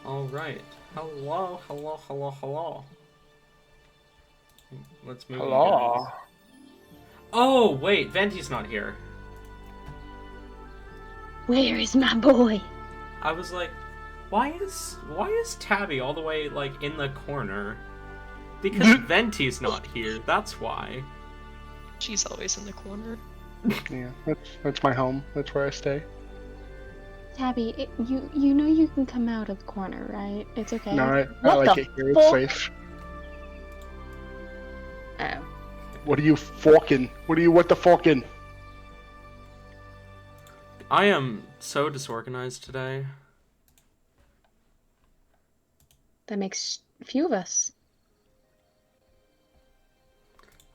Alright. Hello, hello, hello, hello. Let's move you Hello. guys. Oh, wait, Venti's not here. Where is my boy? I was like, why is Tabby all the way, like, in the corner? Because Venti's not here, that's why. She's always in the corner. Yeah, that's my home. That's where I stay. Tabby, you know you can come out of the corner, right? It's okay. No, I What like the it here. fuck? It's safe. Oh. What are you forking? What the forking? I am so disorganized today. That makes a few of us.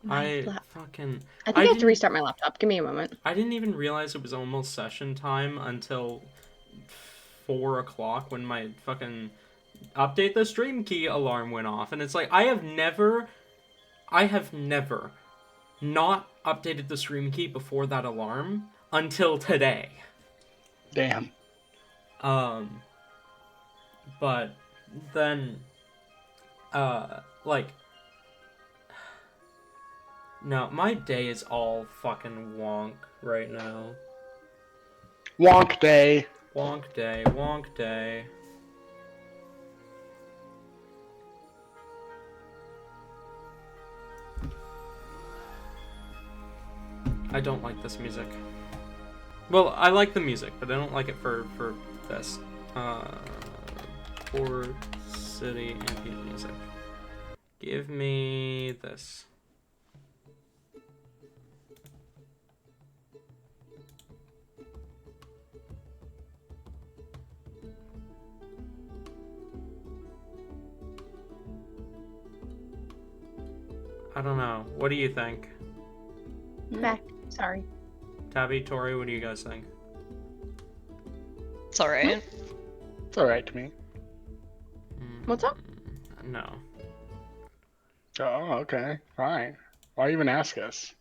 I think I have to didn't- restart my laptop. Give me a moment. I didn't even realize it was almost session time until 4 o'clock when my fucking update the stream key alarm went off. And it's like, I have never not updated the stream key before that alarm until today. Damn. But then, like, no, my day is all fucking wonk right now. Wonk day. Wonk day, wonk day. I don't like this music. Well, I like the music, but I don't like it for this. Poor City ambient music. Give me this. I don't know. What do you think? Back. Sorry. Tabby, Tori, what do you guys think? It's alright. It's alright to me. What's up? No. Oh, okay. Fine. Why even ask us?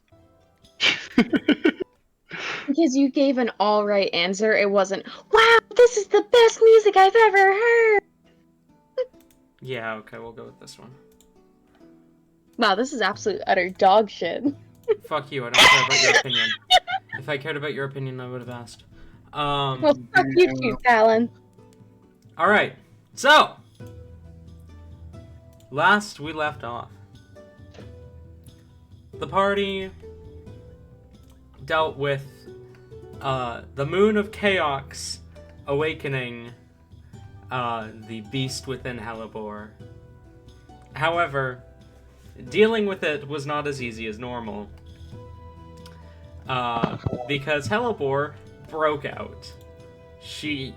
Because you gave an alright answer. It wasn't, wow, this is the best music I've ever heard! Yeah, okay, we'll go with this one. Wow, this is absolute utter dog shit. Fuck you, I don't care about your opinion. If I cared about your opinion, I would have asked. Well, fuck you too, Talon. Alright, so! Last we left off, the party dealt with the Moon of Chaos awakening the beast within Hellebore. However, dealing with it was not as easy as normal. Because Hellebore broke out. She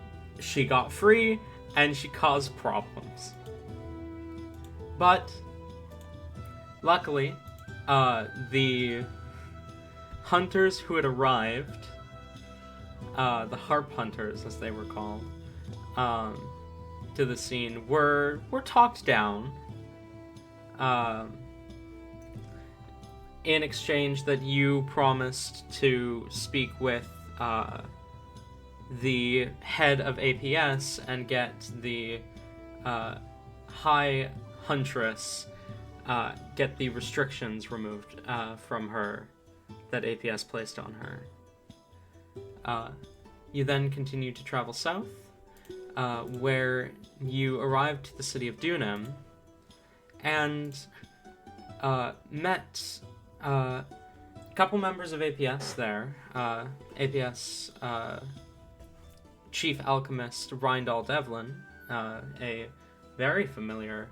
got free, and she caused problems. But, luckily, the hunters who had arrived, the harp hunters as they were called, to the scene were talked down, in exchange that you promised to speak with the head of APS and get the High Huntress, get the restrictions removed from her that APS placed on her. You then continued to travel south, where you arrived to the city of Dunem, and met a couple members of APS there. APS Chief Alchemist Rindal Devlin, a very familiar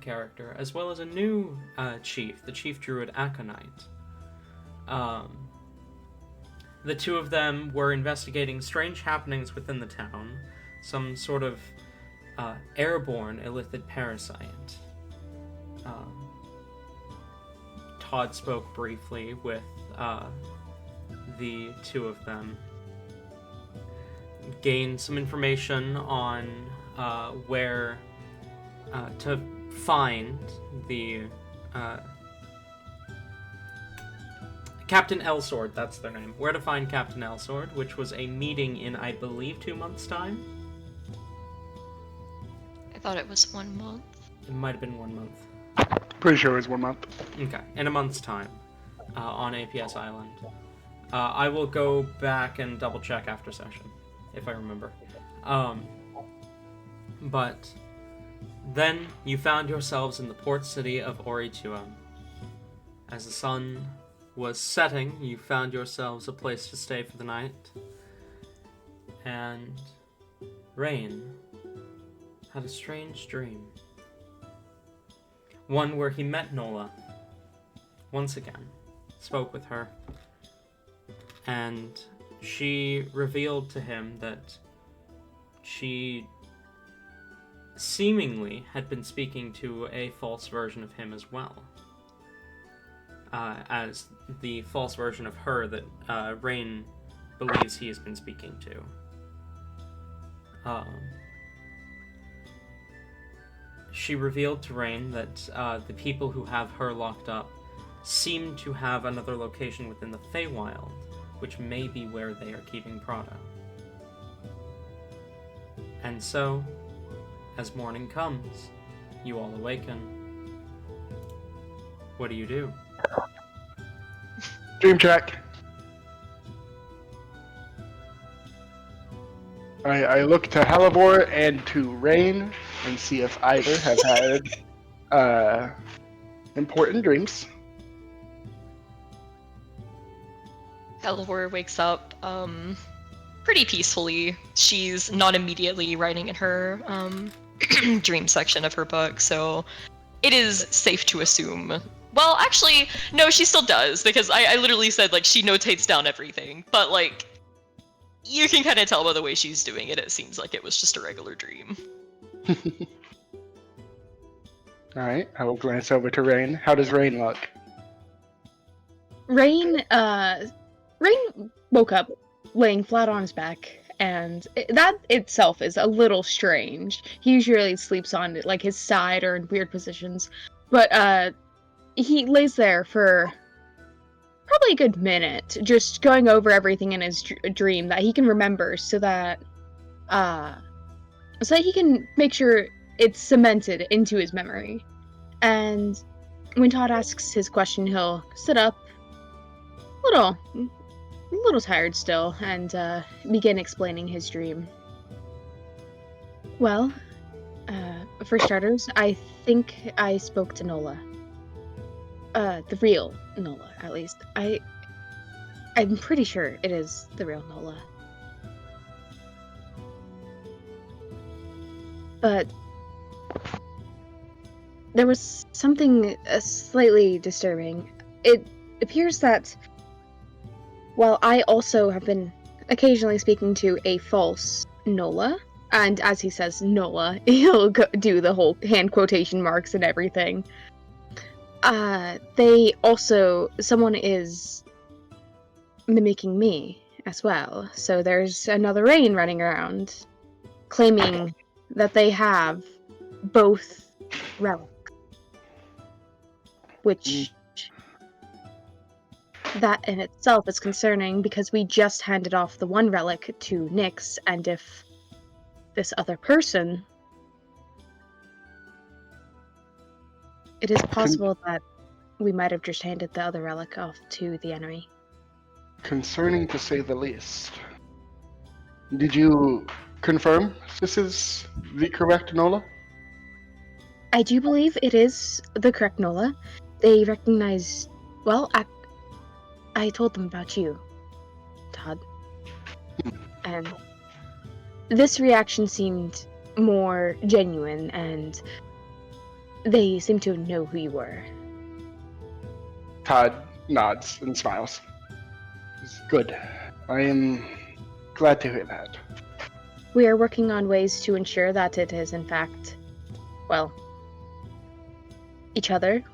character, as well as a new chief, the Chief Druid Aconite. The two of them were investigating strange happenings within the town, some sort of airborne illithid parasite. Todd spoke briefly with the two of them, gained some information on where to find the Captain Elsword, that's their name. Where to find Captain Elsword, which was a meeting in, I believe, 2 months' time. thought it was 1 month. It might have been 1 month. Pretty sure it was 1 month. Okay, in a month's time, on APS Island. I will go back and double check after session, if I remember. But then you found yourselves in the port city of Orituam. As the sun was setting, you found yourselves a place to stay for the night. And Rain had a strange dream. One where he met Nola once again, spoke with her, and she revealed to him that she seemingly had been speaking to a false version of him as well. As the false version of her that Rain believes he has been speaking to. She revealed to Rain that the people who have her locked up seem to have another location within the Feywild, which may be where they are keeping Prada. And so, as morning comes, you all awaken. What do you do? Dream check. I look to Halivor and to Rain and see if either have had important dreams. Elvor wakes up pretty peacefully. She's not immediately writing in her dream section of her book, so it is safe to assume. Well, actually, no, she still does, because I literally said, like, she notates down everything, but, like, you can kind of tell by the way she's doing it, it seems like it was just a regular dream. Alright, I will glance over to Rain. How does Rain look? Rain woke up laying flat on his back, and that itself is a little strange. He usually sleeps on, like, his side or in weird positions, but, he lays there for probably a good minute, just going over everything in his dream that he can remember, so that he can make sure it's cemented into his memory. And when Todd asks his question, he'll sit up, a little tired still, and begin explaining his dream. Well, for starters, I think I spoke to Nola. The real Nola, at least. I'm pretty sure it is the real Nola. But there was something slightly disturbing. It appears that while I also have been occasionally speaking to a false Nola, and as he says Nola, he'll do the whole hand quotation marks and everything. Someone is mimicking me as well. So there's another Rain running around claiming that they have both relics. Which, that in itself is concerning, because we just handed off the one relic to Nyx, and if this other person... It is possible that we might have just handed the other relic off to the enemy. Concerning to say the least. Did you confirm this is the correct Nola? I do believe it is the correct Nola. They recognize... Well, I told them about you, Todd. And this reaction seemed more genuine, and they seem to know who you were. Todd nods and smiles. Good. I am glad to hear that. We are working on ways to ensure that it is, in fact, well, each other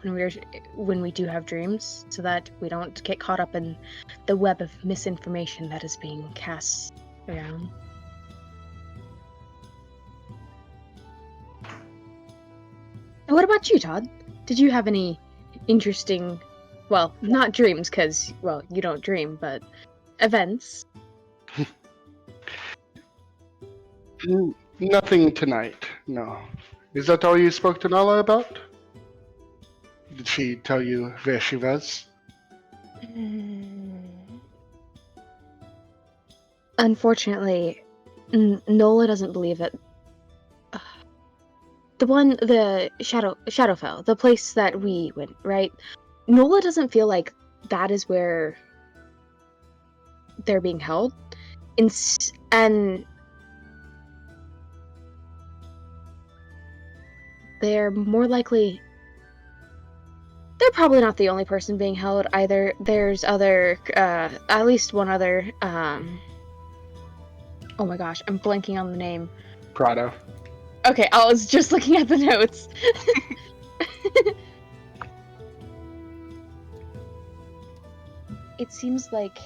when we do have dreams, so that we don't get caught up in the web of misinformation that is being cast around. And what about you, Todd? Did you have any interesting, well, not dreams, because, well, you don't dream, but events? Nothing tonight, no. Is that all you spoke to Nala about? Did she tell you where she was? Unfortunately, Nola doesn't believe it. The Shadowfell, the place that we went, right? Nola doesn't feel like that is where they're being held. And they're more likely... They're probably not the only person being held either. There's at least one other, oh my gosh, I'm blanking on the name. Prado. Okay, I was just looking at the notes. It seems like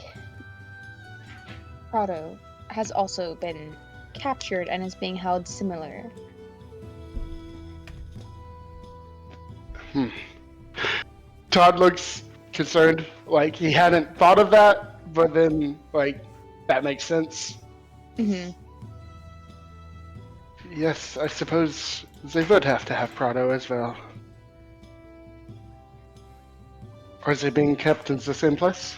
Prado has also been captured and is being held similar. Todd looks concerned, like he hadn't thought of that, but then, like, that makes sense. Mm-hmm. Yes, I suppose they would have to have Prado as well. Are they being kept in the same place?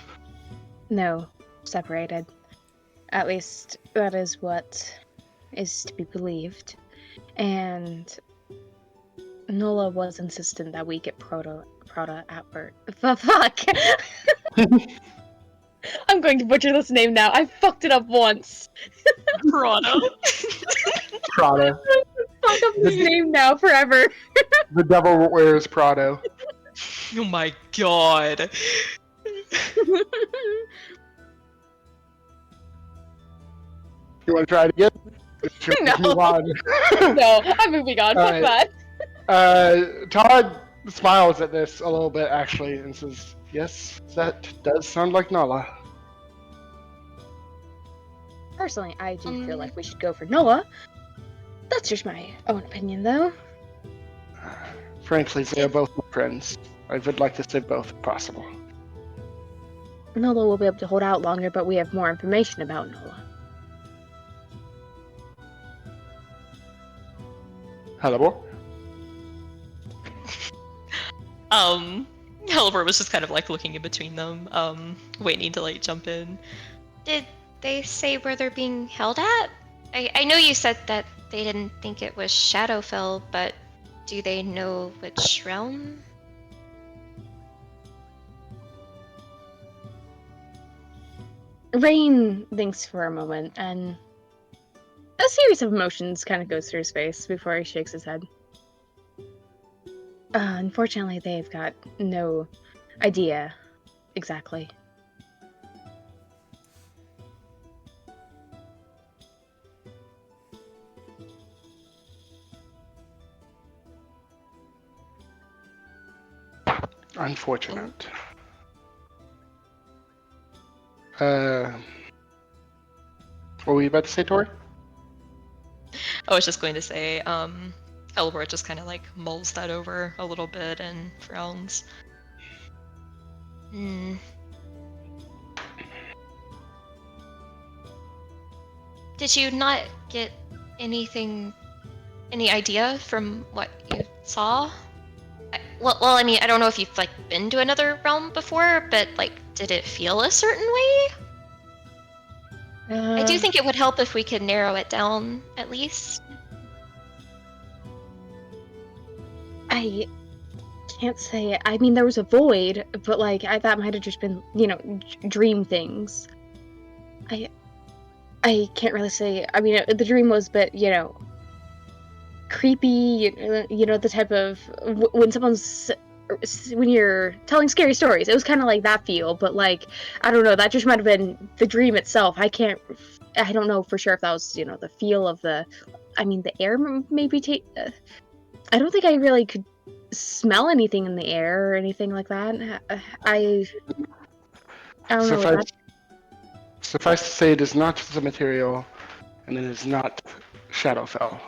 No, separated. At least that is what is to be believed. And Nola was insistent that we get Prada at birth. Fuck! I'm going to butcher this name now. I fucked it up once. Prada. Prado. Fuck up this name now forever. The devil wears Prado. Oh my god. You want to try it again? No. Move on. No, I'm moving on. Fuck Alright. that. Todd smiles at this a little bit, actually, and says, yes, that does sound like Nala. Personally, I do feel like we should go for Noah. That's just my own opinion, though. Frankly, they are both my friends. I would like to say both if possible. Nola will be able to hold out longer, but we have more information about Nola. Hello? Helibor was just kind of like looking in between them, waiting to like jump in. Did they say where they're being held at? I know you said that they didn't think it was Shadowfell, but do they know which realm? Rain thinks for a moment, and a series of emotions kind of goes through his face before he shakes his head. Unfortunately, they've got no idea exactly. Unfortunate. What were you about to say, Tori? I was just going to say, Helibor just kind of like mulls that over a little bit and frowns. Did you not get any idea from what you saw? Well, I mean, I don't know if you've like been to another realm before, but like, did it feel a certain way? I do think it would help if we could narrow it down at least. I can't say. I mean, there was a void, but like that might have just been, dream things. I can't really say. I mean, the dream was, but creepy. The type of when you're telling scary stories. It was kind of like that feel, but like I don't know. That just might have been the dream itself. I don't know for sure if that was the feel of the. I mean, the air maybe. I don't think I really could smell anything in the air or anything like that. I don't know. Suffice to say, it is not the material, and it is not Shadowfell.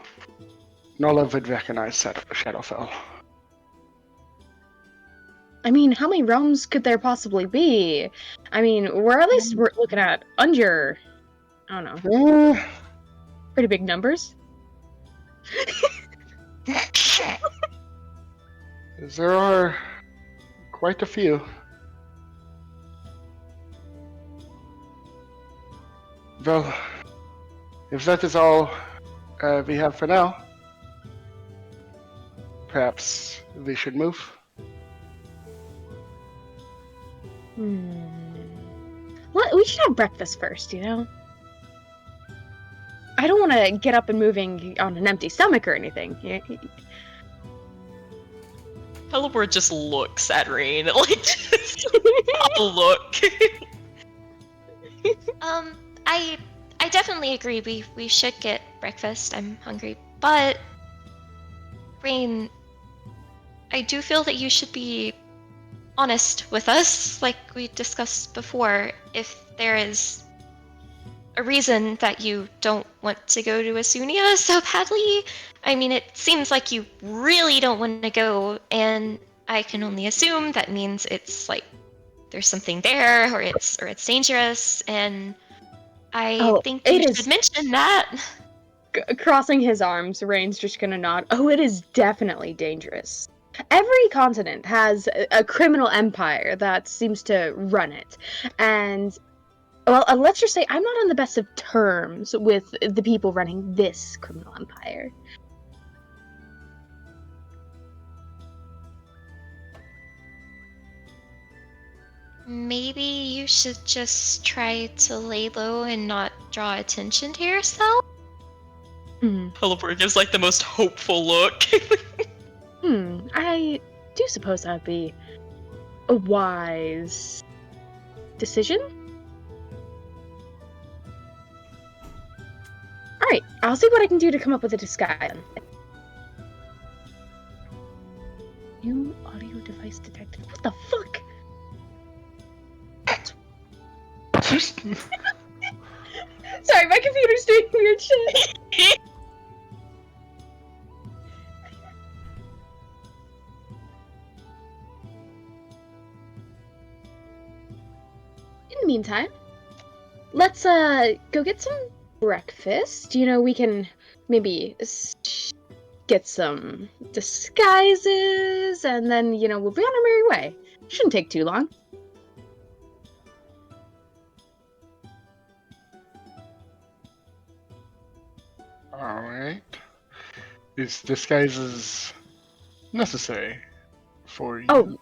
Nola would recognize Shadowfell. I mean, how many realms could there possibly be? I mean, we're looking at under, I don't know, pretty big numbers. 'Cause there are quite a few. Well, if that is all we have for now, perhaps we should move. Well, we should have breakfast first, you know? I don't want to get up and moving on an empty stomach or anything. Helibor just looks at Rain, like, just a look. I definitely agree. We should get breakfast. I'm hungry, but Rain, I do feel that you should be honest with us, like we discussed before. If there is a reason that you don't want to go to Asunia so badly, I mean, it seems like you really don't want to go, and I can only assume that means it's like there's something there, or it's dangerous, and I think you should mention that. Crossing his arms, Rain's just gonna nod. Oh, it is definitely dangerous. Every continent has a criminal empire that seems to run it, and well, let's just say I'm not on the best of terms with the people running this criminal empire. Maybe you should just try to lay low and not draw attention to yourself? Helibor gives like the most hopeful look. I do suppose that would be a wise decision. Alright, I'll see what I can do to come up with a disguise. New audio device detected. What the fuck? Sorry, my computer's doing weird shit. In the meantime, let's go get some breakfast. You know, we can maybe get some disguises, and then, you know, we'll be on our merry way. Shouldn't take too long. Alright. Is disguises necessary for you? Oh,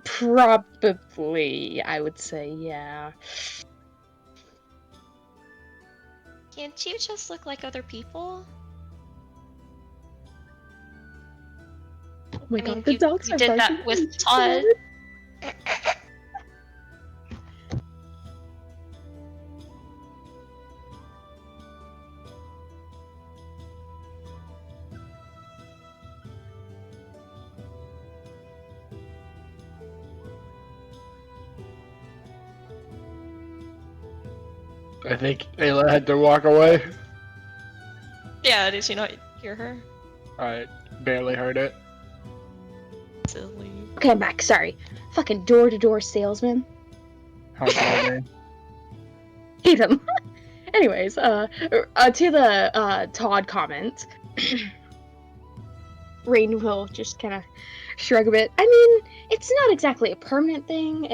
probably, I would say, yeah. Can't you just look like other people? Oh my I god, mean, the you, dogs you are did barking. that with Todd. I think Ayla had to walk away. Yeah, did you not hear her? I barely heard it. Silly. Okay, I'm back. Sorry. Fucking door-to-door salesman. How's my day? Hate him. Anyways, to the Todd comment, Rain will just kind of shrug a bit. I mean, it's not exactly a permanent thing.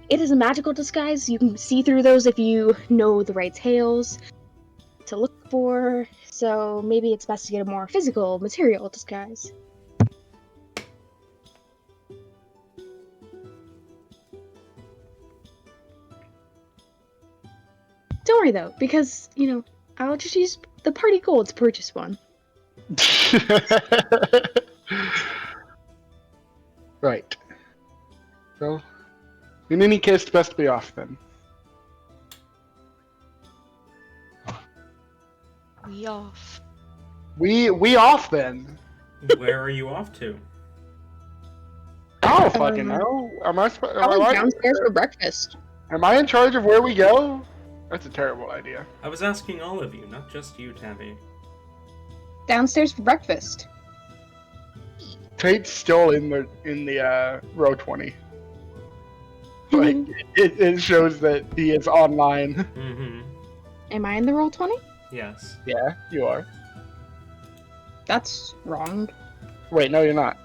It is a magical disguise. You can see through those if you know the right tales to look for. So maybe it's best to get a more physical, material disguise. Don't worry though, because, you know, I'll just use the party gold to purchase one. Right. Well, in any case, best be off then. We off. We off then. Where are you off to? I don't fucking know. Probably downstairs for breakfast. Am I in charge of where we go? That's a terrible idea. I was asking all of you, not just you, Tabby. Downstairs for breakfast. Tate's still in the row 20. Like it shows that he is online. Mm-hmm. Am I in the roll 20? Yes. Yeah, you are. That's wrong. Wait, no, you're not.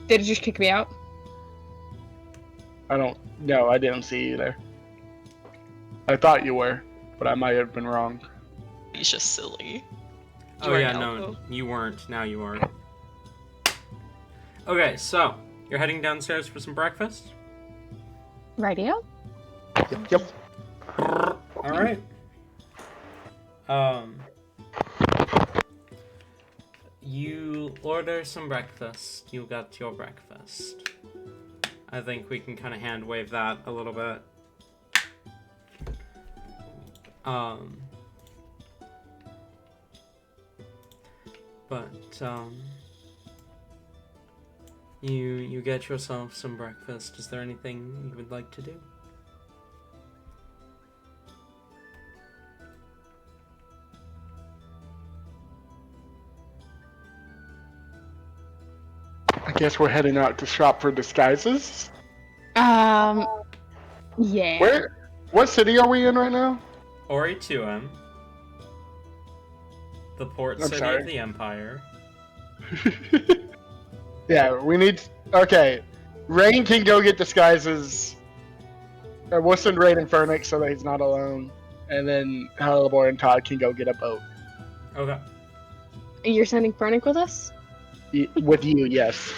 Did it just kick me out? No, I didn't see you there. I thought you were, but I might have been wrong. He's just silly. Oh You are yeah, now, no, though. you weren't. Now you are. Okay, so you're heading downstairs for some breakfast. Radio? Yep. All right. You order some breakfast. You got your breakfast. I think we can kind of hand wave that a little bit. You get yourself some breakfast. Is there anything you would like to do? I guess we're heading out to shop for disguises. Yeah. What city are we in right now? Ori 2M. The port I'm city sorry. of the Empire. Yeah, we need. Okay, Rain can go get disguises. We'll send Rain and Fernix so that he's not alone, and then Halibor and Todd can go get a boat. Okay. You're sending Fernic with us? With you, yes.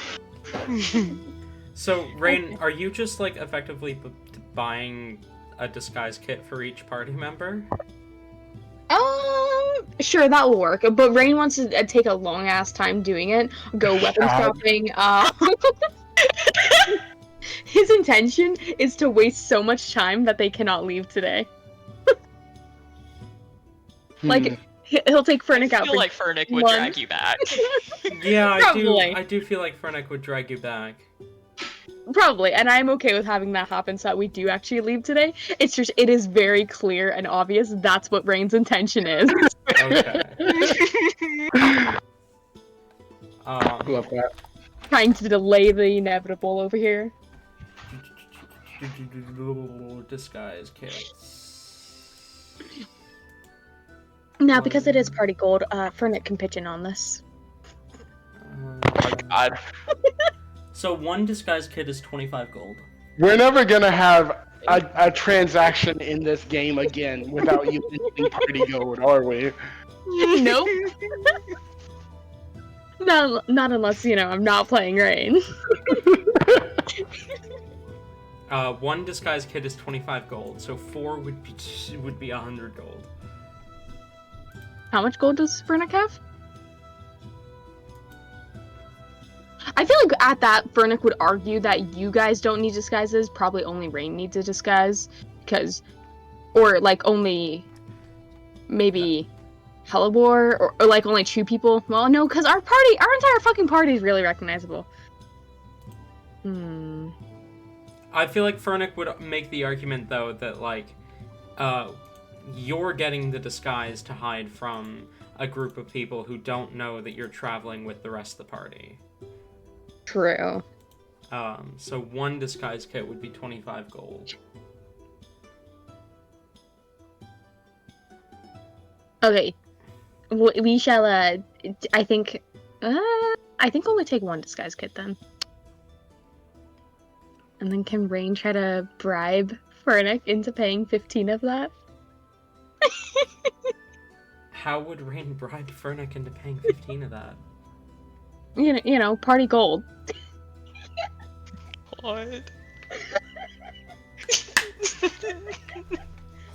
So, Rain, are you just, like, effectively buying a disguise kit for each party member? Sure, that will work. But Rain wants to take a long ass time doing it. Go weapon shopping. His intention is to waste so much time that they cannot leave today. Like, he'll take Fernic I out feel for like Fernic would one- drag you back. Yeah, Probably. I do feel like Fernic would drag you back. Probably, and I'm okay with having that happen so that we do actually leave today. It's just, it is very clear and obvious that's what Rain's intention is. Okay. Love that. Trying to delay the inevitable over here. Disguise kits. Now, because it is party gold, Fernic can pitch in on this. God. So one disguise kit is 25 gold. We're never gonna have a transaction in this game again without you using party gold, are we? Nope. Not unless, I'm not playing Rain. One disguise kit is 25 gold, so 4 would be 100 gold. How much gold does Fernic have? I feel like at that, Fernic would argue that you guys don't need disguises. Probably only Rain needs a disguise. Or like only maybe Helibor, or like only 2 people. Well, no, because our entire fucking party is really recognizable. I feel like Fernic would make the argument, though, that, like, you're getting the disguise to hide from a group of people who don't know that you're traveling with the rest of the party. True. So one disguise kit would be 25 gold. Okay. We shall, I think only take 1 disguise kit then. And then can Rain try to bribe Fernic into paying 15 of that? How would Rain bribe Fernic into paying 15 of that? Party gold. What?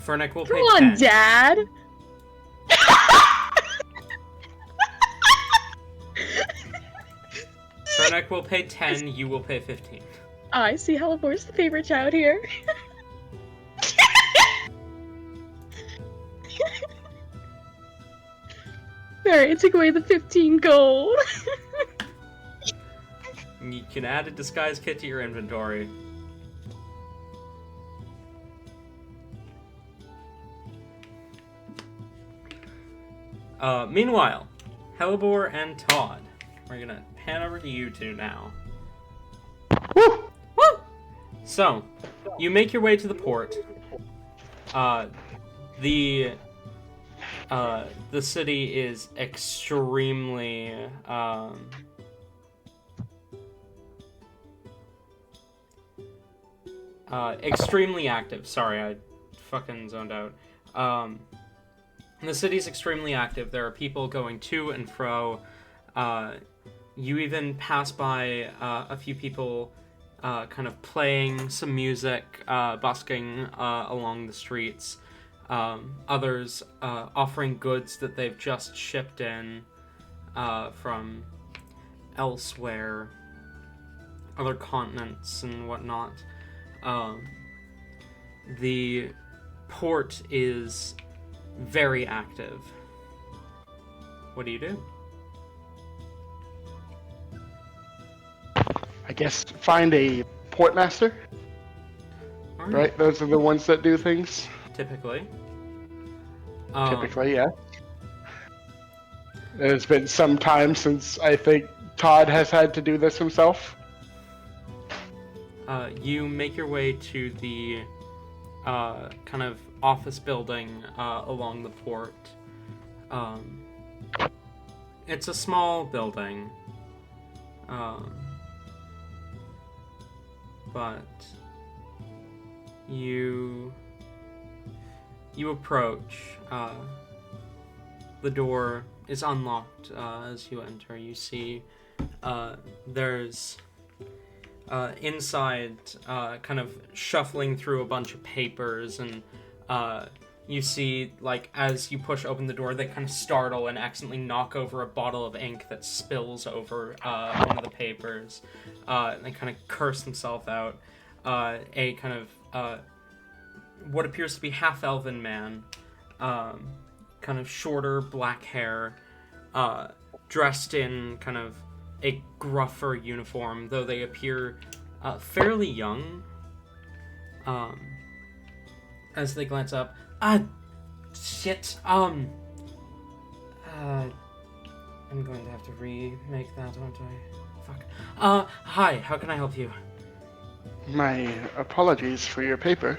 Fernic will pay Come on, 10. Dad! Fernic will pay 10, you will pay 15. I see Halibor's the favorite child here. Alright, take away the 15 gold. You can add a disguise kit to your inventory. Meanwhile, Helibor and Todd, we're gonna pan over to you two now. Woo! Woo! So, you make your way to the port. The The city is extremely extremely active. Sorry, I fucking zoned out. The city's extremely active. There are people going to and fro. You even pass by a few people kind of playing some music, busking along the streets. Others offering goods that they've just shipped in from elsewhere, other continents and whatnot. The port is very active. What do you do? I guess find a portmaster, All right? Those are the ones that do things. Typically. Typically, yeah. It's been some time since I think Todd has had to do this himself. You make your way to the kind of office building along the port. It's a small building, but you approach. The door is unlocked as you enter. You see there's inside kind of shuffling through a bunch of papers, and you see, like, as you push open the door, they kind of startle and accidentally knock over a bottle of ink that spills over one of the papers. And they kind of curse themselves out. A kind of what appears to be half-elven man, kind of shorter black hair, dressed in kind of a gruffer uniform, though they appear fairly young. As they glance up, shit. I'm going to have to remake that, aren't I? Fuck. Hi. How can I help you? My apologies for your paper.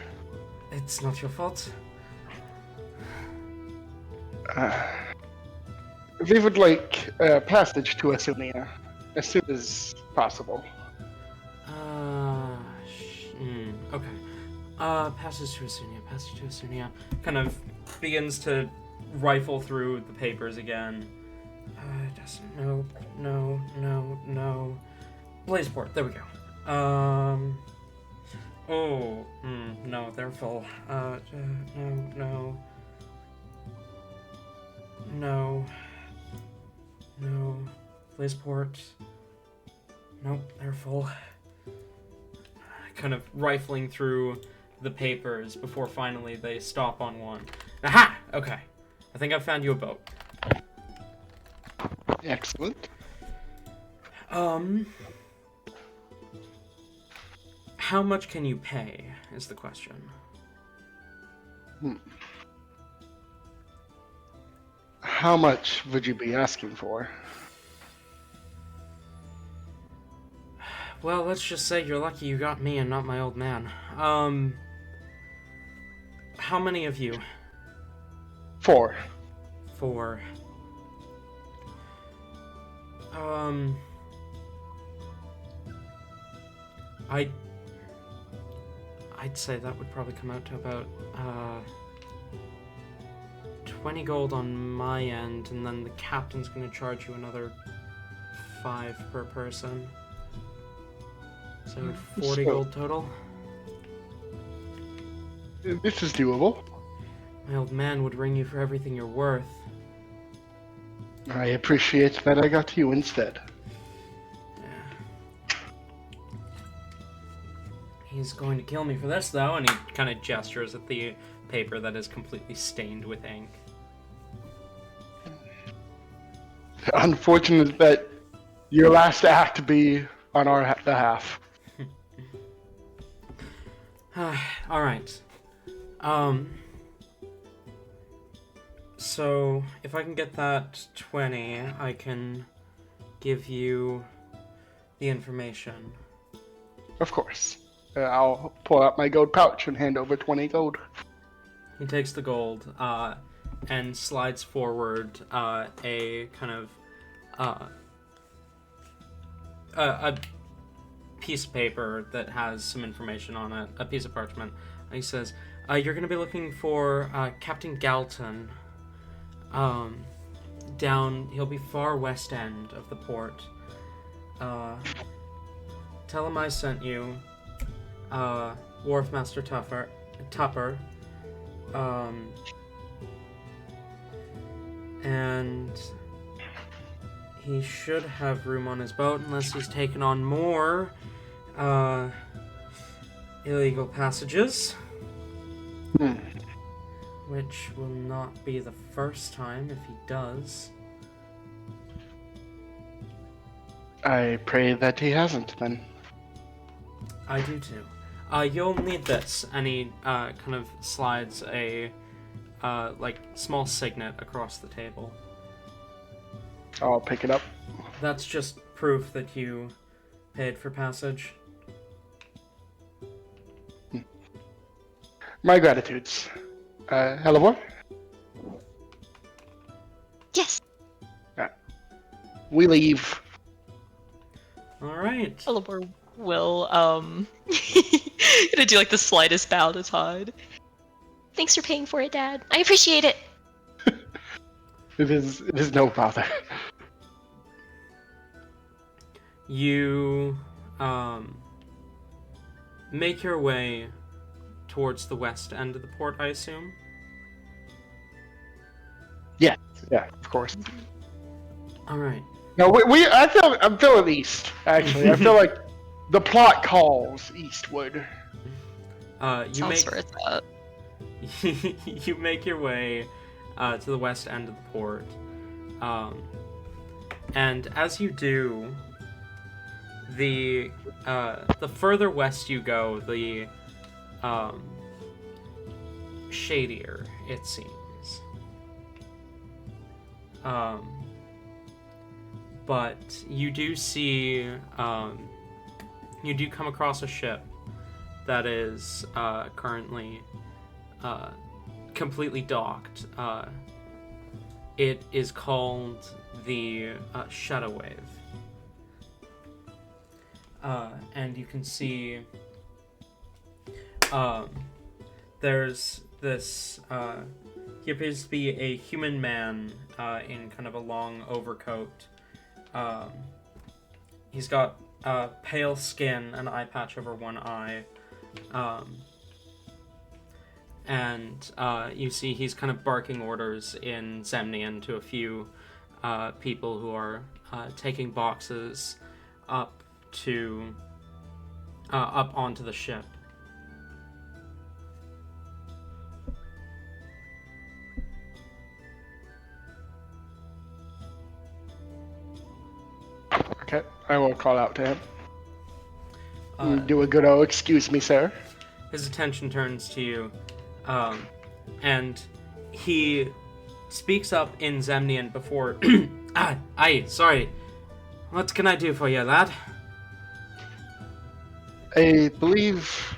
It's not your fault. We would like passage to Asunia as soon as possible. Okay. Passage to Asunia. Kind of begins to rifle through the papers again. No. Blazeport, there we go. No, they're full. No. Blazeport. Nope, they're full. Kind of rifling through the papers before finally they stop on one. Aha! Okay. I think I've found you a boat. Excellent. How much can you pay, is the question. How much would you be asking for? Well, let's just say you're lucky you got me and not my old man. How many of you? 4. 4. I'd say that would probably come out to about 20 gold on my end, and then the captain's gonna charge you another 5 per person. So 40 gold total. This is doable. My old man would ring you for everything you're worth. I appreciate that I got you instead. Yeah. He's going to kill me for this, though, and he kind of gestures at the paper that is completely stained with ink. Unfortunate that your last act be on our behalf. Alright. So, if I can get that 20, I can give you the information. Of course. I'll pull out my gold pouch and hand over 20 gold. He takes the gold. and slides forward a kind of a piece of paper that has some information on it, a piece of parchment. He says, "You're going to be looking for Captain Galton. He'll be far west end of the port. Tell him I sent you. Wharf Master Tupper. And he should have room on his boat unless he's taken on more illegal passages. Which will not be the first time if he does." I pray that he hasn't, then. I do too. You'll need this. And he kind of slides a small signet across the table. I'll pick it up. That's just proof that you paid for passage. My gratitudes. Hellebore? Yes. We leave. Alright. Elabor will gonna do like the slightest bow to Todd. Thanks for paying for it, Dad. I appreciate it. It is no bother. You make your way towards the west end of the port, I assume? Yeah, of course. Alright. No, I'm feeling east, actually. I feel like the plot calls eastward. Sounds where it's at. You make your way to the west end of the port. And as you do, the further west you go, the shadier it seems. But you do see, you do come across a ship that is currently completely docked. It is called the Shadow Wave. And you can see there's this, he appears to be a human man in kind of a long overcoat. He's got pale skin, an eye patch over one eye. And you see he's kind of barking orders in Zemnian to a few people who are taking boxes up onto the ship. Okay, I will call out to him. Do a good old excuse me, sir. His attention turns to you, and he speaks up in Zemnian before... Aye, sorry. What can I do for you, lad? I believe,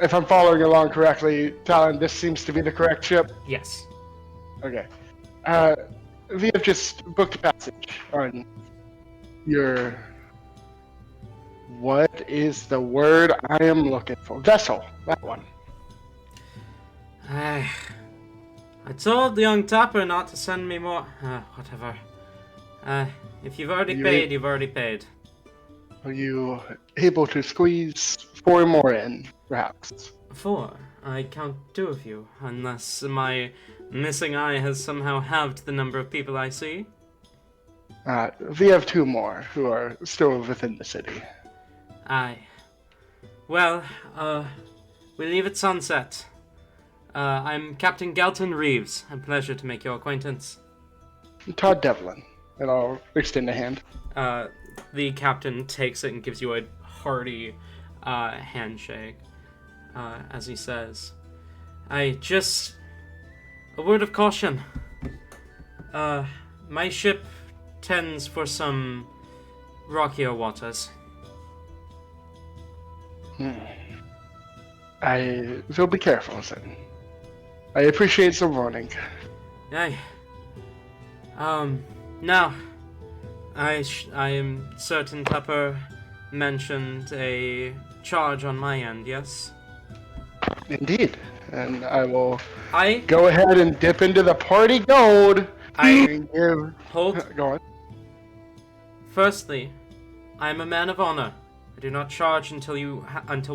if I'm following along correctly, Talon, this seems to be the correct ship. Yes. Okay. We have just booked a passage on your... What is the word I am looking for? Vessel, that one. I told the young tapper not to send me more. Whatever. If you've already paid, you've already paid. Are you able to squeeze 4 more in, perhaps? 4? I count 2 of you, unless my missing eye has somehow halved the number of people I see. We have 2 more who are still within the city. Aye. Well, we leave at sunset. I'm Captain Galton Reeves. A pleasure to make your acquaintance. Todd Devlin. And I'll extend a hand. The captain takes it and gives you a hearty handshake as he says, a word of caution. My ship tends for some rockier waters. I will be careful, then. I appreciate the warning. Aye. Now, I am certain Tupper mentioned a charge on my end, yes? Indeed. And I will I go ahead and dip into the party gold. And give... hold. Go on. Firstly, I am a man of honor. I do not charge until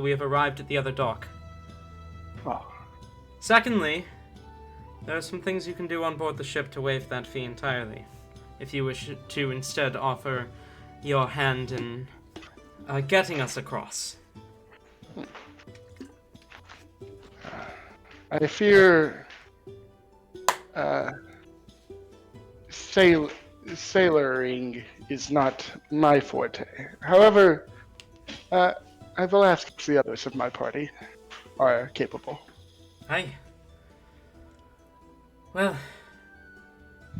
we have arrived at the other dock. Oh. Secondly, there are some things you can do on board the ship to waive that fee entirely, if you wish to instead offer your hand in getting us across. I fear sailoring is not my forte. However, I will ask if the others of my party are capable. Aye. Well,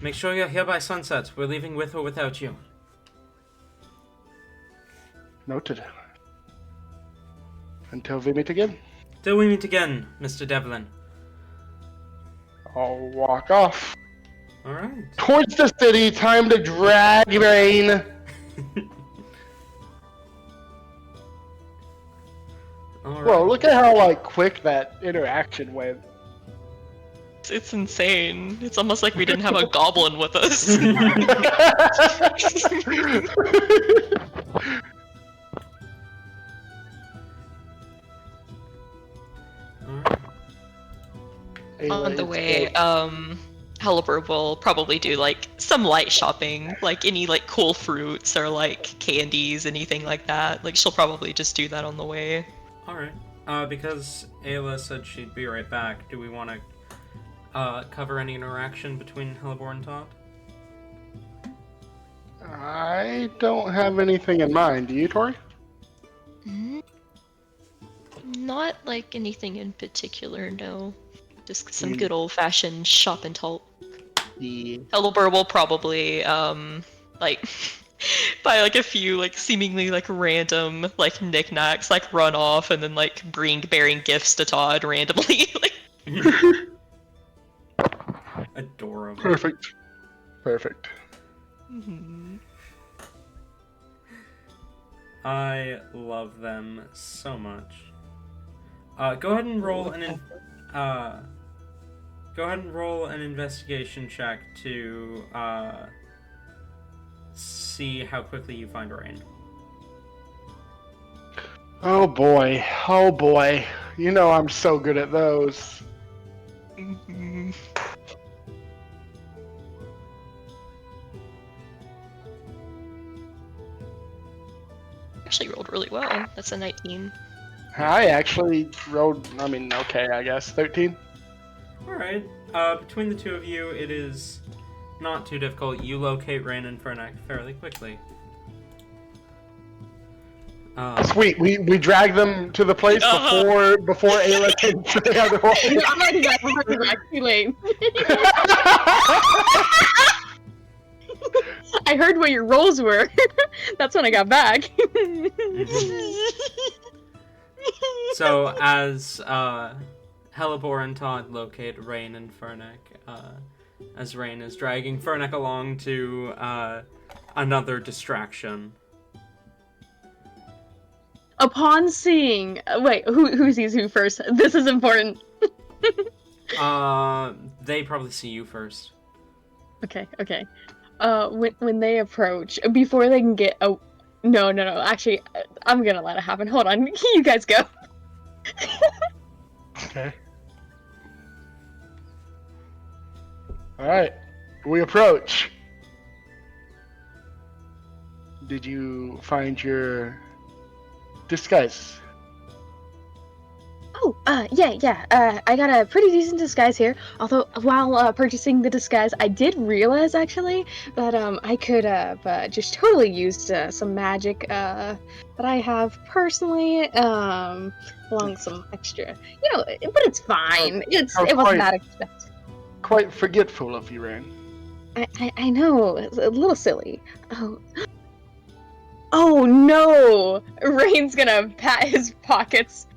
make sure you're here by sunset. We're leaving with or without you. Noted. Until we meet again, Till we meet again, Mr. Devlin. I'll walk off. Alright. Towards the city, time to drag Rain. Alright. Whoa, look at how, quick that interaction went. It's insane. It's almost like we didn't have a goblin with us. On the way, Halibur will probably do some light shopping, any cool fruits or candies, anything like that. She'll probably just do that on the way. Alright. Because Ayla said she'd be right back, do we want to cover any interaction between Halibor and Todd? I don't have anything in mind. Do you, Tori? Not anything in particular, no. Just some good old-fashioned shop and talk. Halibur will probably buy a few seemingly random knickknacks, run off and then bearing gifts to Todd randomly. Adorable. Perfect. Mm-hmm. I love them so much. Go ahead and roll an investigation check to see how quickly you find Rain. Oh boy. You know I'm so good at those. Mm-hmm. Actually rolled really well. That's a 19. I actually rolled, okay, I guess. 13? Alright. Between the two of you, it is not too difficult. You locate Rain and Fernac fairly quickly. Sweet, we drag them to the place before Ayla can say otherwise. I'm already back. Too late. I heard what your rolls were. That's when I got back. So, as Halibor and Todd locate Rain and Fernac, as Rain is dragging Fernac along to another distraction. Upon seeing, wait, who sees who first? This is important. They probably see you first. Okay. When they approach, before they can get no, actually, I'm gonna let it happen. Hold on, you guys go. Okay. Alright, we approach. Did you find your disguise? Oh, yeah. I got a pretty decent disguise here. Although, while purchasing the disguise, I did realize, actually, that I could have just totally used some magic that I have personally, along with some extra, but it's fine. It wasn't that expensive. Quite forgetful of you, Rain. I know, it's a little silly. Oh no! Rain's gonna pat his pockets.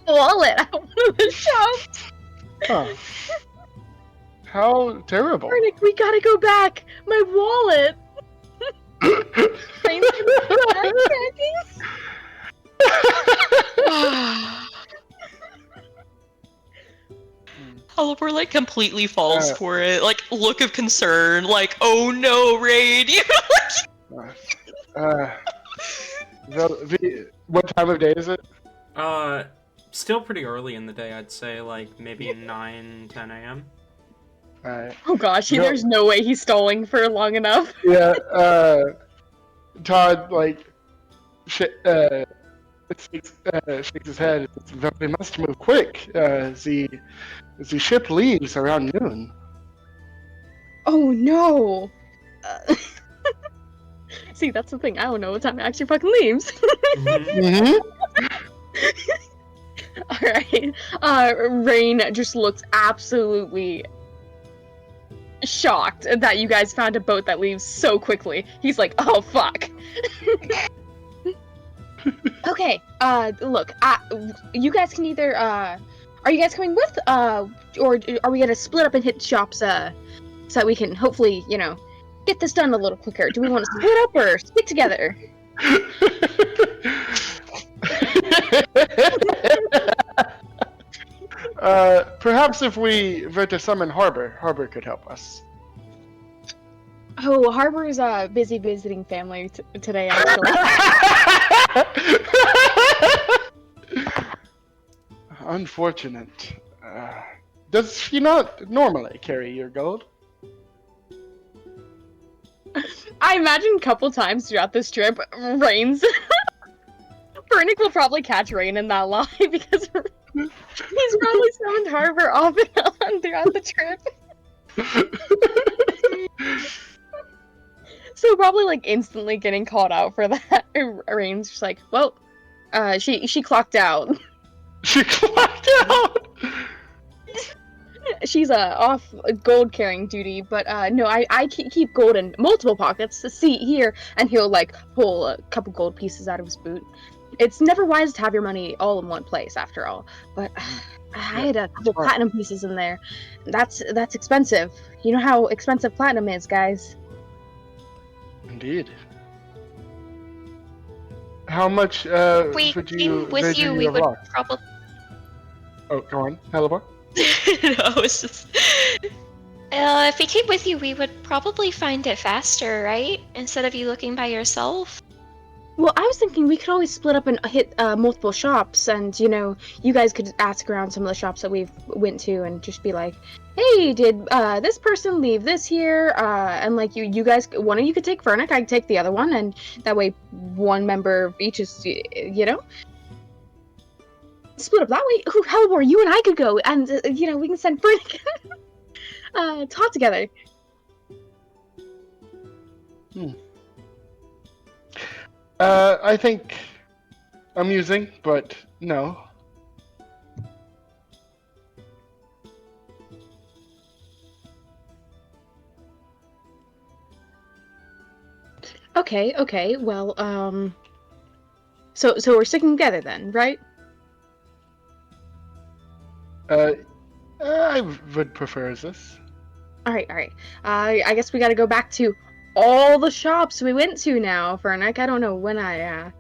Wallet out of the shop. Huh. How terrible. Vernick, we gotta go back. My wallet. Rain's backtracking. Halibor like completely falls Uh. for it, like look of concern, like oh no, Raid. What time of day is it? Still pretty early in the day, I'd say, like maybe 9, 10 a.m. Alright. Oh gosh, No. there's no way he's stalling for long enough. Yeah, Todd, like, shakes his head. We must move quick. The ship leaves around noon. Oh no. See, that's the thing. I don't know what time it actually fucking leaves. Mm-hmm. Alright. Rain just looks absolutely shocked that you guys found a boat that leaves so quickly. He's like, oh fuck. Okay, look, you guys can either, are you guys coming with, or are we gonna split up and hit shops, so that we can hopefully, you know, get this done a little quicker? Do we want to split up or stick together? Perhaps if we were to summon Harbor could help us. Oh, Harbor's, busy visiting family today, actually. Unfortunate. Does he not normally carry your gold? I imagine a couple times throughout this trip, Rain's... Vernick will probably catch Rain in that lie, because he's probably summoned Harbor off and on throughout the trip. So probably, like, instantly getting called out for that. Rain's just like, well, she clocked out. She clocked out! She's off gold carrying duty, but no, I keep gold in multiple pockets. See here, and he'll like pull a couple gold pieces out of his boot. It's never wise to have your money all in one place, after all. But I had a couple platinum pieces in there. That's expensive. You know how expensive platinum is, guys. Indeed. How much We would came you with you, we have would lost? probably. Oh, go on, Halibor. No, it's just If we came with you, we would probably find it faster, right? Instead of you looking by yourself. Well, I was thinking we could always split up and hit multiple shops, and you know, you guys could ask around some of the shops that we've went to, and just be like, "Hey, did this person leave this here?" And like you guys, one of you could take Vernick, I could take the other one, and that way one member of each is, you know, split up that way. Ooh, Halibor, you and I could go, and you know, we can send Vernick, talk together. I think amusing, but no. Okay, well, so we're sticking together then, right? I would prefer this. Alright. I guess we gotta go back to all the shops we went to now, Vernick. I don't know when I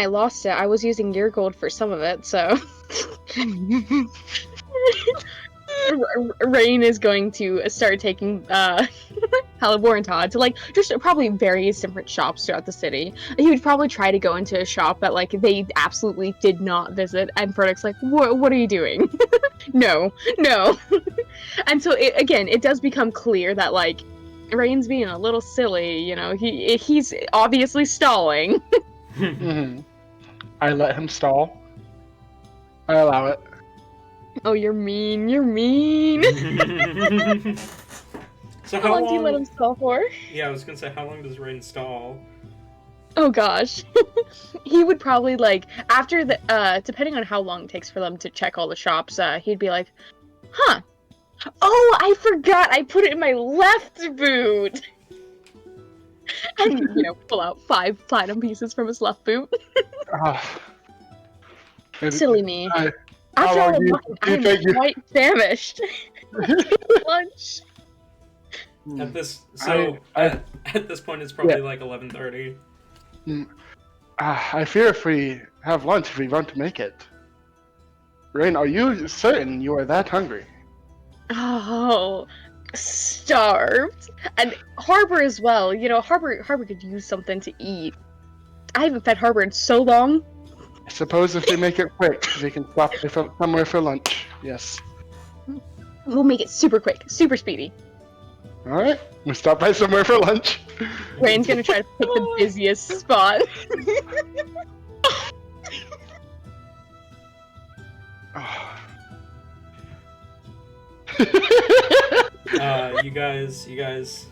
lost it. I was using your gold for some of it, so... Rain is going to start taking, Halibor and Todd to, like, just probably various different shops throughout the city. He would probably try to go into a shop that, like, they absolutely did not visit, and Vernick's like, what are you doing? No. And so, it does become clear that, like, Rain's being a little silly, you know, he's obviously stalling. Mm-hmm. I let him stall. I allow it. Oh, you're mean. So How long do you let him stall for? Yeah, I was gonna say, how long does Rain stall? Oh gosh. He would probably, like, after the, depending on how long it takes for them to check all the shops, he'd be like, huh. Oh, I forgot, I put it in my left boot! And, you know, pull out 5 platinum pieces from his left boot. Ah. Silly me. After all long I'm do you walking, I am think you- quite famished. Lunch. At this, so at this point, it's probably like 11:30. I fear if we have lunch, we won't make it. Rain, are you certain you are that hungry? Oh, starved. And Harbor as well. You know, Harbor could use something to eat. I haven't fed Harbor in so long. I suppose if we make it quick, we can stop somewhere for lunch. Yes. We'll make it super quick, super speedy. All right. We'll stop by somewhere for lunch. Rain's gonna try to pick the busiest spot. You guys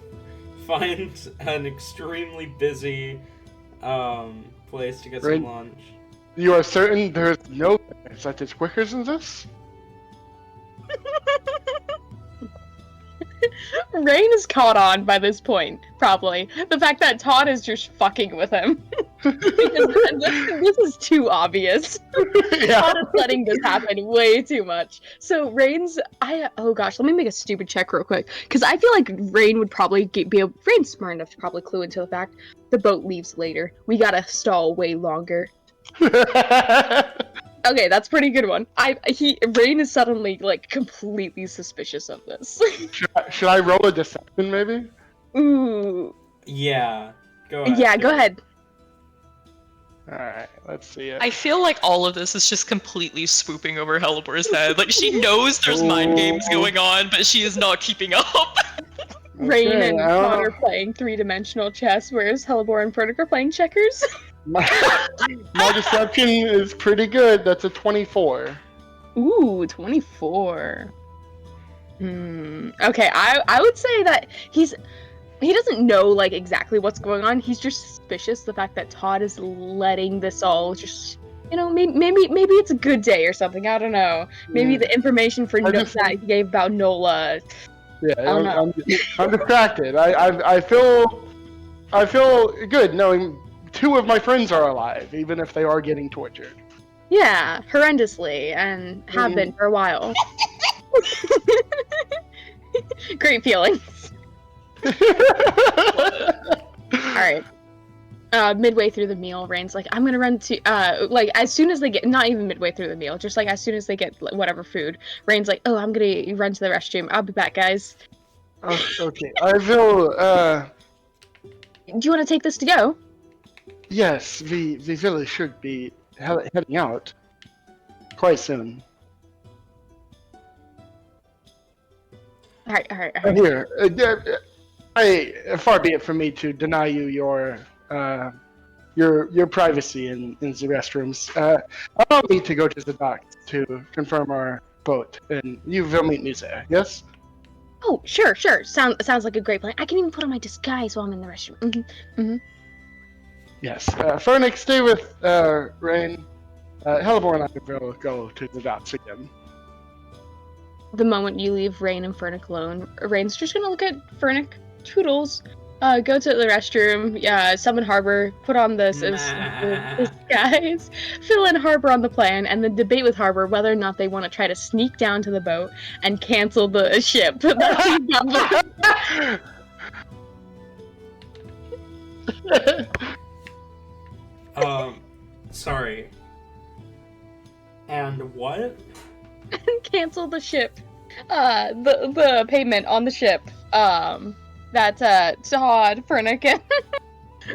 find an extremely busy place to get some Right. lunch. You are certain there's no such as Quickers in this? Rain is caught on by this point, probably. The fact that Todd is just fucking with him. Because this is too obvious. Yeah. Todd is letting this happen way too much. So Rain's, oh gosh, let me make a stupid check real quick. Because I feel like Rain would probably Rain's smart enough to probably clue into the fact the boat leaves later. We gotta stall way longer. Okay, that's a pretty good one. Rain is suddenly like completely suspicious of this. Should I roll a deception, maybe? Ooh. Yeah, go ahead. Yeah, go ahead. All right, let's see it. I feel like all of this is just completely swooping over Helibor's head. Like, she knows there's mind games going on, but she is not keeping up. Rain Okay, and I don't Todd know. are playing three-dimensional chess, whereas Hellebore and Ferdic are playing checkers. My deception is pretty good. That's a 24. Ooh, 24. Okay, I would say that he doesn't know like exactly what's going on. He's just suspicious the fact that Todd is letting this all just, you know, maybe it's a good day or something. I don't know. Maybe the information for that he gave about Nola. Yeah, I don't know. I'm distracted. I feel good knowing 2 of my friends are alive, even if they are getting tortured. Yeah, horrendously, and have been for a while. Great feelings. Alright. Midway through the meal, Rain's like, I'm gonna run to, like, as soon as they get, not even midway through the meal, just like as soon as they get like, whatever food, Rain's like, oh, I'm gonna run to the restroom. I'll be back, guys. Oh, okay, I will, Do you want to take this to go? yes, we really should be heading out quite soon. Alright. Here, far be it from me to deny you your privacy in the restrooms. Allow me to go to the dock to confirm our boat, and you will meet me there. Yes. Oh, sure. Sounds like a great plan. I can even put on my disguise while I'm in the restroom. Yes. Fernick, stay with Rain. Hellebore and I will go to the docks again. The moment you leave Rain and Fernick alone, Rain's just gonna look at Fernick, Toodles, go to the restroom, summon Harbor, put on this disguise, fill in Harbor on the plan, and then debate with Harbor whether or not they want to try to sneak down to the boat and cancel the ship. Sorry. And what? Cancel the ship. The payment on the ship. That Todd, Fernick, and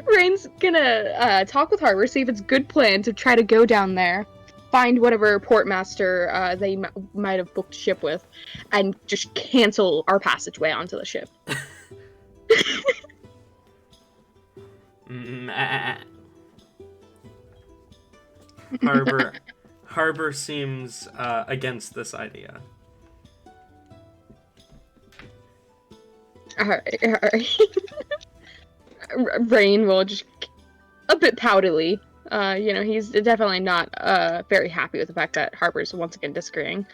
Rain's gonna talk with Harbor, see if it's a good plan to try to go down there, find whatever portmaster they might have booked ship with, and just cancel our passageway onto the ship. Harbor seems against this idea. Alright. Rain will just a bit poutily. He's definitely not very happy with the fact that Harbor's once again disagreeing.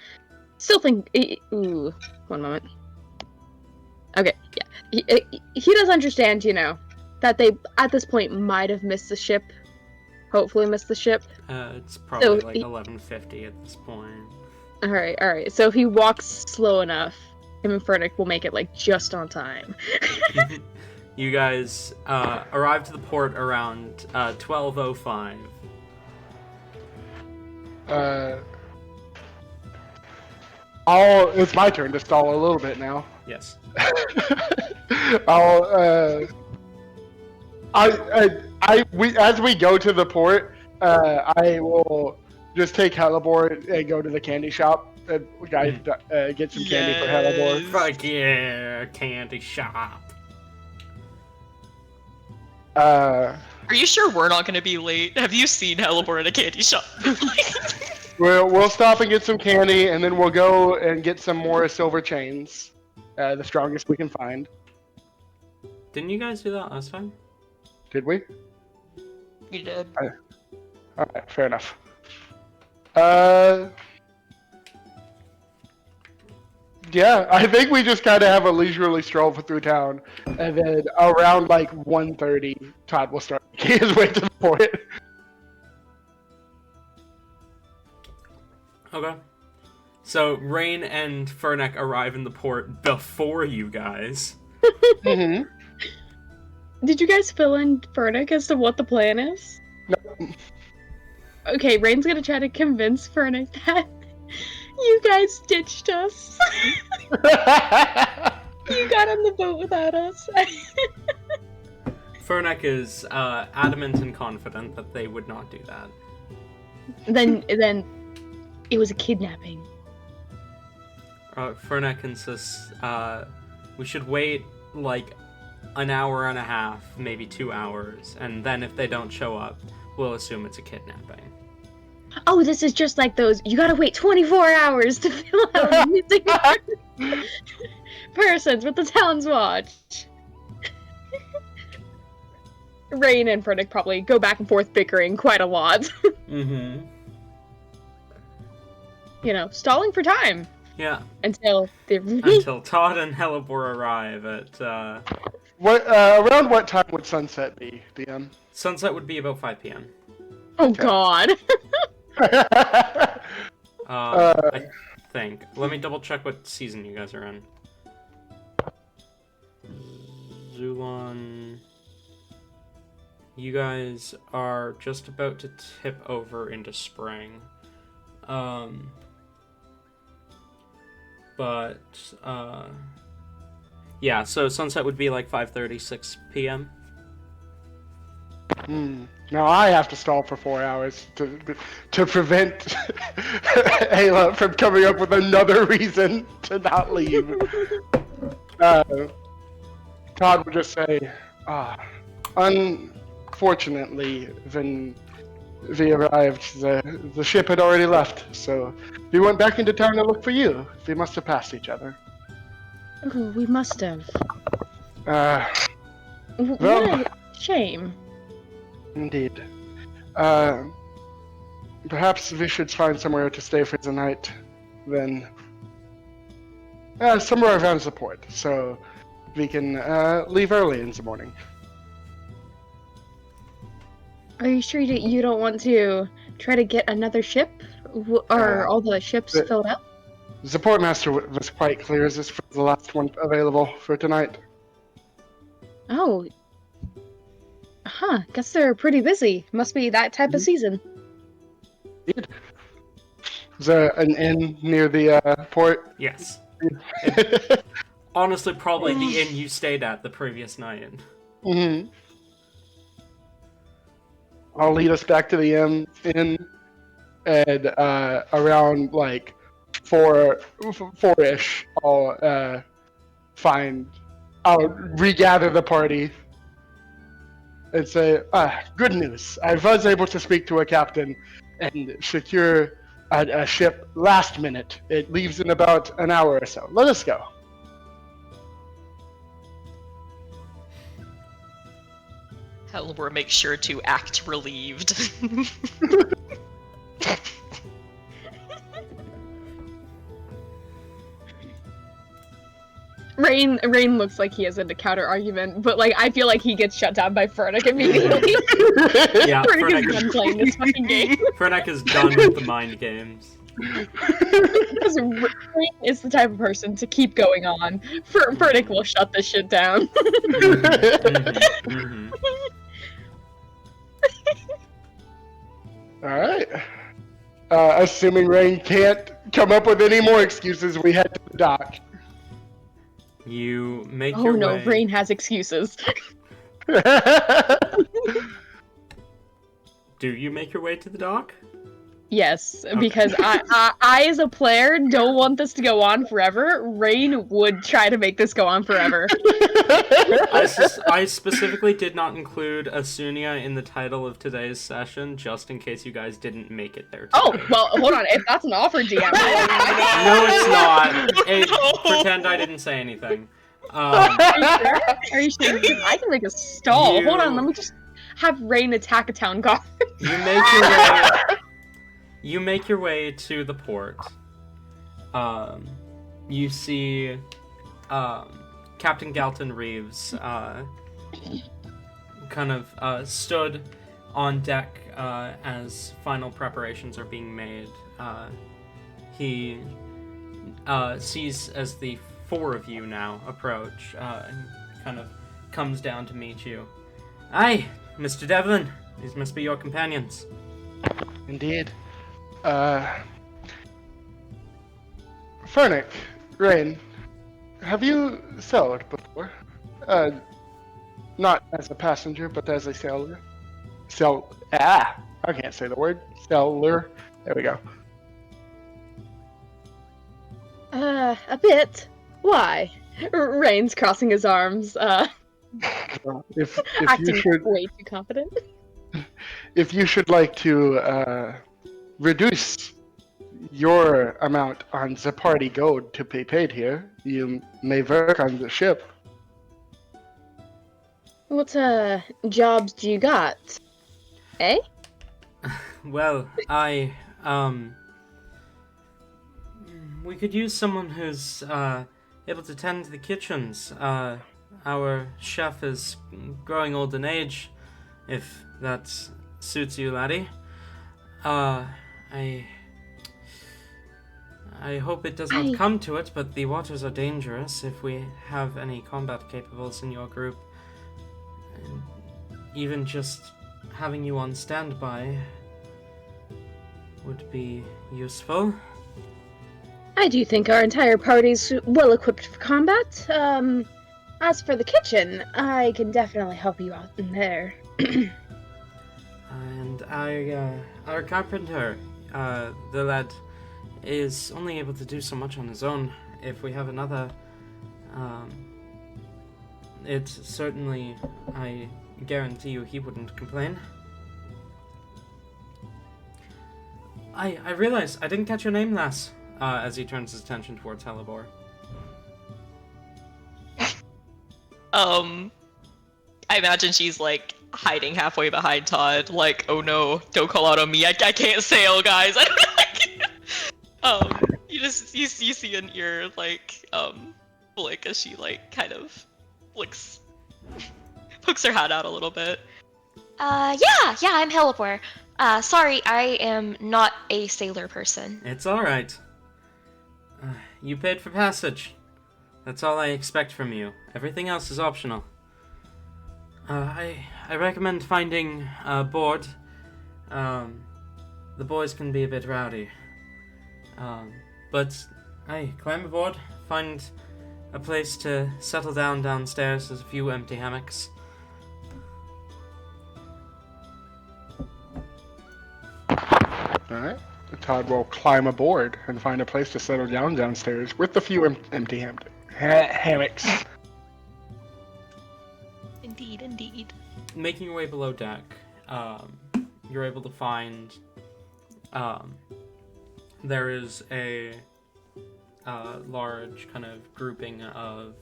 Still think. Ooh, one moment. Okay, yeah. He does understand, that they at this point might have missed the ship. Hopefully missed the ship. It's probably like 11:50 at this point. Alright. So if he walks slow enough, him and Fernick will make it, like, just on time. You guys arrive to the port around 12:05. It's my turn to stall a little bit now. Yes. As we go to the port, I will just take Hellebore and go to the candy shop. Guys, get some candy for Hellebore. Fuck yeah, candy shop. Are you sure we're not gonna be late? Have you seen Hellebore in a candy shop? We'll stop and get some candy, and then we'll go and get some more silver chains, the strongest we can find. Didn't you guys do that last time? Did we? You did. All right, fair enough. Yeah, I think we just kind of have a leisurely stroll through town, and then around like 1:30, Todd will start making his way to the port. Okay. So Rain and Fernick arrive in the port before you guys. Mm-hmm. Did you guys fill in Fernick as to what the plan is? No. Okay, Rain's gonna try to convince Fernick that you guys ditched us. You got on the boat without us. Fernick is adamant and confident that they would not do that. Then it was a kidnapping. Fernick insists we should wait like an hour and a half, maybe 2 hours, and then if they don't show up, we'll assume it's a kidnapping. Oh, this is just like those, you gotta wait 24 hours to fill out missing persons with the town's watch. Rain and Fernick probably go back and forth bickering quite a lot. Mm-hmm. You know, stalling for time. Yeah. Until Todd and Hellebore arrive at Around what time would sunset be, DM? sunset would be about 5 p.m. Oh god. I think. Let me double check what season you guys are in. Zulon. You guys are just about to tip over into spring. Yeah, so sunset would be like 5:30, 6 p.m. Now I have to stall for 4 hours to prevent Ayla from coming up with another reason to not leave. Todd would just say, unfortunately, when we arrived, the ship had already left, so we went back into town to look for you. We must have passed each other. Oh, we must have. Well, What a shame. Indeed. Perhaps we should find somewhere to stay for the night, then somewhere around the port, so we can leave early in the morning. Are you sure that you don't want to try to get another ship? Are all the ships filled up? The portmaster was quite clear as this was the last one available for tonight. Oh. Huh, guess they're pretty busy. Must be that type of season. Indeed. Is there an inn near the port? Yes. Honestly, probably the inn you stayed at the previous night. Mm-hmm. I'll lead us back to the inn, and around like 4-ish, I'll regather the party and say, good news. I was able to speak to a captain and secure a ship last minute. It leaves in about an hour or so. Let us go. Hellebore makes sure to act relieved. Rain looks like he has a counter argument, but like I feel like he gets shut down by Fernick immediately. Yeah, Fernick is done playing this fucking game. Fernick is done with the mind games. Because Rain is the type of person to keep going on. Furnick will shut this shit down. Mm-hmm. All right. Assuming Rain can't come up with any more excuses, we head to the dock. You make Oh your no, way. Rain has excuses. Do you make your way to the dock? Yes, because I, as a player, don't want this to go on forever. Rain would try to make this go on forever. I specifically did not include Asunia in the title of today's session, just in case you guys didn't make it there today. Oh, well, hold on. If that's an offer, DM. No, it's not. Pretend I didn't say anything. Are you sure? I can make a stall. Hold on, let me just have Rain attack a town guard. You make your way to the port. You see Captain Galton Reeves kind of stood on deck as final preparations are being made. He sees as the four of you now approach and kind of comes down to meet you. Aye, Mr. Devlin, these must be your companions. Indeed. Furnick, Rain, have you sailed before? Not as a passenger, but as a sailor. I can't say the word. Sailor. There we go. A bit. Why? Rain's crossing his arms, If acting you should, way too confident. if you should like to reduce your amount on the party gold to be paid here, you may work on the ship. What, jobs do you got? Eh? Well, we could use someone who's, able to tend to the kitchens. Our chef is growing old in age, if that suits you, laddie. I hope it does not come to it, but the waters are dangerous if we have any combat capables in your group. And even just having you on standby would be useful. I do think our entire party's well equipped for combat. As for the kitchen, I can definitely help you out in there. And our carpenter, the lad, is only able to do so much on his own. If we have another, it certainly, I guarantee you, he wouldn't complain. I realize I didn't catch your name, lass. As he turns his attention towards Helibor. I imagine she's like hiding halfway behind Todd, like, oh no, don't call out on me, I can't sail, guys. You see an ear like blink as she like kind of looks pokes her hat out a little bit. Yeah, I'm Helipor. Sorry, I am not a sailor person. It's alright. You paid for passage. That's all I expect from you. Everything else is optional. I recommend finding a board. The boys can be a bit rowdy. But, hey, climb aboard. Find a place to settle down downstairs. There's a few empty hammocks. Alright. Todd will climb aboard and find a place to settle down downstairs with a few empty hammocks. Indeed. Making your way below deck, you're able to find there is a large kind of grouping of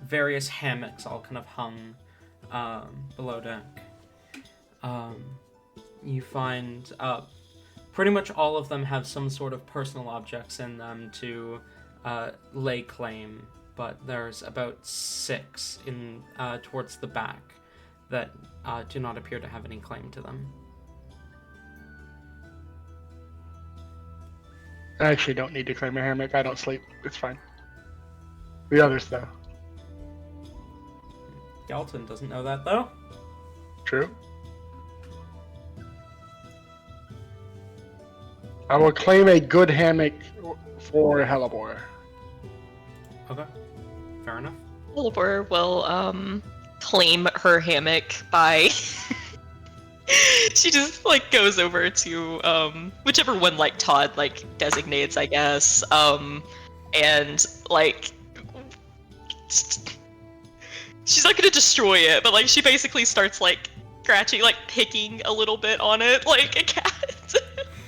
various hammocks all kind of hung below deck. You find pretty much all of them have some sort of personal objects in them to lay claim, but there's about 6 in towards the back that do not appear to have any claim to them. I actually don't need to claim a hammock. I don't sleep. It's fine. The others, though. Galton doesn't know that, though. True. I will claim a good hammock for Hellebore. Okay. Fair enough. Oliver will claim her hammock by she just like goes over to whichever one like Todd like designates, I guess. And like she's not gonna destroy it, but like she basically starts like scratching, like picking a little bit on it like a cat.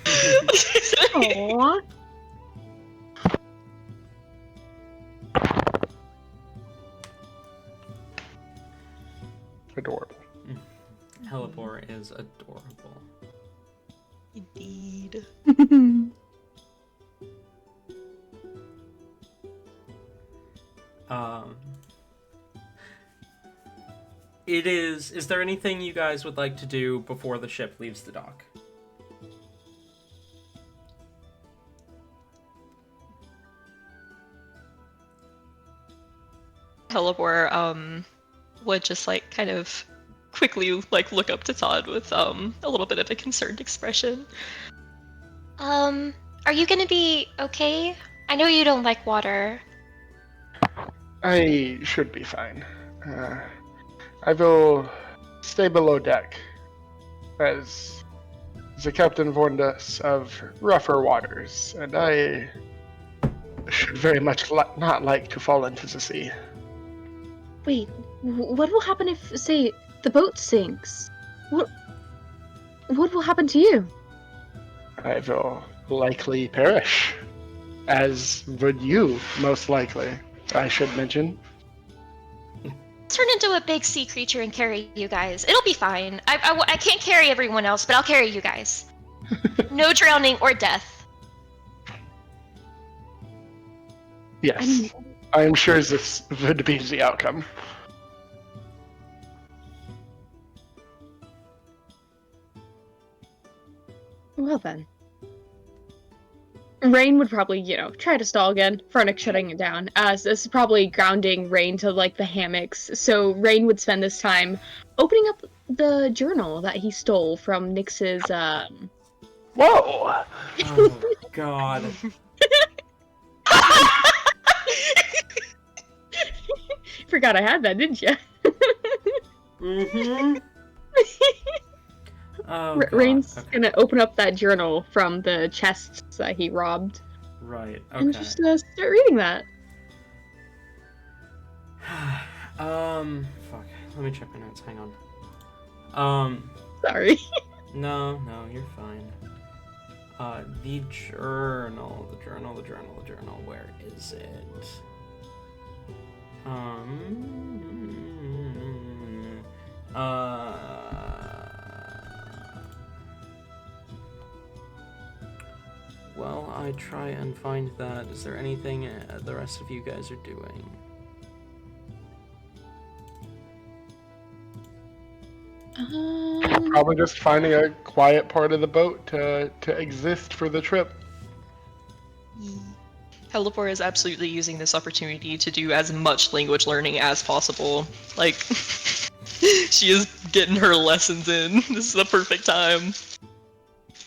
Aww. Adorable. Hellebore is adorable. Indeed. Is there anything you guys would like to do before the ship leaves the dock? Hellebore would just like kind of quickly like look up to Todd with a little bit of a concerned expression. Are you gonna be okay? I know you don't like water. I should be fine. I will stay below deck, as the captain warned us of rougher waters, and I should very much not like to fall into the sea. Wait, what will happen if, say, the boat sinks? What will happen to you? I will likely perish, as would you, most likely, I should mention. Turn into a big sea creature and carry you guys. It'll be fine. I can't carry everyone else, but I'll carry you guys. No drowning or death. Yes, I am sure this would be the outcome. Well then. Rain would probably, try to stall again. Furnick shutting it down. This is probably grounding Rain to, like, the hammocks. So Rain would spend this time opening up the journal that he stole from Nyx's, Whoa! Oh, God. Forgot I had that, didn't you? Mm-hmm. Oh, God. Rain's Okay. gonna open up that journal from the chests that he robbed Right, and okay. just start reading that. Fuck. Let me check my notes, hang on. Sorry. No, you're fine. The journal, where is it? Well, I try and find that. Is there anything the rest of you guys are doing? Probably just finding a quiet part of the boat to exist for the trip. Hellebore is absolutely using this opportunity to do as much language learning as possible. Like, she is getting her lessons in. This is the perfect time.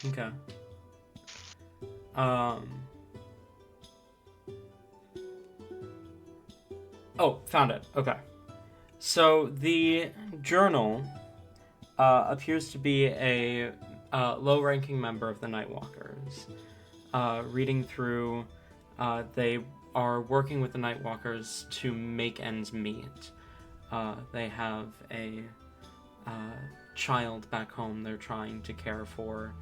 Okay. Oh, found it. Okay. So the journal appears to be a low-ranking member of the Nightwalkers. Reading through, they are working with the Nightwalkers to make ends meet. They have a child back home they're trying to care for.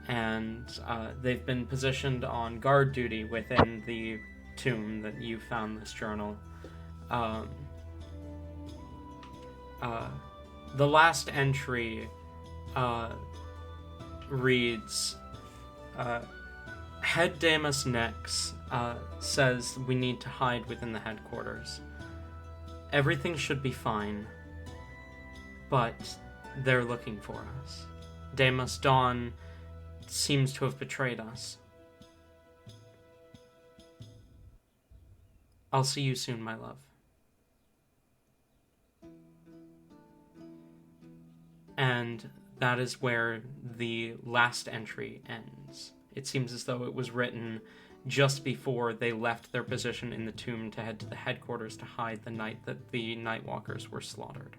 And they've been positioned on guard duty within the tomb that you found this journal. The last entry reads, Head Damus Nex says we need to hide within the headquarters. Everything should be fine, but they're looking for us. Damus Dawn seems to have betrayed us. I'll see you soon, my love. And that is where the last entry ends. It seems as though it was written just before they left their position in the tomb to head to the headquarters to hide the night that the Nightwalkers were slaughtered.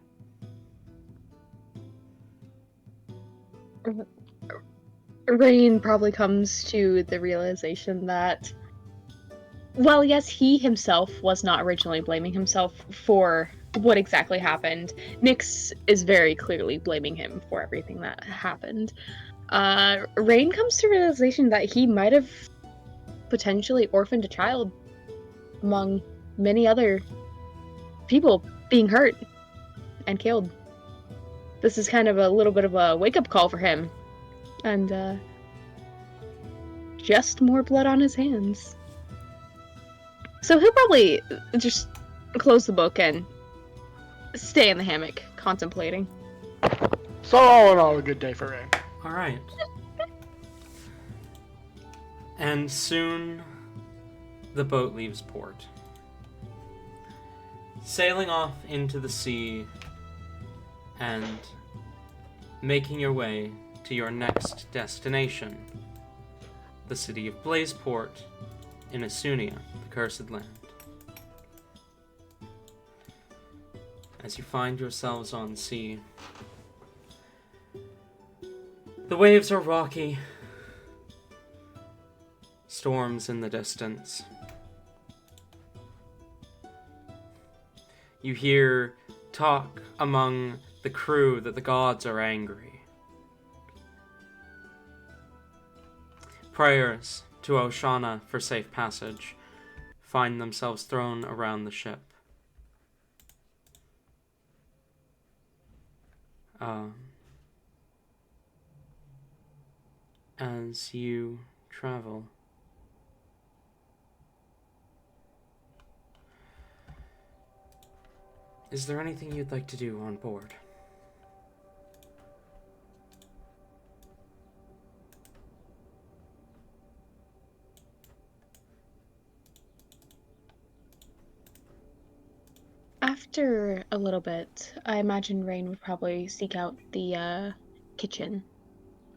Rain probably comes to the realization that, well, yes, he himself was not originally blaming himself for what exactly happened. Nyx is very clearly blaming him for everything that happened. Rain comes to realization that he might have potentially orphaned a child among many other people being hurt and killed. This is kind of a little bit of a wake-up call for him. And, just more blood on his hands. So he'll probably just close the book and stay in the hammock, contemplating. So all in all, a good day for Rain. Alright. And soon, the boat leaves port. Sailing off into the sea and making your way to your next destination, the city of Blazeport in Asunia, the Cursed Land. As you find yourselves on sea, the waves are rocky, storms in the distance. You hear talk among the crew that the gods are angry. Prayers to Oshana for safe passage find themselves thrown around the ship. As you travel, is there anything you'd like to do on board? After a little bit, I imagine Rain would probably seek out the kitchen.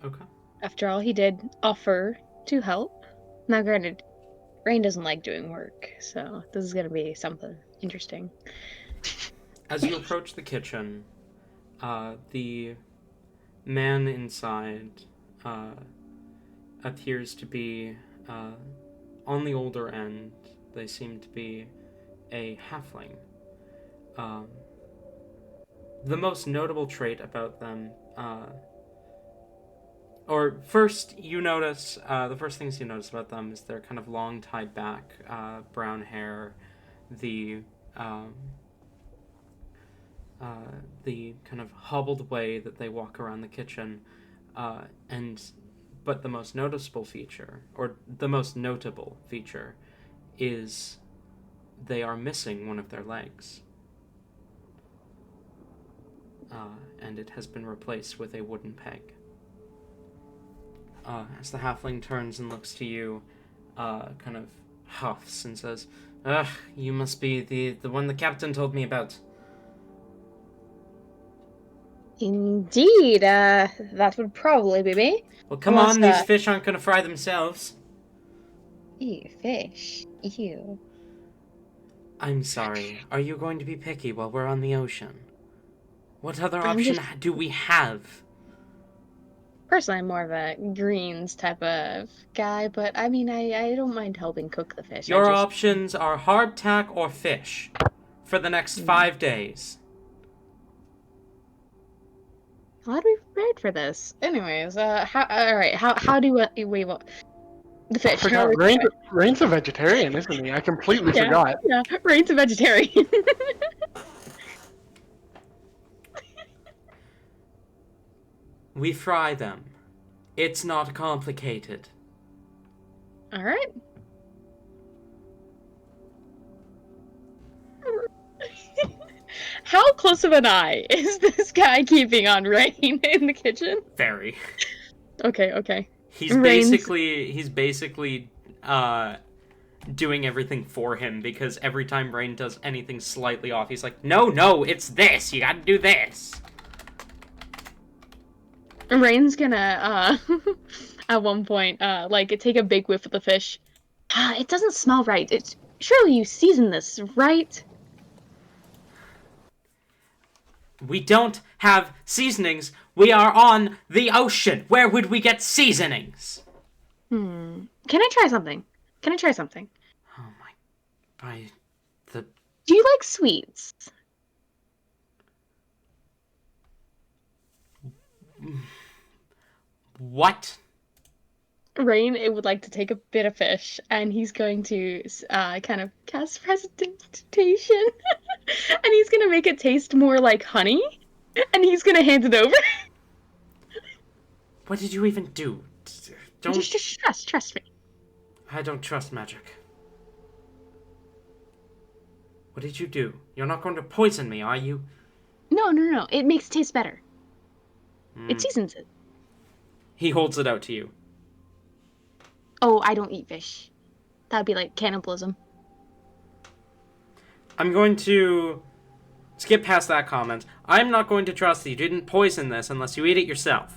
Okay. After all, he did offer to help. Now, granted, Rain doesn't like doing work, so this is gonna be something interesting. As you approach the kitchen, the man inside appears to be on the older end. They seem to be a halfling. The most notable trait about them, or first you notice, the first things you notice about them is their kind of long tied back, brown hair, the kind of hobbled way that they walk around the kitchen, but the most noticeable feature, or the most notable feature, is they are missing one of their legs. And it has been replaced with a wooden peg. As the halfling turns and looks to you, kind of huffs and says, "Ugh, you must be the one the captain told me about." Indeed, that would probably be me. Well, come Unless, on, these fish aren't gonna fry themselves. Ew, fish. Ew. I'm sorry, are you going to be picky while we're on the ocean? What other I'm option just- do we have? Personally, I'm more of a greens type of guy, but I mean, I don't mind helping cook the fish. Your options are hardtack or fish for the next 5 days. How do we prepared for this? Anyways, how do we what? The I fish. forgot Rain's a vegetarian, isn't he? I completely Yeah. forgot. Yeah, Rain's a vegetarian. We fry them. It's not complicated. All right. How close of an eye is this guy keeping on Rain in the kitchen? Very. Okay. He's basically doing everything for him, because every time Rain does anything slightly off, he's like, no, it's this. You gotta do this. Rain's gonna, at one point, take a big whiff of the fish. It doesn't smell right. Surely you seasoned this, right? We don't have seasonings. We are on the ocean. Where would we get seasonings? Can I try something? Oh my... Do you like sweets? What? Rain would like to take a bit of fish, and he's going to kind of cast presentation, and he's going to make it taste more like honey, and he's going to hand it over. What did you even do? Don't... Just trust me. I don't trust magic. What did you do? You're not going to poison me, are you? No. It makes it taste better. It seasons it. He holds it out to you. Oh, I don't eat fish. That would be like cannibalism. I'm going to skip past that comment. I'm not going to trust that you didn't poison this unless you eat it yourself.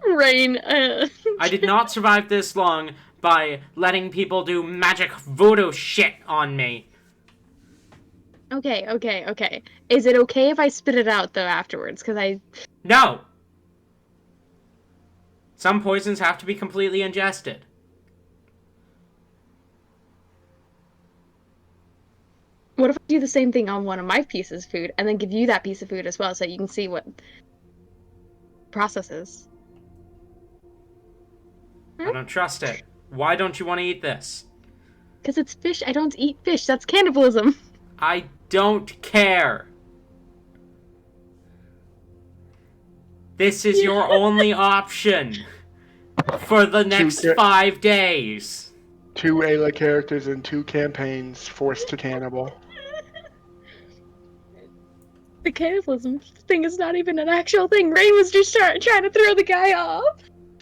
Rain, I did not survive this long by letting people do magic voodoo shit on me. Okay. Is it okay if I spit it out, though, afterwards? No! Some poisons have to be completely ingested. What if I do the same thing on one of my pieces of food, and then give you that piece of food as well, so you can see what process is? I don't trust it. Why don't you want to eat this? Because it's fish. I don't eat fish. That's cannibalism. I don't care. This is your only option for the next 5 days. 2 Ayla characters in 2 campaigns forced to cannibal. The cannibalism thing is not even an actual thing. Rain was just trying to throw the guy off.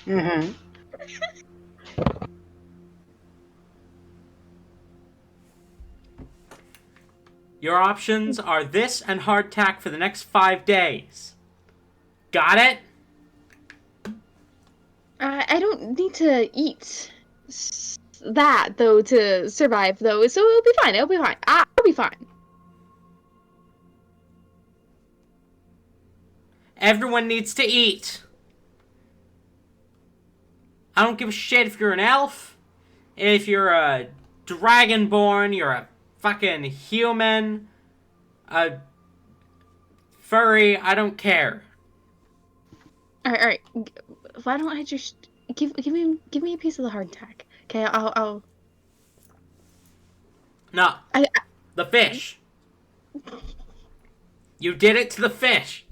Mm-hmm. Your options are this and hardtack for the next 5 days. Got it? I don't need to eat that, though, to survive, though, so it'll be fine. I'll be fine. Everyone needs to eat. I don't give a shit if you're an elf, if you're a dragonborn, you're a fucking human, a furry, I don't care. Alright. Why don't I just give me a piece of the hardtack? Okay, I'll. No. The fish. You did it to the fish.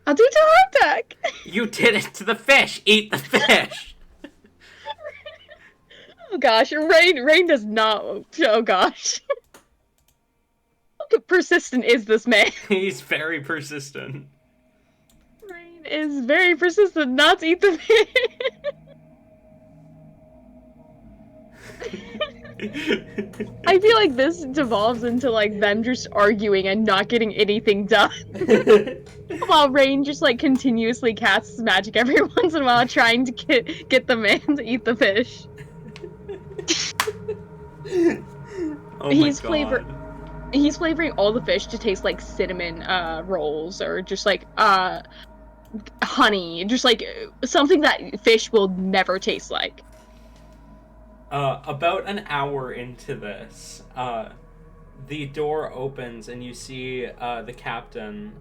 I'll do it to hardtack. You did it to the fish. Eat the fish. Oh gosh, Rain does not. Oh gosh. How persistent is this man? He's very persistent. Rain is very persistent not to eat the fish. I feel like this devolves into like them just arguing and not getting anything done. While Rain just like continuously casts magic every once in a while trying to get the man to eat the fish. Oh He's my God. He's flavoring all the fish to taste like cinnamon rolls or just like honey, just like something that fish will never taste like. About an hour into this, the door opens and you see the captain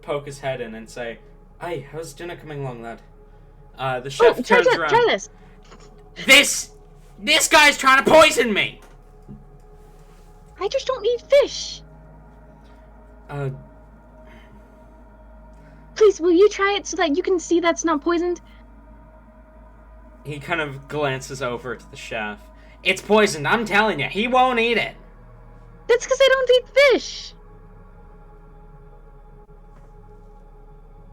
poke his head in and say, "Hey, how's dinner coming along, lad?" The chef turns around. Try this. This guy's trying to poison me! I just don't eat fish. Please, will you try it so that you can see that's not poisoned? He kind of glances over to the chef. It's poisoned, I'm telling you. He won't eat it. That's because I don't eat fish.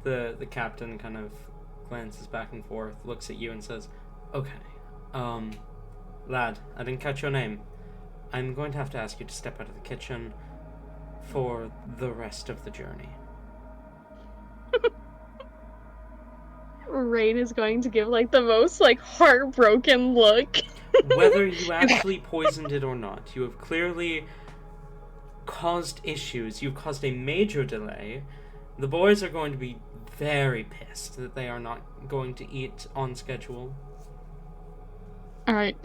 The captain kind of glances back and forth, looks at you, and says, "Okay, lad, I didn't catch your name. I'm going to have to ask you to step out of the kitchen for the rest of the journey." Rain is going to give like the most like heartbroken look. Whether you actually poisoned it or not, you have clearly caused issues. You've caused a major delay. The boys are going to be very pissed that they are not going to eat on schedule. Alright.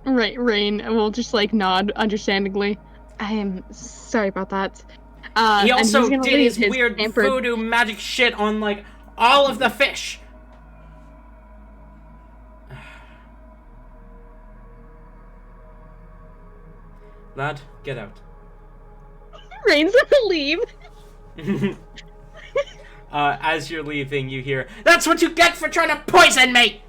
Right, Rain will just like nod understandingly. I am sorry about that. He And also he's gonna did leave his his weird pampered... voodoo magic shit on, like, all of the fish. Lad, get out. Rain's gonna leave. As you're leaving, you hear, "That's what you get for trying to poison me!"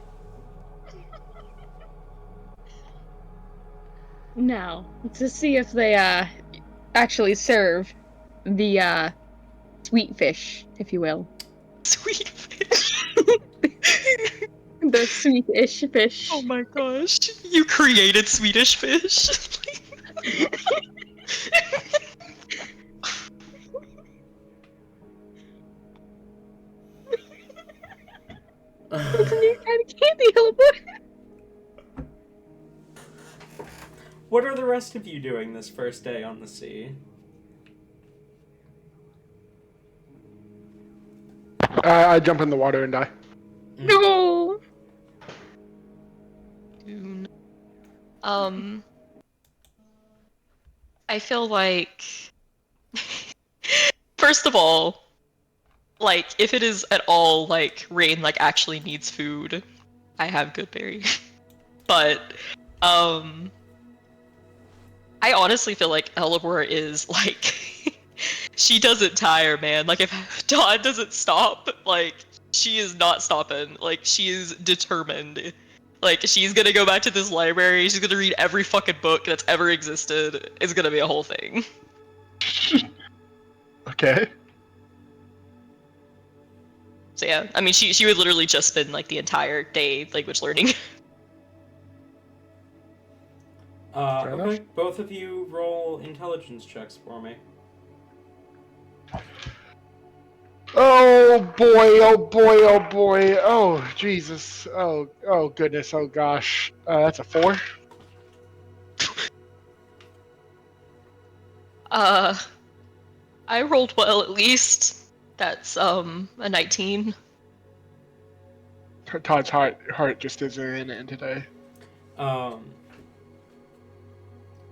Now, to see if they actually serve the sweet fish, if you will. Sweet fish. The Swedish fish. Oh my gosh. You created Swedish fish. It's a new kind of candy, Helleborg. What are the rest of you doing this first day on the sea? I jump in the water and die. No. I feel like, first of all, like, if it is at all, like, Rain, like, actually needs food, I have Goodberry. But, I honestly feel like Elibor is, like, she doesn't tire, man. Like, if Dawn doesn't stop, like, she is not stopping. Like, she is determined. Like, she's gonna go back to this library, she's gonna read every fucking book that's ever existed. It's gonna be a whole thing. Okay. So yeah, I mean, she would literally just spend, like, the entire day language learning. Fair Okay. enough. Both of you roll intelligence checks for me. Oh boy, oh boy, oh boy, oh Jesus, oh goodness, oh gosh. That's a 4. I rolled well at least. That's, a 19. Todd's heart just isn't in it today.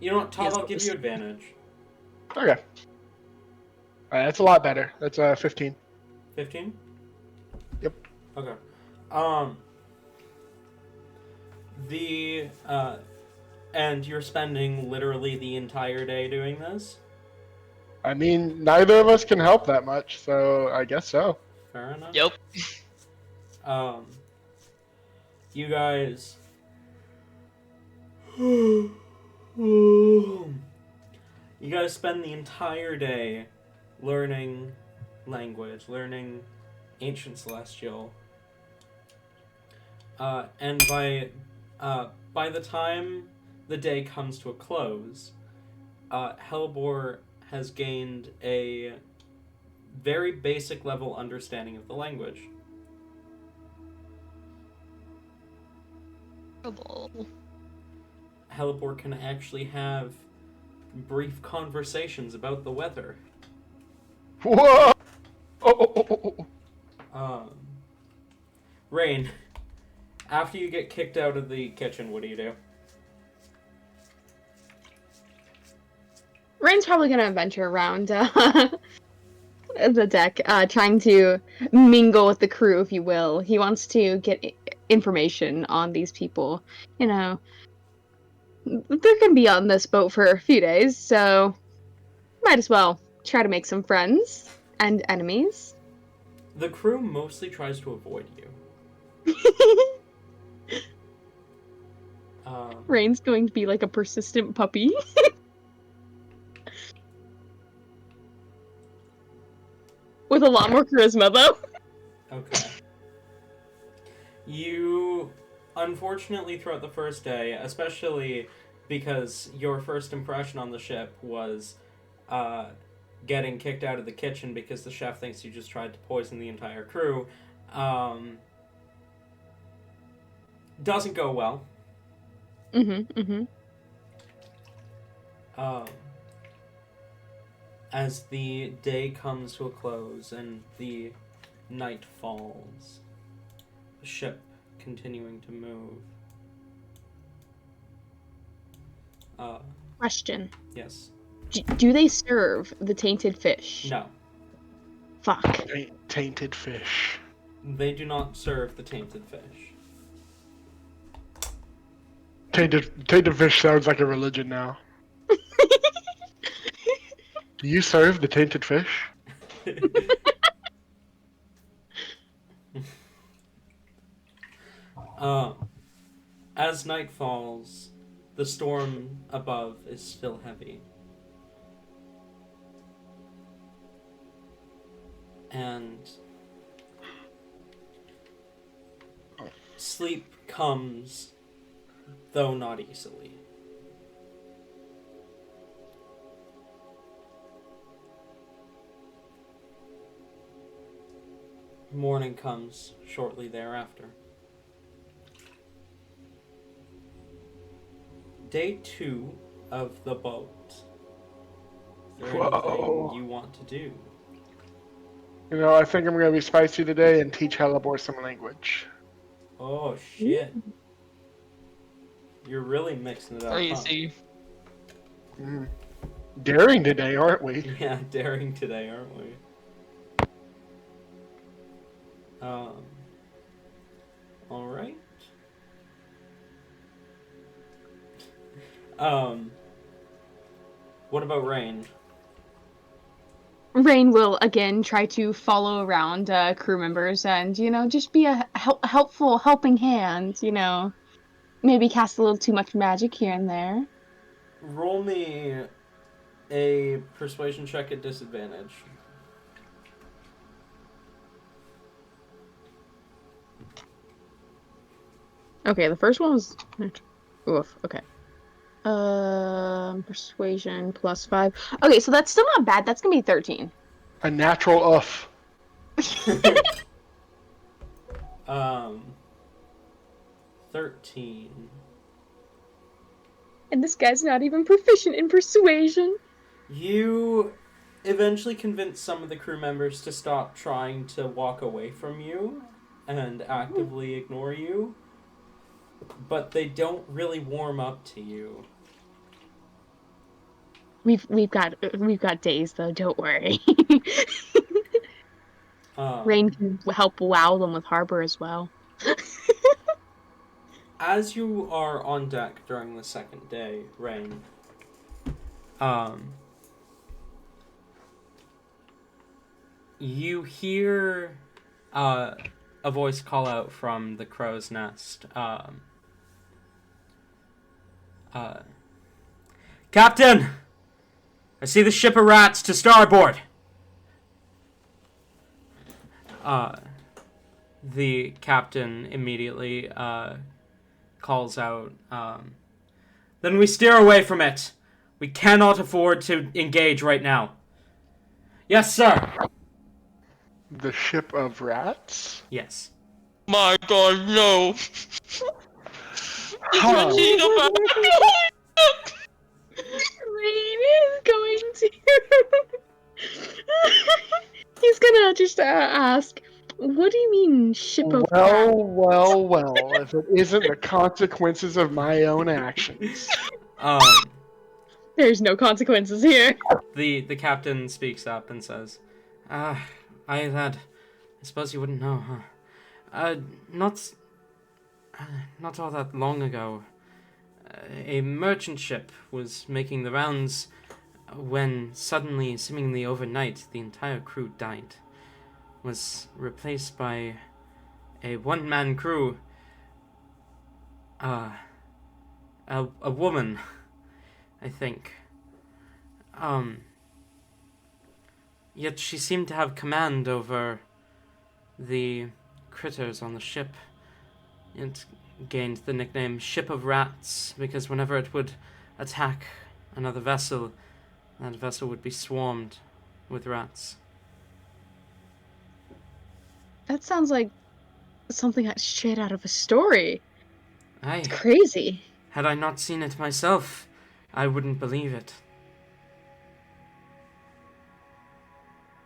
You know what, Todd, Yes, I'll give please. you advantage. Okay. That's a lot better. That's 15. 15? Yep. Okay. And you're spending literally the entire day doing this? I mean, neither of us can help that much, so I guess so. Fair enough. Yep. You guys... You guys spend the entire day learning language, learning Ancient Celestial. And by the time the day comes to a close, Helbor has gained a very basic level understanding of the language. Helbor can actually have brief conversations about the weather. Whoa! Oh. Rain, after you get kicked out of the kitchen, what do you do? Rain's probably gonna venture around the deck, trying to mingle with the crew, if you will. He wants to get information on these people. You know, they're gonna be on this boat for a few days, so might as well try to make some friends and enemies. The crew mostly tries to avoid you. Rain's going to be like a persistent puppy. With a lot more charisma, though. Okay. You, unfortunately, throughout the first day, especially because your first impression on the ship was getting kicked out of the kitchen because the chef thinks you just tried to poison the entire crew, doesn't go well. As the day comes to a close and the night falls, the ship continuing to move. Question. Yes. Do they serve the tainted fish? No. Fuck. Tainted fish. They do not serve the tainted fish. Tainted fish sounds like a religion now. Do you serve the tainted fish? As night falls, the storm above is still heavy. And sleep comes, though not easily. Morning comes shortly thereafter. Day 2 of the boat. Is there anything you want to do? You know, I think I'm gonna be spicy today and teach Hellebore some language. Oh shit. You're really mixing it up. Crazy. Huh? Daring today, aren't we? Yeah, daring today, aren't we? Alright. What about Rain? Rain will again try to follow around crew members and, just be a helpful helping hand, Maybe cast a little too much magic here and there. Roll me a persuasion check at disadvantage. Okay, the first one was... Oof, okay. Persuasion plus 5. Okay, so that's still not bad. That's gonna be 13. A natural oof. 13. And this guy's not even proficient in persuasion. You eventually convince some of the crew members to stop trying to walk away from you and actively ignore you, but they don't really warm up to you. We've got days though. Don't worry. Rain can help wow them with Harbor as well. As you are on deck during the second day, Rain, you hear a voice call out from the crow's nest. Captain! I see the ship of rats to starboard! The captain immediately calls out, then we steer away from it. We cannot afford to engage right now. Yes, sir. The ship of rats? Yes. My God, no! Huh. Rain is going to... He's gonna just ask, what do you mean, ship of rats? Well, if it isn't the consequences of my own actions. There's no consequences here. The captain speaks up and says, I suppose you wouldn't know, huh? Not all that long ago, a merchant ship was making the rounds when suddenly, seemingly overnight, the entire crew died. Was replaced by a one-man crew. A woman, I think. Yet she seemed to have command over the critters on the ship. It gained the nickname Ship of Rats because whenever it would attack another vessel, that vessel would be swarmed with rats. That sounds like something that's straight out of a story. It's Aye, crazy. had I not seen it myself, I wouldn't believe it.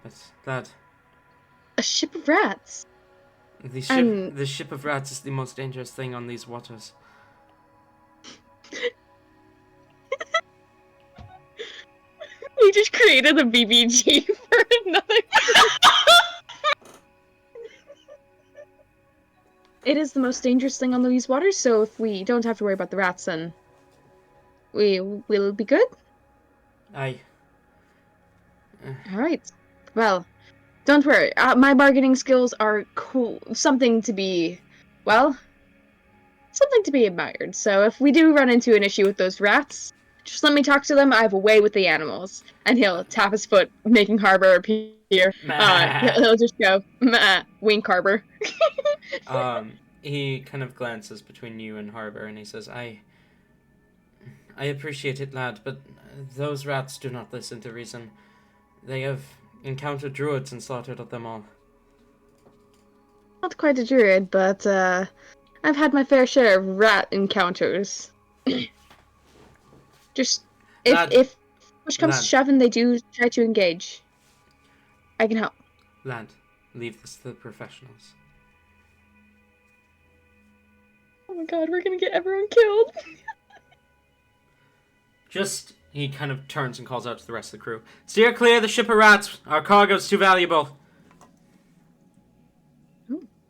But that A ship of rats. And- the ship of rats is the most dangerous thing on these waters. We just created a BBG for another. It is the most dangerous thing on these waters, so if we don't have to worry about the rats, then we will be good. Aye. All right. Well, don't worry. My bargaining skills are cool. Something to be admired. So if we do run into an issue with those rats, just let me talk to them. I have a way with the animals. And he'll tap his foot, making Harbor appear. He'll just go, wink Harbor. He kind of glances between you and Harbor and he says, I appreciate it, lad, but those rats do not listen to reason. They have encountered druids and slaughtered them all. Not quite a druid, but I've had my fair share of rat encounters. Just if push comes to shove and they do try to engage, I can help. Lad, leave this to the professionals. Oh my god, we're gonna get everyone killed. He kind of turns and calls out to the rest of the crew. Steer clear the ship of rats. Our cargo's too valuable.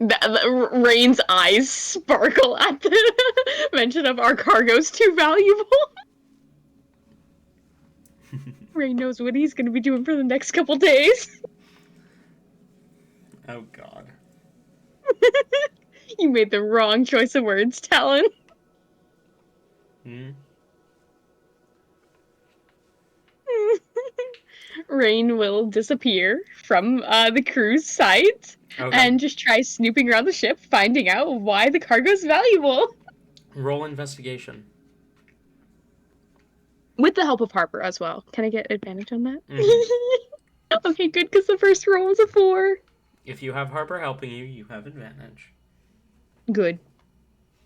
Rain's eyes sparkle at the mention of our cargo's too valuable. Rain knows what he's gonna be doing for the next couple days. Oh god. You made the wrong choice of words, Talon. Rain will disappear from the crew's sight and just try snooping around the ship, finding out why the cargo's valuable. Roll investigation. With the help of Harper as well. Can I get advantage on that? Mm-hmm. Okay, good, because the first roll was a 4. If you have Harper helping you, you have advantage. Good.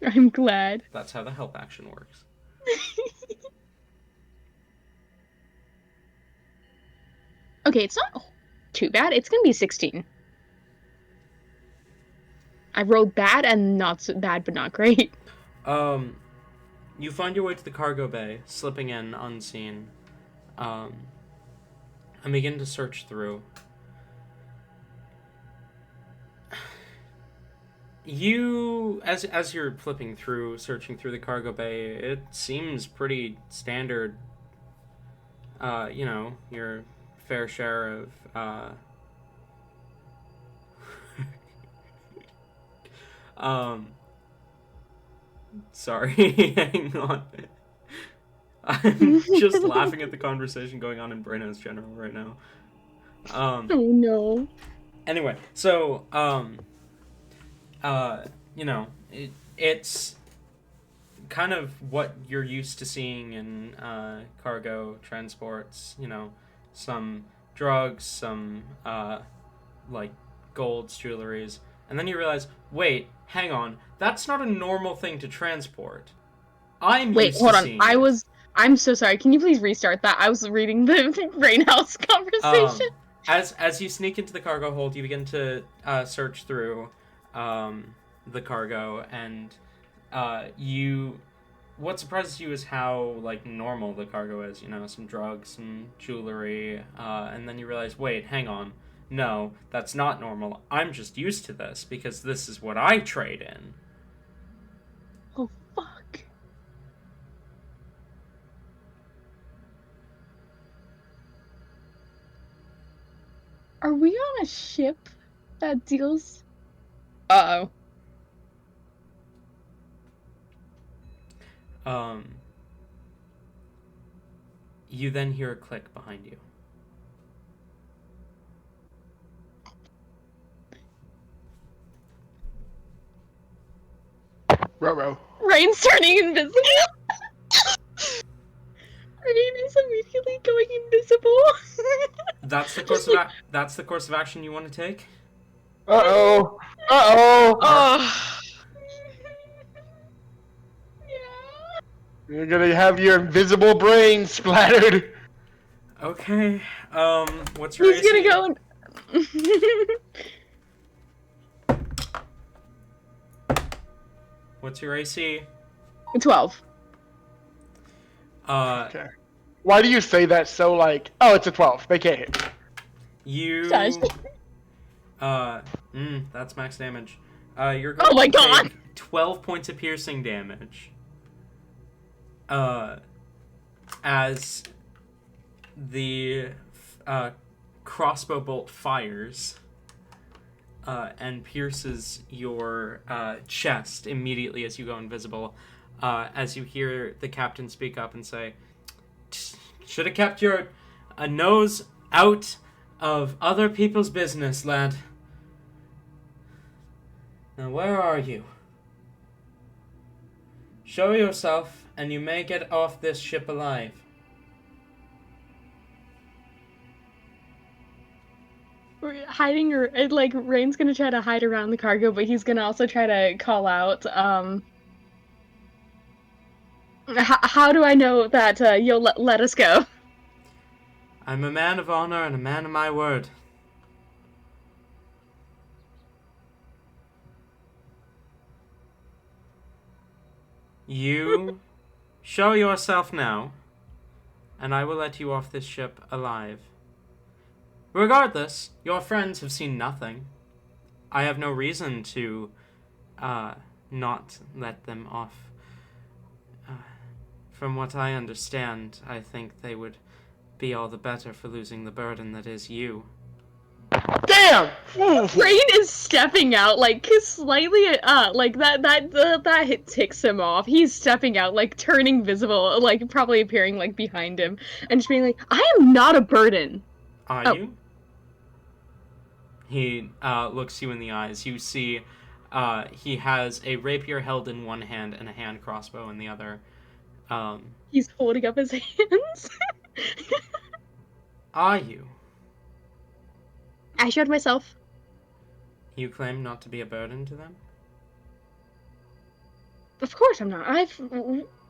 I'm glad. That's how the help action works. Okay, it's not too bad. It's gonna be 16. I rolled bad and not so bad, but not great. You find your way to the cargo bay, slipping in unseen, and begin to search through. You, as you're flipping through, searching through the cargo bay, it seems pretty standard. Your fair share of, sorry, hang on. I'm just laughing at the conversation going on in Breno's general right now. Oh no. Anyway, so, it's kind of what you're used to seeing in cargo transports, some drugs, some golds, jewelries, and then you realize, wait, hang on, that's not a normal thing to transport. Wait, hold on. I'm so sorry. Can you please restart that? I was reading the Rainhouse conversation. As you sneak into the cargo hold, you begin to search through the cargo, and what surprises you is how normal the cargo is. Some drugs, some jewelry, and then you realize, wait, hang on, no, that's not normal. I'm just used to this because this is what I trade in. Oh fuck. Are we on a ship that deals? Uh-oh. You then hear a click behind you. Ruh-roh. Rain's turning invisible. Rain is immediately going invisible. That's the course that's the course of action you want to take. Uh-oh. Uh-oh. Oh, Yeah. You're gonna have your invisible brain splattered. Okay. What's your He's AC? gonna go and. 12. Okay. Why do you say that so like, oh, it's a 12. They can't hit. You. Gosh. That's max damage. You're going Oh my to God. take 12 points of piercing damage. As the crossbow bolt fires and pierces your chest immediately as you go invisible. As you hear the captain speak up and say, "Should have kept your nose out of other people's business, lad. Now, where are you? Show yourself, and you may get off this ship alive." We're hiding, or like Rain's gonna try to hide around the cargo, but he's gonna also try to call out. How do I know that you'll let us go? I'm a man of honor and a man of my word. You show yourself now, and I will let you off this ship alive. Regardless, your friends have seen nothing. I have no reason to not let them off. From what I understand, I think they would be all the better for losing the burden that is you. Damn! Rain is stepping out, like slightly, like that hit ticks him off. He's stepping out, like turning visible, like probably appearing like behind him, and just being like, "I am not a burden." Are you? He looks you in the eyes. You see he has a rapier held in one hand and a hand crossbow in the other. He's holding up his hands. Are you? I showed myself. You claim not to be a burden to them? Of course I'm not.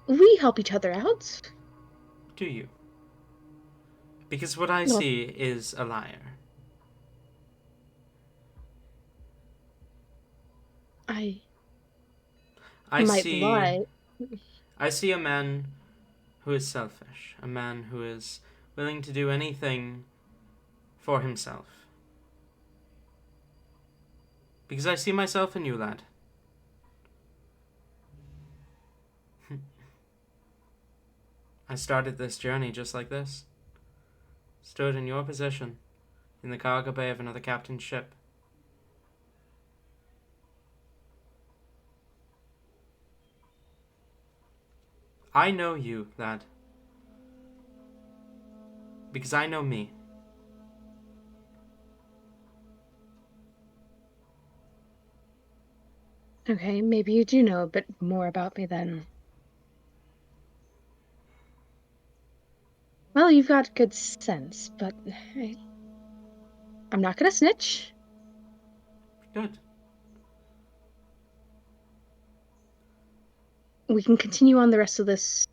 We help each other out. Do you? Because what I No. see is a liar. I I might see lie. I see a man who is selfish, a man who is willing to do anything for himself. Because I see myself in you, lad. I started this journey just like this. Stood in your position, in the cargo bay of another captain's ship. I know you, lad. Because I know me. Okay, maybe you do know a bit more about me then. Well, you've got good sense, but I'm not gonna snitch. Good. We can continue on the rest of this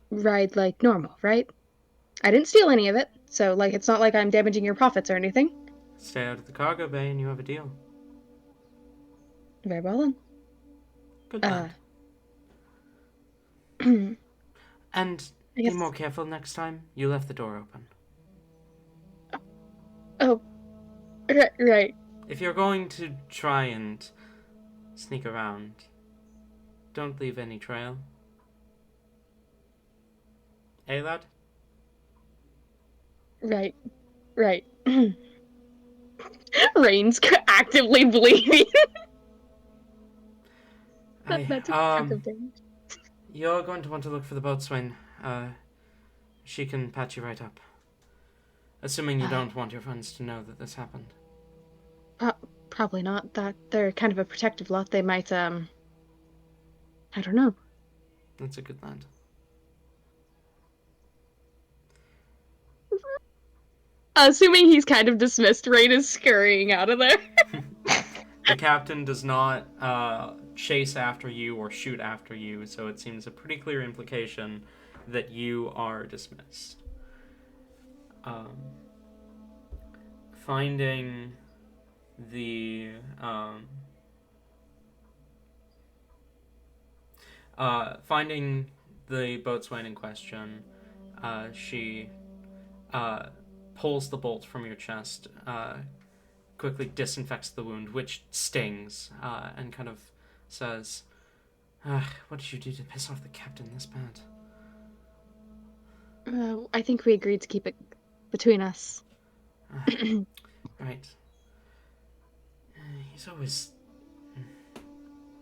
ride like normal, right? I didn't steal any of it, so like it's not like I'm damaging your profits or anything. Stay out of the cargo bay and you have a deal. Very well then. Good lad. And I be guess. more careful next time. You left the door open. Oh, right. If you're going to try and sneak around, don't leave any trail. Eh, lad? Right. Rain's actively bleeding. That took of damage. You're going to want to look for the boatswain. She can patch you right up. Assuming you don't want your friends to know that this happened. Probably not. That they're kind of a protective lot. They might I don't know. That's a good land. Assuming he's kind of dismissed, Rain is scurrying out of there. The captain does not chase after you or shoot after you, so it seems a pretty clear implication that you are dismissed. Finding the finding the boatswain in question, she pulls the bolt from your chest, quickly disinfects the wound, which stings, and kind of says, "What did you do to piss off the captain this bad?" I think we agreed to keep it between us. Right. He's always...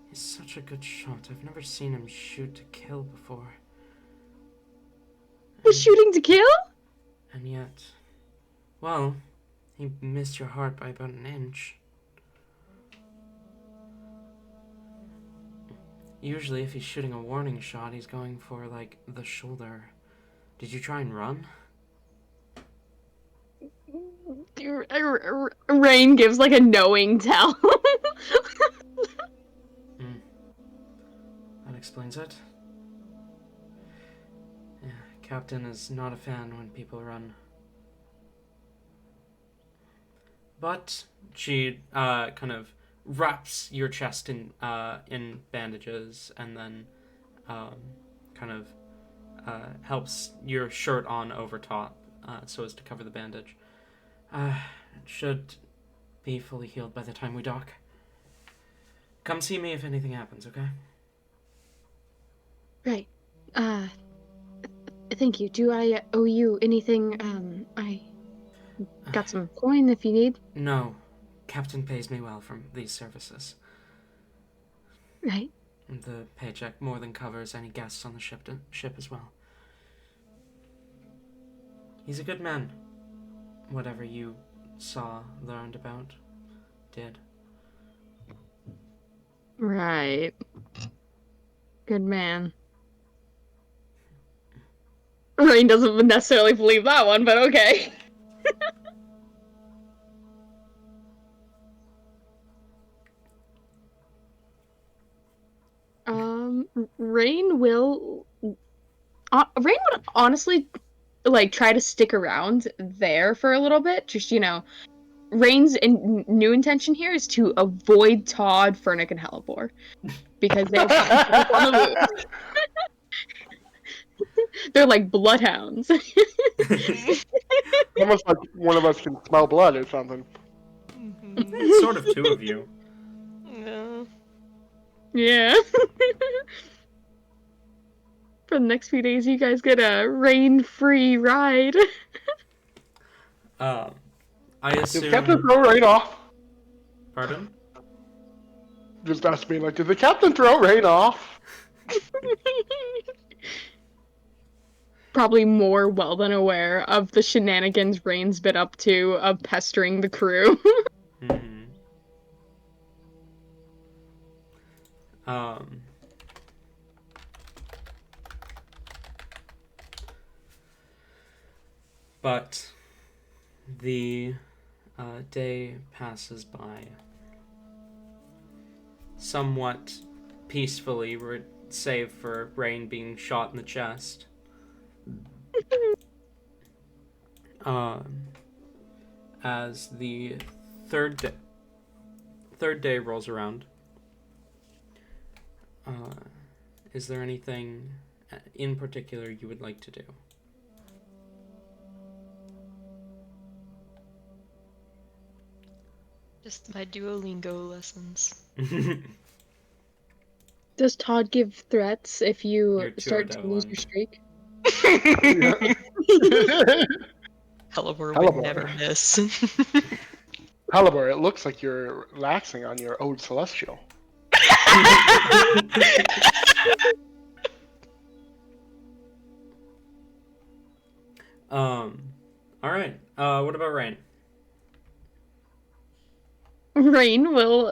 He's such a good shot. I've never seen him shoot to kill before. Was shooting to kill? And yet... Well, he missed your heart by about an inch. Usually if he's shooting a warning shot, he's going for, like, the shoulder. Did you try and run? Rain gives like a knowing tell. That explains it. Yeah, Captain is not a fan when people run. But she kind of wraps your chest in bandages and then kind of helps your shirt on over top so as to cover the bandage. It should be fully healed by the time we dock. Come see me if anything happens, okay? Right. Thank you. Do I owe you anything? I got some coin if you need. No. Captain pays me well from these services. Right. The paycheck more than covers any guests on the ship as well. He's a good man. Whatever you saw, learned about, did. Right. Good man. Rain doesn't necessarily believe that one, but okay. Rain will... Rain would honestly, like, try to stick around there for a little bit. Just, Rain's new intention here is to avoid Todd, Fernick, and Hellebore. Because they're on the move. They're like bloodhounds. Almost like one of us can smell blood or something. It's sort of two of you. Yeah. Yeah. For the next few days, you guys get a rain-free ride. I assume... Did Captain throw Rain off? Pardon? Just asked me, like, did the Captain throw Rain off? Probably more well than aware of the shenanigans Rain's been up to of pestering the crew. Mm-hmm. But the day passes by somewhat peacefully, save for Rain being shot in the chest. As the third day rolls around, is there anything in particular you would like to do? Just my Duolingo lessons. Does Todd give threats if you You're start to lose 201. your streak? Hellebore Hellebore. would never miss. Hellebore, it looks like you're laxing on your Ode Celestial. All right. What about Rain? Rain will,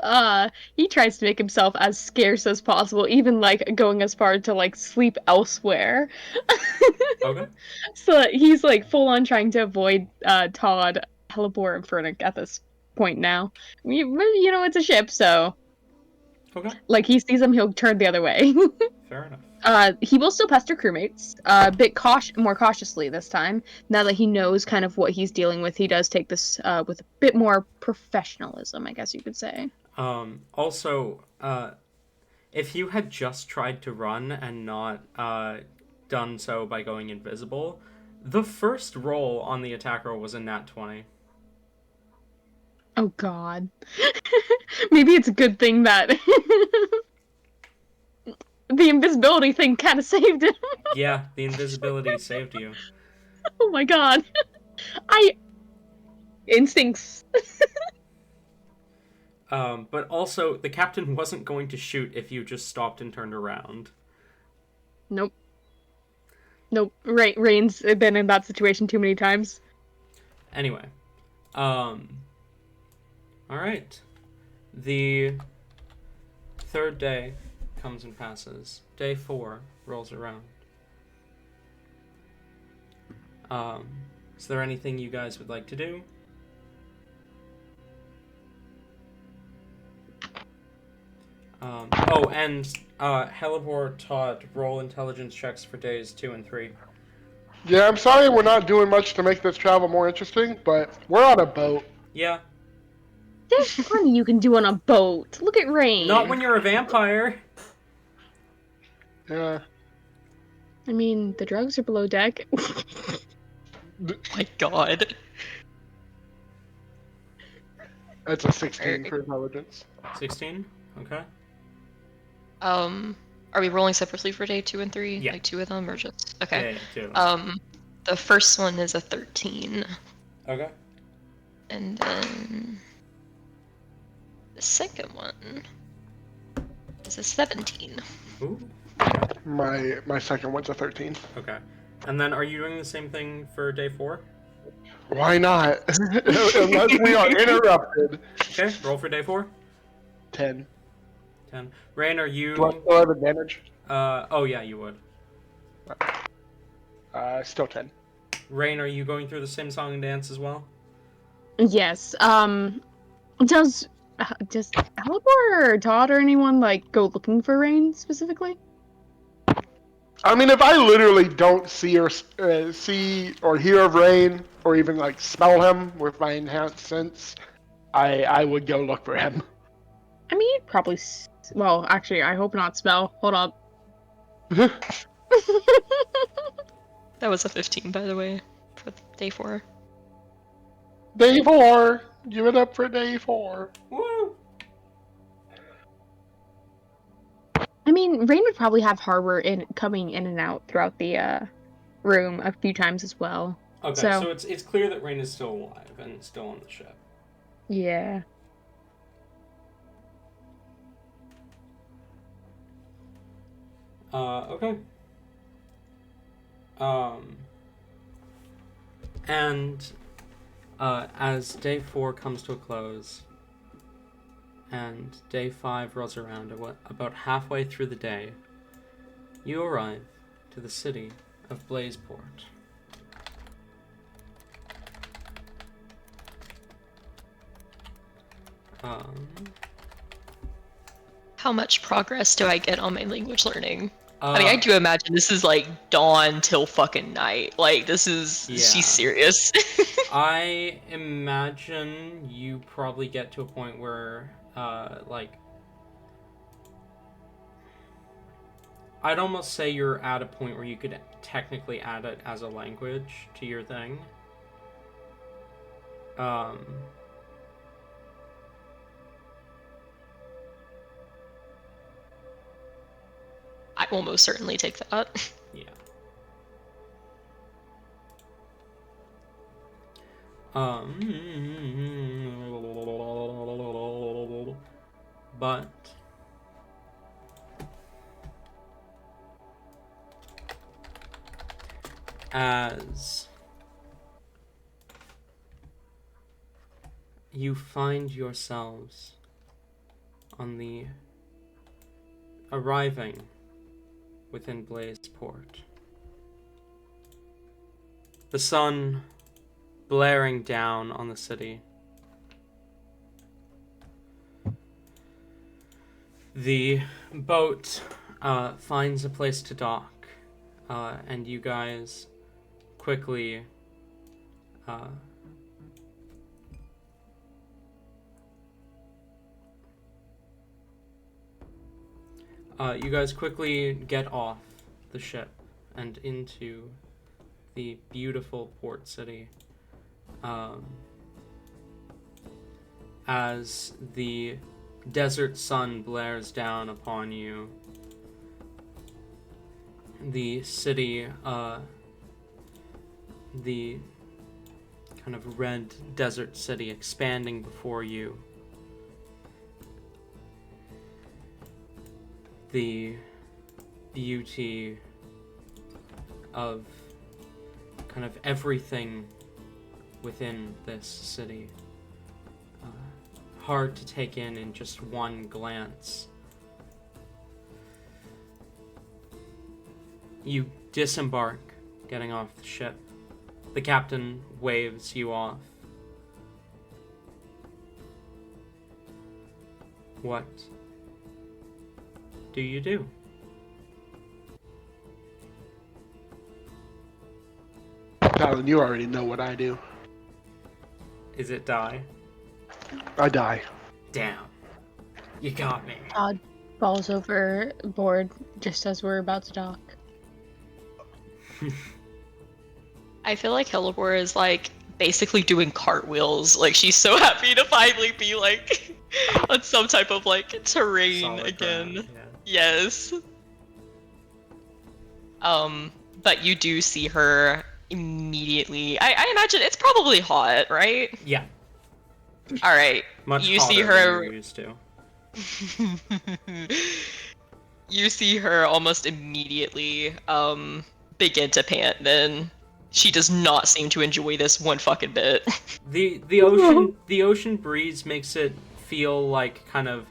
he tries to make himself as scarce as possible, even, like, going as far to, like, sleep elsewhere. Okay. So he's, like, full on trying to avoid, Todd, Hellebore, and Fernic at this point now. You know, it's a ship, so, Okay. like, he sees him, he'll turn the other way. Fair enough. He will still pester crewmates, a bit more cautiously this time. Now that he knows kind of what he's dealing with, he does take this with a bit more professionalism, I guess you could say. Also, if you had just tried to run and not done so by going invisible, the first roll on the attack roll was a nat 20. Oh god. Maybe it's a good thing that the invisibility thing kind of saved him. Yeah, the invisibility saved you. Oh my god. Instincts. But also, the captain wasn't going to shoot if you just stopped and turned around. Nope. Rain's been in that situation too many times. Anyway. Alright. The third day comes and passes. Day 4 rolls around. Is there anything you guys would like to do? Hellebore, Todd, roll intelligence checks for days 2 and 3. Yeah, I'm sorry we're not doing much to make this travel more interesting, but we're on a boat. Yeah. There's plenty you can do on a boat. Look at Rain. Not when you're a vampire. Yeah. I mean, the drugs are below deck. My god. That's a 16 for intelligence. 16? Okay. Are we rolling separately for day 2 and 3? Yeah. Like 2 of them, or just okay? Yeah, 2 of them. The first one is a 13, Okay. and then the second one is a 17. Ooh. My second one's a 13. Okay. And then are you doing the same thing for day 4? Why not? Unless we are interrupted. Okay, roll for day 4. 10. 10. Rain, are you... Do I still have advantage? Oh yeah, you would. Still 10. Rain, are you going through the same song and dance as well? Yes. Does Hellebore or Todd or anyone, like, go looking for Rain specifically? I mean, if I literally don't see or hear of Rain, or even like smell him with my enhanced sense, I would go look for him. I mean, you'd probably. Well, actually, I hope not smell. Hold up. That was a 15, by the way, for day 4. Day 4. Give it up for day 4. Woo! I mean, Rain would probably have Harbor coming in and out throughout the room a few times as well. Okay, so it's clear that Rain is still alive and still on the ship. Yeah. Okay. And as day 4 comes to a close, and day 5 rolls around, about halfway through the day, you arrive to the city of Blazeport. How much progress do I get on my language learning? I mean, I do imagine this is like dawn till fucking night. Like, this is... Yeah. She's serious. I imagine you probably get to a point where, like... I'd almost say you're at a point where you could technically add it as a language to your thing. I will most certainly take that. Yeah. But as you find yourselves on the arriving within Blazeport. The sun blaring down on the city. The boat finds a place to dock, and you guys quickly get off the ship and into the beautiful port city. As the desert sun blares down upon you, the city, the kind of red desert city expanding before you, the beauty of kind of everything within this city. Hard to take in just one glance. You disembark, getting off the ship. The captain waves you off. What do you do? Talon, you already know what I do. Is it die? I die. Damn. You got me. Todd falls overboard just as we're about to dock. I feel like Hellebore is like basically doing cartwheels. Like she's so happy to finally be like on some type of like terrain Solid again. ground, yeah. Yes. But you do see her immediately. I imagine it's probably hot, right? Yeah. All right. Much you hotter see than her. you're used to. You see her almost immediately begin to pant. Then she does not seem to enjoy this one fucking bit. The ocean breeze makes it feel like kind of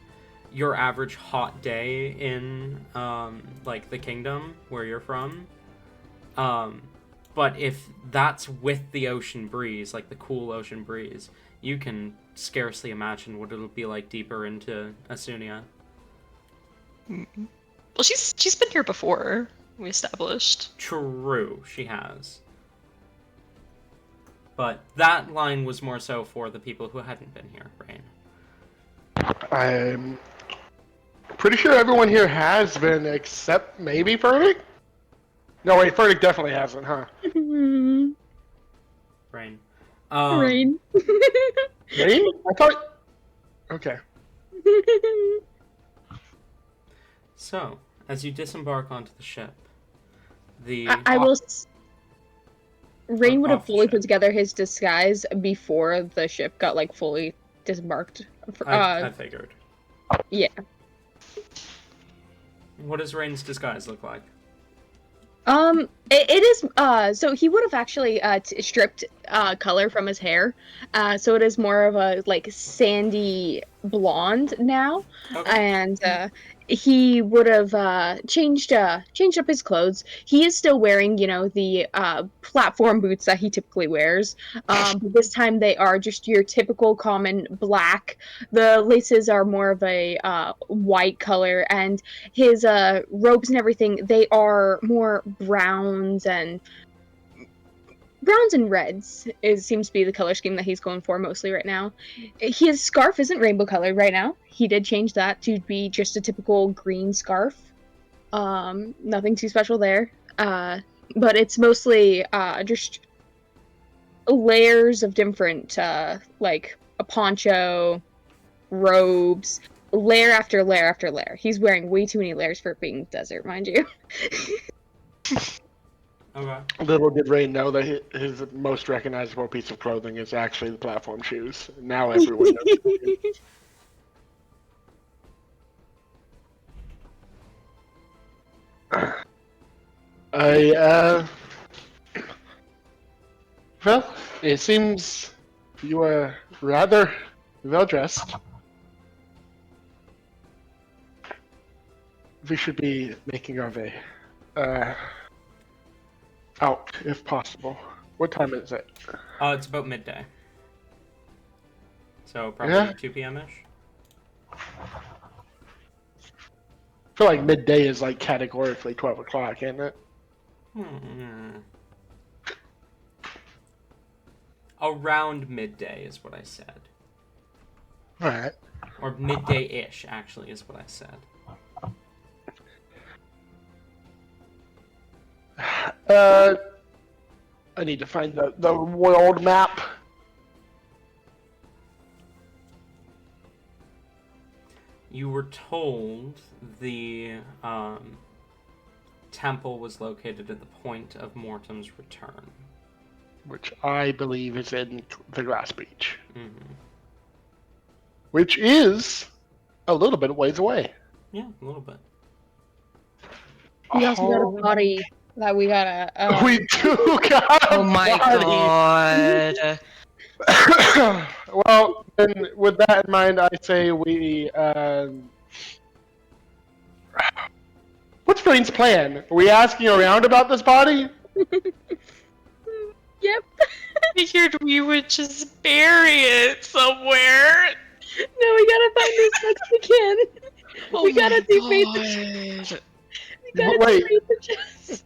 your average hot day in like the kingdom where you're from. But if that's with the ocean breeze, like the cool ocean breeze, you can scarcely imagine what it'll be like deeper into Asunia. Well, she's been here before. We established. True, she has. But that line was more so for the people who hadn't been here, Rain. I'm pretty sure everyone here has been, except maybe Ferdic? No, wait, Ferdic definitely hasn't, huh? Rain. Rain. Rain? I thought... Okay. So, as you disembark onto the ship, the... I will. Rain would have Off the fully ship. put together his disguise before the ship got like fully disembarked. I figured. Yeah. What does Rain's disguise look like? It is, so he would have actually, stripped, color from his hair, so it is more of a, like, sandy blonde now, Okay. and, he would have, changed up his clothes. He is still wearing, you know, the, platform boots that he typically wears, but this time they are just your typical common black. The laces are more of a, white color, and his robes and everything, they are more browns and reds. It seems to be the color scheme that he's going for mostly right now. His scarf isn't rainbow colored right now. He did change that to be just a typical green scarf. Nothing too special there. But it's mostly just layers of different, like a poncho, robes, layer after layer after layer. He's wearing way too many layers for being desert, mind you. Okay. Little did Rain know that his most recognizable piece of clothing is actually the platform shoes. Now everyone knows. Well, it seems you are rather well dressed. We should be making our way out, if possible. What time is it? It's about midday. So probably Yeah. 2 p.m.-ish. I feel like midday is like categorically 12 o'clock, isn't it? Around midday is what I said. Alright. Or midday-ish, actually, is what I said. I need to find the world map. You were told the temple was located at the point of Mortem's return. Which I believe is in the Glass Beach. Mm-hmm. Which is a little bit of ways away. Yeah, a little bit. We also got a body that we gotta. We do got a Oh my body. god. Well, then with that in mind, I say we. What's Brain's plan? Are we asking around about this body? Yep. Figured we would just bury it somewhere. No, we gotta find this next again. Oh We gotta my defeat god. We gotta Wait. defeat the chest.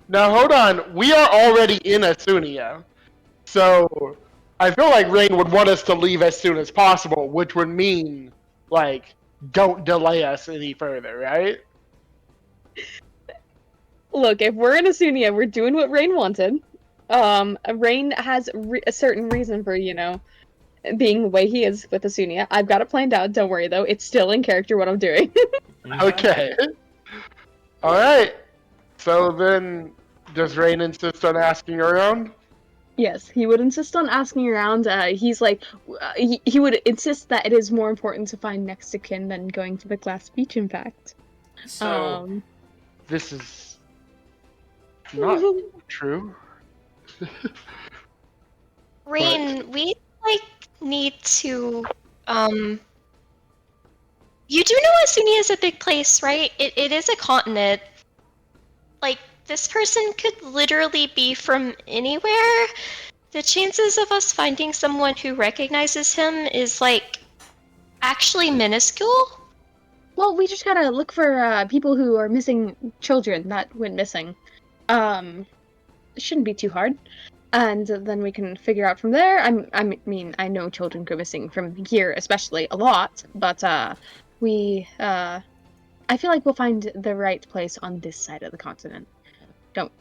Now hold on. We are already in Asunia, so I feel like Rain would want us to leave as soon as possible, which would mean like don't delay us any further, right? Look, if we're in Asunia, we're doing what Rain wanted. Rain has a certain reason for, being the way he is with Asunia. I've got it planned out, don't worry though. It's still in character what I'm doing. Okay. All right. So then, does Rain insist on asking around? Yes, he would insist on asking around. He's like, he would insist that it is more important to find next of kin than going to the Glass Beach, in fact. So, This is not true. Rain, we need to you do know Asunia is a big place, right? It is a continent. Like, this person could literally be from anywhere. The chances of us finding someone who recognizes him is actually minuscule. Well, we just gotta look for people who are missing children that went missing. It shouldn't be too hard. And then we can figure out from there. I mean, I know children go missing from here, especially a lot, but I feel like we'll find the right place on this side of the continent. Don't.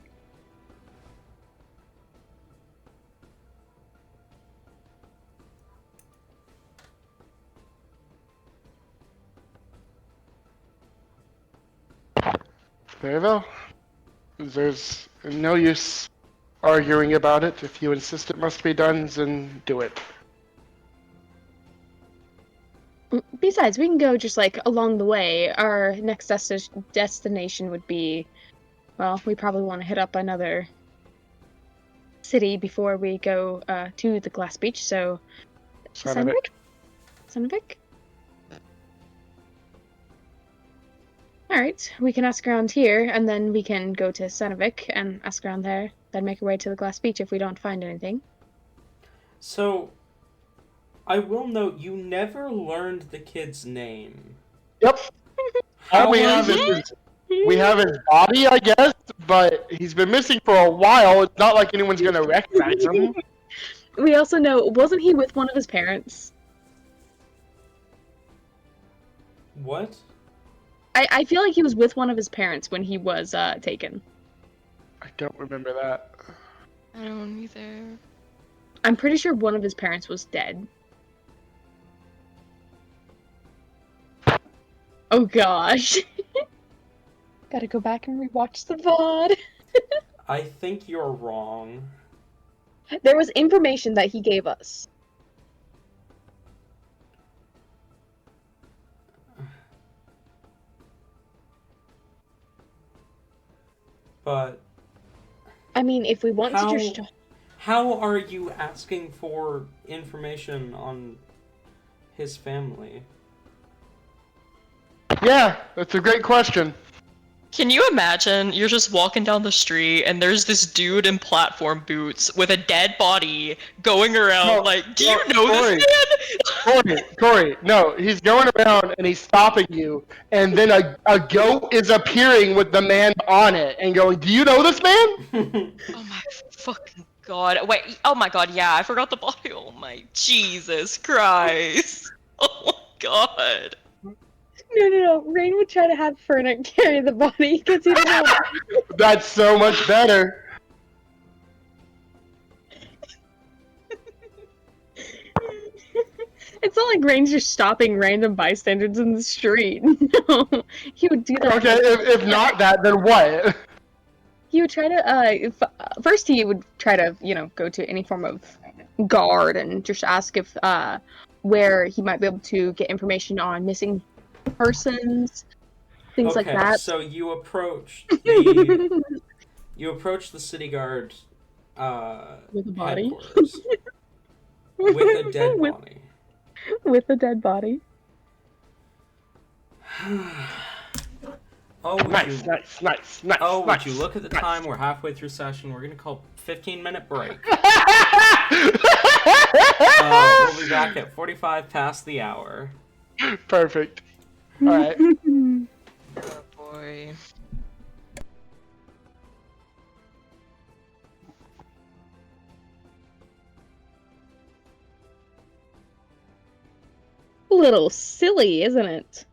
Very well. There's no use arguing about it. If you insist it must be done, then do it. Besides, we can go just along the way. Our next destination would be, well, we probably want to hit up another city before we go to the Glass Beach. So, Sandvik. Sandvik. All right, we can ask around here, and then we can go to Sandvik and ask around there. Then make our way to the Glass Beach if we don't find anything. So, I will note you never learned the kid's name. Yep. How All we was have it? we have his body, I guess, but he's been missing for a while. It's not like anyone's gonna recognize him. We also know, wasn't he with one of his parents? What? I feel like he was with one of his parents when he was taken. I don't remember that. I don't either. I'm pretty sure one of his parents was dead. Oh gosh. Gotta go back and rewatch the VOD. I think you're wrong. There was information that he gave us. But I mean, if we want to just... how are you asking for information on his family? Yeah, that's a great question. Can you imagine you're just walking down the street and there's this dude in platform boots with a dead body going around do you know this man? Corey, no, he's going around and he's stopping you, and then a goat is appearing with the man on it and going, "Do you know this man?" Oh my fucking god. Wait, oh my god, yeah, I forgot the body. Oh my Jesus Christ. Oh my god. No. Rain would try to have Fernet carry the body because he doesn't know. That's so much better. It's not like Rain's just stopping random bystanders in the street. No, he would do that. Okay, if not that, then what? He would try to, first he would try to, go to any form of guard and just ask if, where he might be able to get information on missing persons, things like that. So you approached the city guard With a body. headquarters with a dead body. With a dead body. Nice. Would you look at the time? We're halfway through session. We're gonna call 15-minute break. We'll be back at 45 past the hour. Perfect. All right. Oh boy. A little silly, isn't it?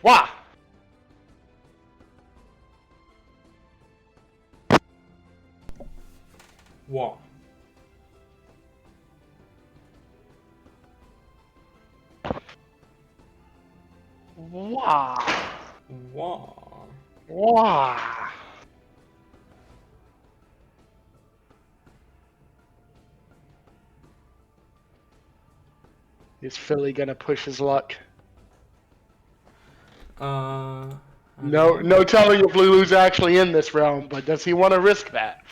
Wah! Wah. Wah! Wah. Wah! Is Philly gonna push his luck? I don't No, know. no telling if Lulu's actually in this realm, but does he want to risk that?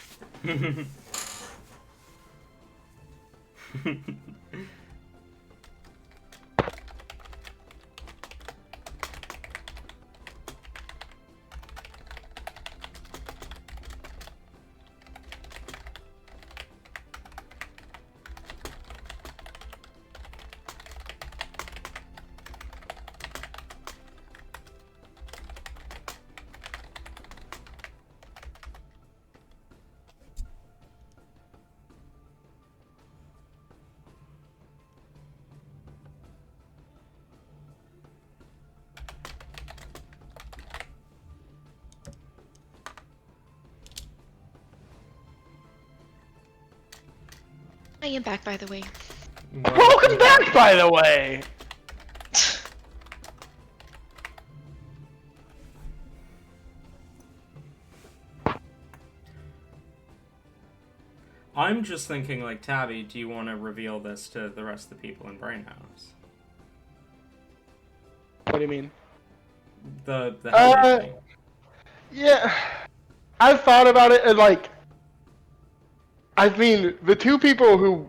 I am back, by the way. Welcome back, by the way! I'm just thinking, like, Tabby, do you want to reveal this to the rest of the people in Brainhouse? What do you mean? The Henry thing. Yeah. I've thought about it, and, like, I mean, the two people who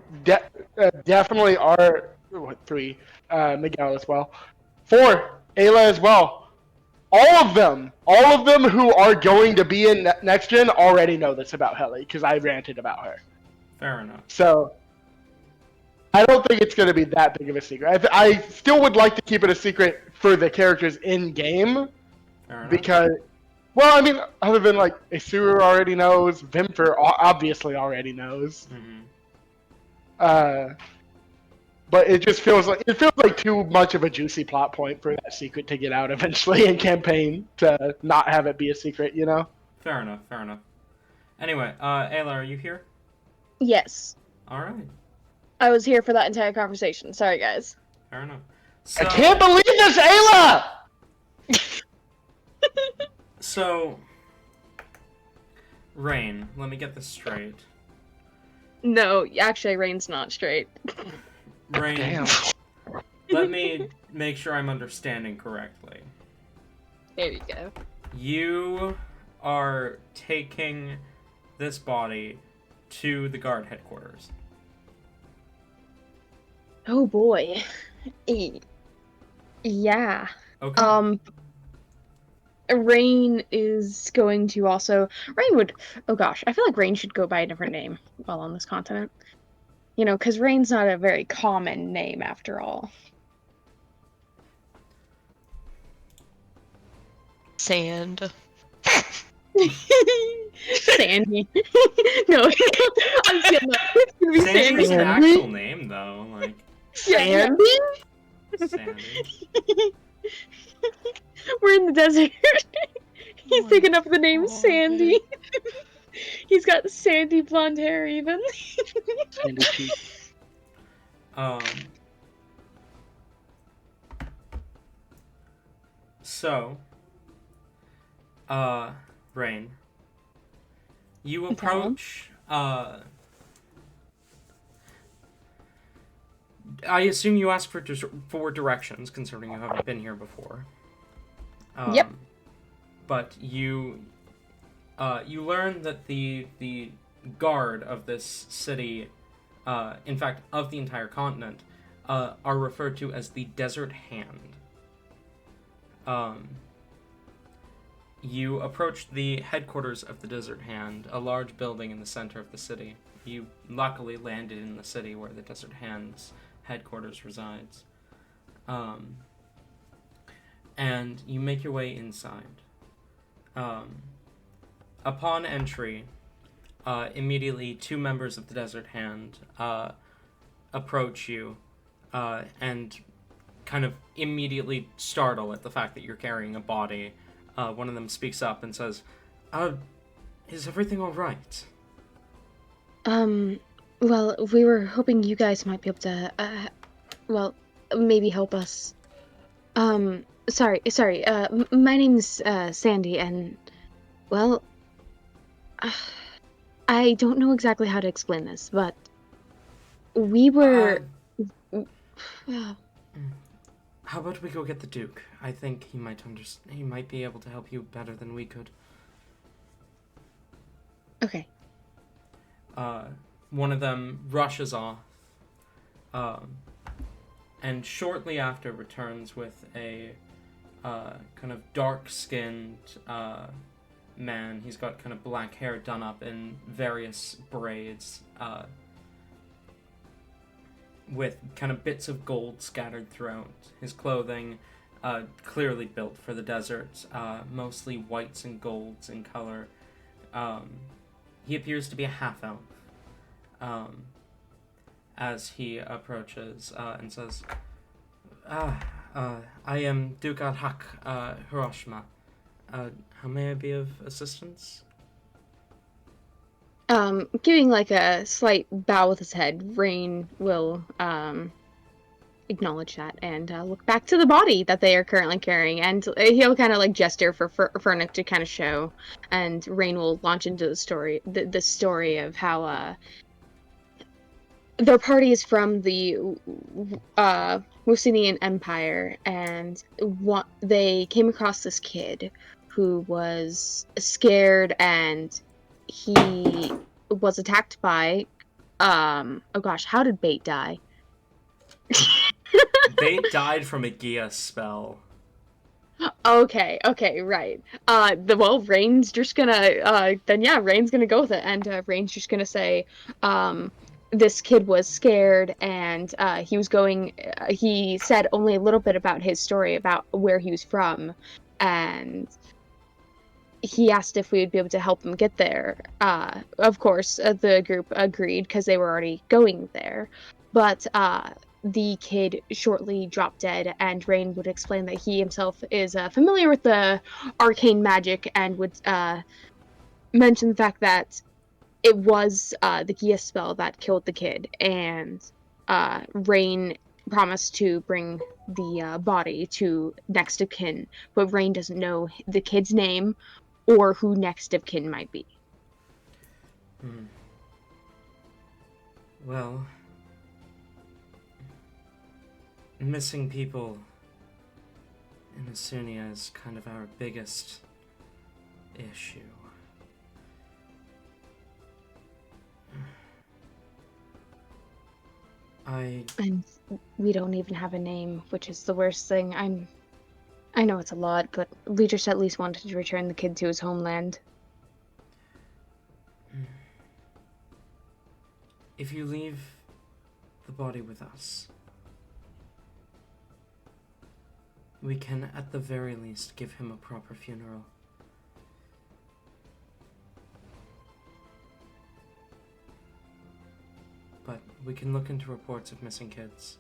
definitely are, what, three, Miguel as well, four, Ayla as well. All of them who are going to be in Next Gen already know this about Helly, because I ranted about her. Fair enough. So, I don't think it's going to be that big of a secret. I still would like to keep it a secret for the characters in-game, Fair enough. because, well, I mean, other than, like, Isuru already knows, Vimper obviously already knows. Mm-hmm. But it just feels like too much of a juicy plot point for that secret to get out eventually in campaign to not have it be a secret, you know? Fair enough. Fair enough. Anyway, Ayla, are you here? Yes. All right. I was here for that entire conversation. Sorry, guys. Fair enough. So, I can't believe this, Ayla! So, Rain, let me get this straight. No, actually, Rain's not straight. Rain, Damn. let me make sure I'm understanding correctly. There you go. You are taking this body to the guard headquarters. Oh boy. Yeah. Okay. Rain is going to also. Rain would. Oh gosh, I feel like Rain should go by a different name while on this continent. You know, because Rain's not a very common name after all. Sand. Sandy. No, I'm still not. It's gonna be Sandy's Sandy. an actual name, though. Like, Sandy? Sandy. We're in the desert. He's taking up the name God. Sandy. He's got sandy blonde hair, even. Sandy cheek. So, Rain, you Okay. approach, I assume you ask for directions, considering you haven't been here before. Yep. But you learn that the guard of this city, in fact, of the entire continent, are referred to as the Desert Hand. You approach the headquarters of the Desert Hand, a large building in the center of the city. You luckily landed in the city where the Desert Hand's headquarters resides. And you make your way inside. Upon entry, immediately two members of the Desert Hand approach you and kind of immediately startle at the fact that you're carrying a body. One of them speaks up and says, is everything all right? Well, we were hoping you guys might be able to, well, maybe help us. Sorry, my name's, Sandy, and, well, I don't know exactly how to explain this, but we were... How about we go get the Duke? I think he might he might be able to help you better than we could. Okay. One of them rushes off, and shortly after returns with a kind of dark-skinned man. He's got kind of black hair done up in various braids, with kind of bits of gold scattered throughout. His clothing, clearly built for the desert, mostly whites and golds in color. He appears to be a half-elf. As he approaches and says, I am Duke Al-Haq Hiroshima. How may I be of assistance? Giving like a slight bow with his head, Rain will acknowledge that and look back to the body that they are currently carrying, and he'll kind of like gesture for Fernick to kind of show, and Rain will launch into the story, the story of how their party is from the Musinian Empire, and they came across this kid who was scared, and he was attacked by oh gosh, how did Bait die? They died from a Gia spell. Okay, right. Rain's just gonna Rain's gonna go with it, and Rain's just gonna say, this kid was scared, and he was going. He said only a little bit about his story, about where he was from, and he asked if we would be able to help him get there. Of course, the group agreed because they were already going there, but the kid shortly dropped dead, and Rain would explain that he himself is familiar with the arcane magic, and would mention the fact that it was the Gia spell that killed the kid, and Rain promised to bring the body to next of kin, but Rain doesn't know the kid's name or who next of kin might be. Well, missing people in Asunia is kind of our biggest issue. And we don't even have a name, which is the worst thing. I know it's a lot, but we just at least wanted to return the kid to his homeland. If you leave the body with us, we can at the very least give him a proper funeral. But we can look into reports of missing kids.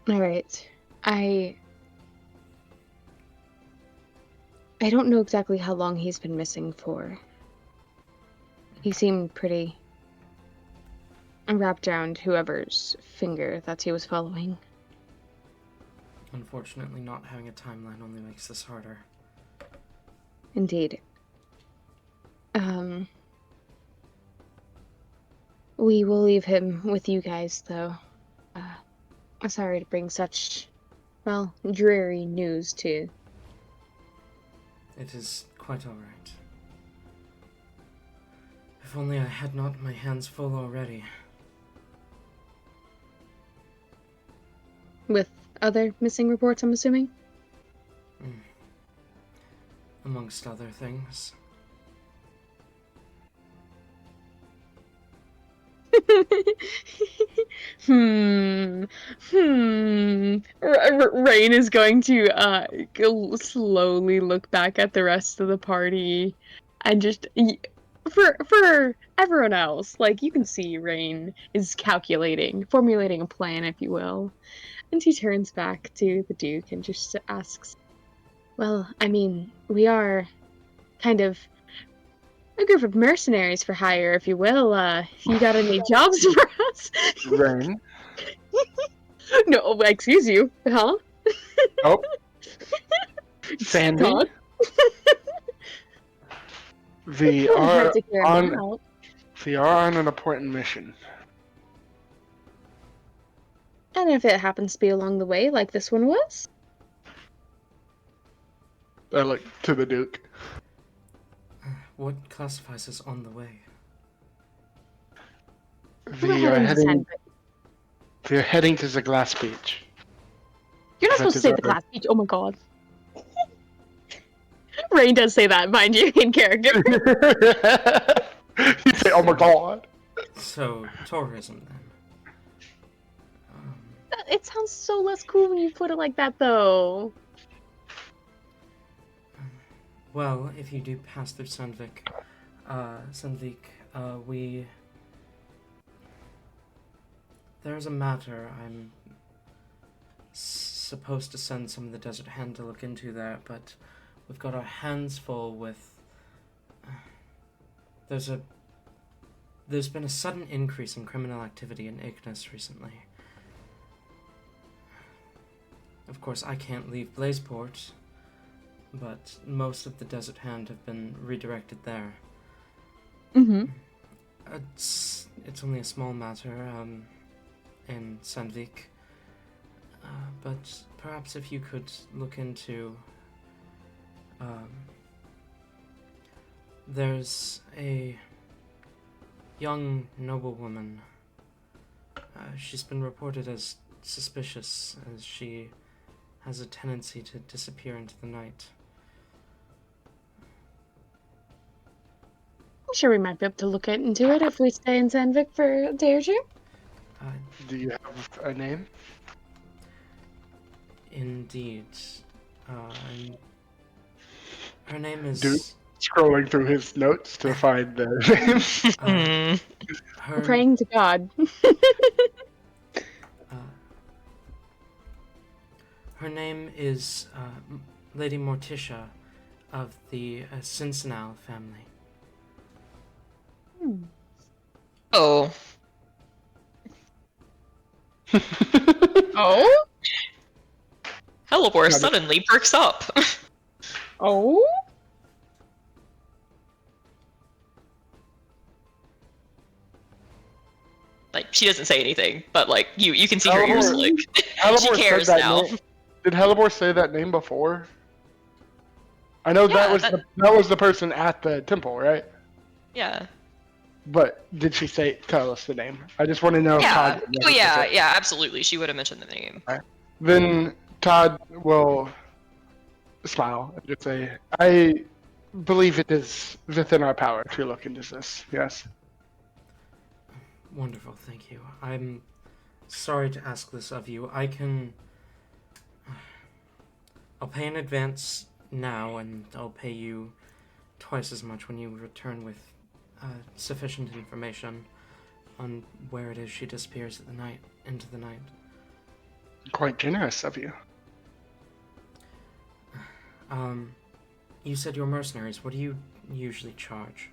Alright. I don't know exactly how long he's been missing for. He seemed pretty wrapped around whoever's finger that he was following. Unfortunately, not having a timeline only makes this harder. Indeed. We will leave him with you guys, though. I'm sorry to bring such, well, dreary news to... It is quite alright. If only I had not my hands full already. With other missing reports, I'm assuming? Amongst other things. Rain is going to slowly look back at the rest of the party and just for everyone else, like, you can see Rain is calculating, formulating a plan, if you will. And he turns back to the Duke and just asks, well, I mean, we are kind of a group of mercenaries for hire, if you will. You got any jobs for us? Rain. No, excuse you, huh? Oh. Sandy. Todd? We Don't are have to care on. about. We are on an important mission. And if it happens to be along the way, like this one was? I look to the Duke. What classifies as on the way? We are heading. We are heading to the glass beach. You're not That supposed to is say our- the glass beach. Oh my god. Rain does say that, mind you, in character. You say, "Oh my god." So, tourism then. It sounds so less cool when you put it like that, though. Well, if you do pass through Sandvik, there's a matter. I'm supposed to send some of the Desert Hand to look into there, but we've got our hands full with... There's been a sudden increase in criminal activity in Ignis recently. Of course, I can't leave Blazeport, but most of the Desert Hand have been redirected there. Mm-hmm. It's only a small matter, in Sandvik. But perhaps if you could look into... there's a young noblewoman. She's been reported as suspicious, as she has a tendency to disappear into the night. I'm sure we might be able to look into it if we stay in Sandvik for a day or two. Do you have a name? Indeed. Her name is... Dude. Scrolling through his notes to find the name. Her, We're praying to God. her name is Lady Morticia of the Cincinnati family. Oh. Oh? Hellebore suddenly perks up. Oh? Like, she doesn't say anything, but, like, you can see her ears, like, she Hellebore cares said that now. name. Did Hellebore say that name before? I know that Yeah, was that- that was the person at the temple, right? Yeah. But did she tell us the name? I just want to know. If Yeah. Todd Oh, yeah, yeah, absolutely. She would have mentioned the name. Then Todd will smile and just say, "I believe it is within our power to look into this." Yes. Wonderful, thank you. I'm sorry to ask this of you. I'll pay in advance now, and I'll pay you twice as much when you return with sufficient information on where it is she disappears into the night. Quite generous of you. You said you're mercenaries. What do you usually charge?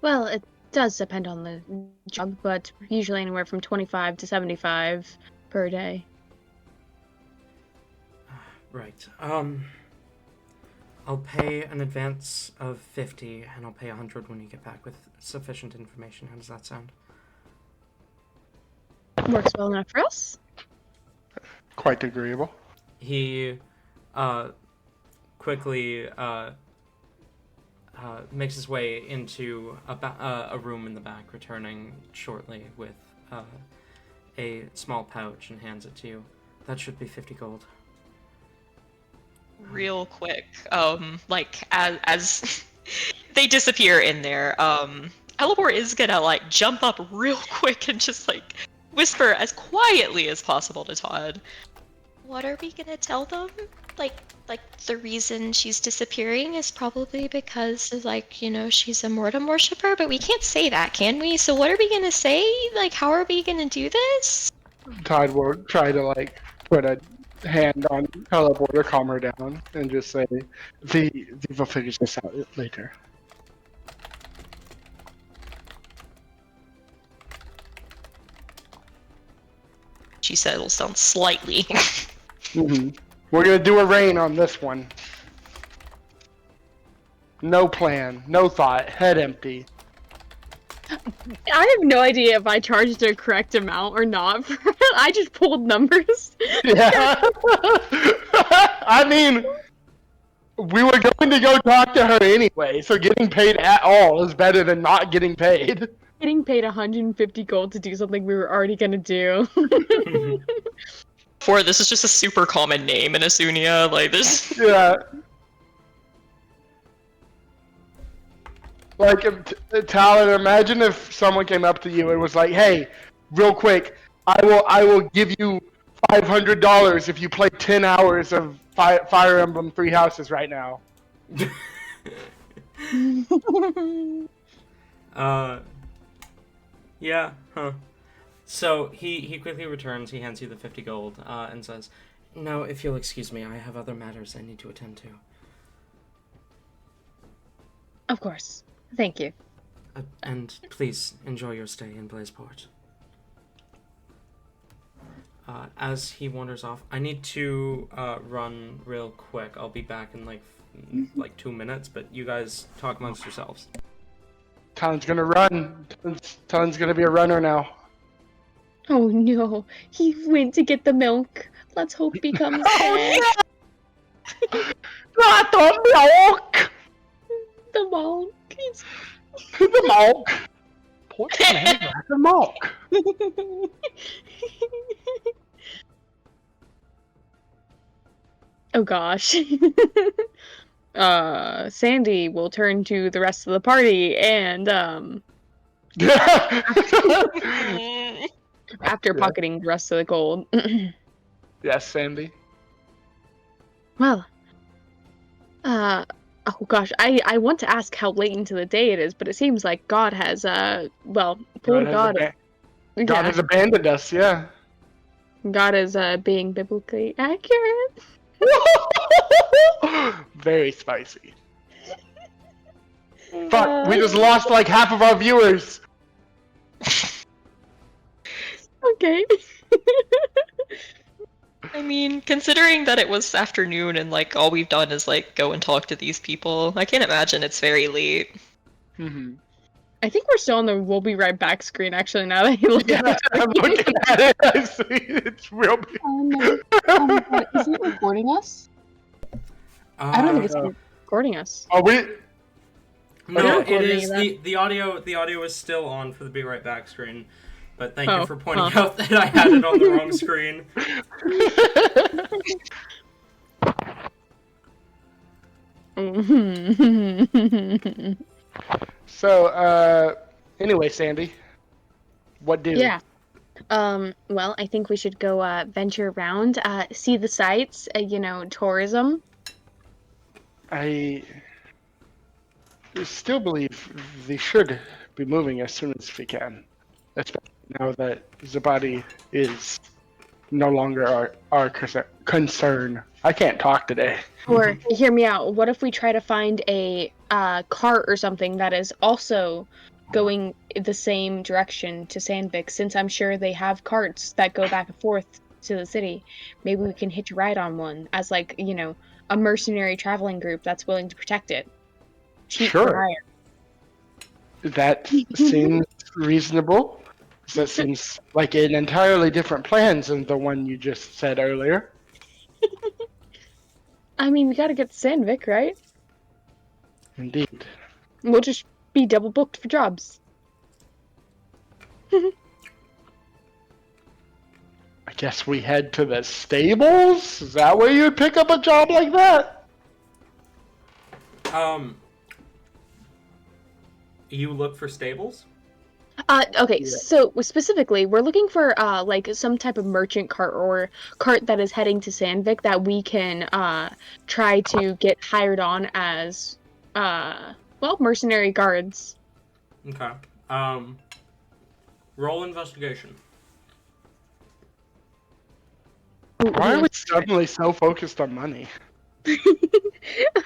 Well, it does depend on the job, but usually anywhere from 25 to 75 per day. Right. I'll pay an advance of 50, and I'll pay 100 when you get back with sufficient information. How does that sound? Works well enough for us. Quite agreeable. He quickly makes his way into a room in the back, returning shortly with a small pouch and hands it to you. That should be 50 gold. Real quick, like, as they disappear in there, Hellebore is gonna, like, jump up real quick and just, like, whisper as quietly as possible to Todd. What are we gonna tell them? like the reason she's disappearing is probably because like, she's a Mortem worshiper, but we can't say that, can we? So what are we gonna say? Like, how are we gonna do this? Todd will try to like put a hand on teleport or calm her down and just say, "We will figure this out later." She settles down slightly. We're gonna do a rain on this one. No plan, no thought, head empty. I have no idea if I charged the correct amount or not. I just pulled numbers. Yeah. I mean, we were going to go talk to her anyway, so getting paid at all is better than not getting paid. Getting paid 150 gold to do something we were already gonna do. This is just a super common name in Asunia, like this. Yeah. Like, Talon, imagine if someone came up to you and was like, "Hey, real quick, I will give you $500 if you play 10 hours of Fire Emblem Three Houses right now." Yeah, huh. So he quickly returns, he hands you the 50 gold, and says, "No, if you'll excuse me, I have other matters I need to attend to." Of course. Thank you. And please enjoy your stay in Blazeport. As he wanders off, I need to run real quick. I'll be back in like 2 minutes, but you guys talk amongst yourselves. Talon's gonna run. Talon's gonna be a runner now. Oh no, he went to get the milk. Let's hope he comes back. Not the milk! The milk. The milk! Poor Talon, grab the milk. Oh gosh. Sandy will turn to the rest of the party and after pocketing the rest of the gold. Yes, Sandy. Well, oh gosh, I want to ask how late into the day it is, but it seems like God has poor God. God has abandoned us, yeah. God is being biblically accurate. Very spicy. Fuck, we just lost like half of our viewers. Okay. I mean, considering that it was afternoon and like all we've done is like go and talk to these people, I can't imagine it's very late. Mm-hmm. I think we're still on the "we'll be right back" screen. Actually, now that you look at it, I'm looking at it. I see it's real big. no. Is it recording us? I don't think it's recording us. Are we? No, it recording is that? the audio is still on for the Be Right Back screen. But thank you for pointing out that I had it on the wrong screen. So, anyway, Sandy, what do? Yeah. Well, I think we should go venture around, see the sights, tourism. I still believe they should be moving as soon as we can, especially now that Zabadi is no longer our concern. I can't talk today. Or, hear me out, what if we try to find a cart or something that is also going the same direction to Sandvik, since I'm sure they have carts that go back and forth to the city. Maybe we can hitch a ride on one as like, a mercenary traveling group that's willing to protect it. Cheap for Sure. hire. That seems reasonable. That seems like an entirely different plan than the one you just said earlier. I mean, we gotta get to Sandvik, right? Indeed. We'll just be double booked for jobs. I guess we head to the stables? Is that where you'd pick up a job like that? You look for stables? Okay, Yeah. so specifically, we're looking for like some type of merchant cart or cart that is heading to Sandvik that we can try to get hired on as well, mercenary guards. Okay. Roll investigation. Why Who are we wants to suddenly so focused on money? try?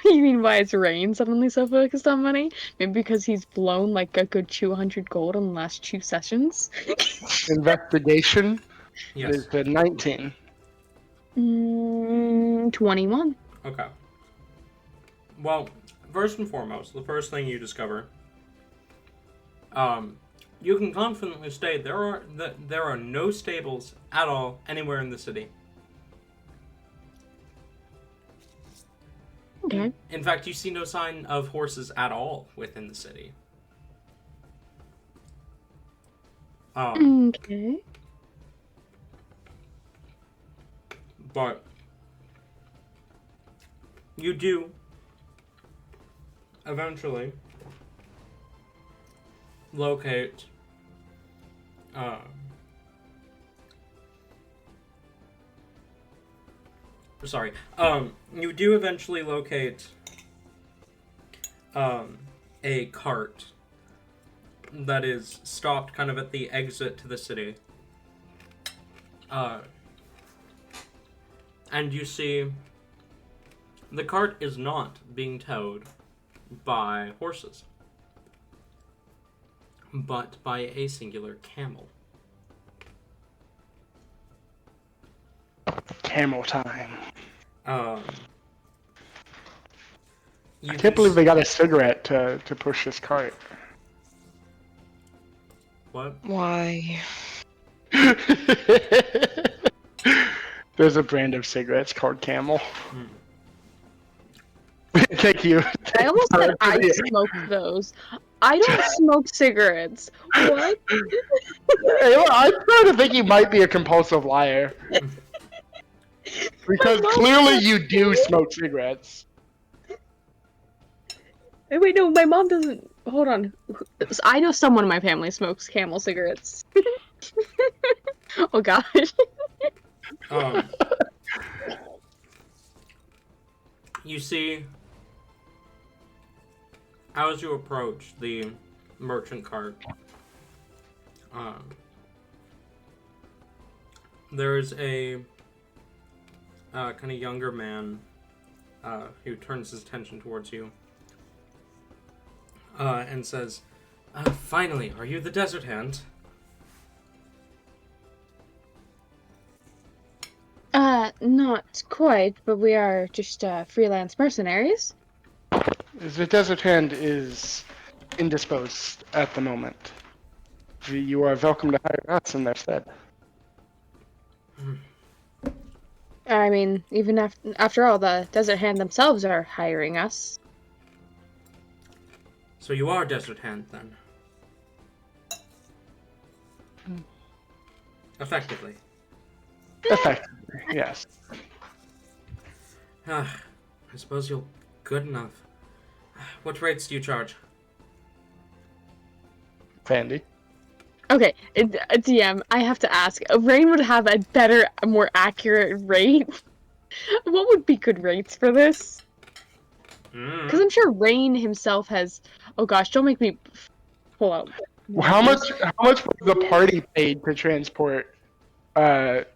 You mean why is Rain suddenly so focused on money? Maybe because he's blown like a good 200 gold in the last 2 sessions? Investigation Yes. is 19. 21. Okay. Well, first and foremost, the first thing you discover, you can confidently state there are no stables at all anywhere in the city. Okay. In fact, you see no sign of horses at all within the city. Okay. But you do eventually locate sorry. You do eventually locate a cart that is stopped kind of at the exit to the city. And you see the cart is not being towed by horses, but by a singular camel. Camel time. You I can't believe they got a cigarette to push this cart. What? Why? There's a brand of cigarettes called Camel. Hmm. Thank you. I almost said I smoked those. I don't smoke cigarettes. What? I'm trying to think you might be a compulsive liar. Because mom clearly said- you do smoke cigarettes. Wait, no, my mom doesn't. Hold on. I know someone in my family smokes Camel cigarettes. Oh god. You see, as you approach the merchant cart, there's a kind of younger man who turns his attention towards you and says, "Finally, are you the Desert Hand?" Not quite, but we are just freelance mercenaries. The Desert Hand is indisposed at the moment. You are welcome to hire us in their stead. I mean, even after all, the Desert Hand themselves are hiring us. So you are Desert Hand, then? Effectively. Effectively, yes. I suppose you're good enough. What rates do you charge? Fandy. Okay, DM, I have to ask. Rain would have a better, more accurate rate. What would be good rates for this? Because I'm sure Rain himself has. Oh gosh, don't make me pull out. How much was the party paid to transport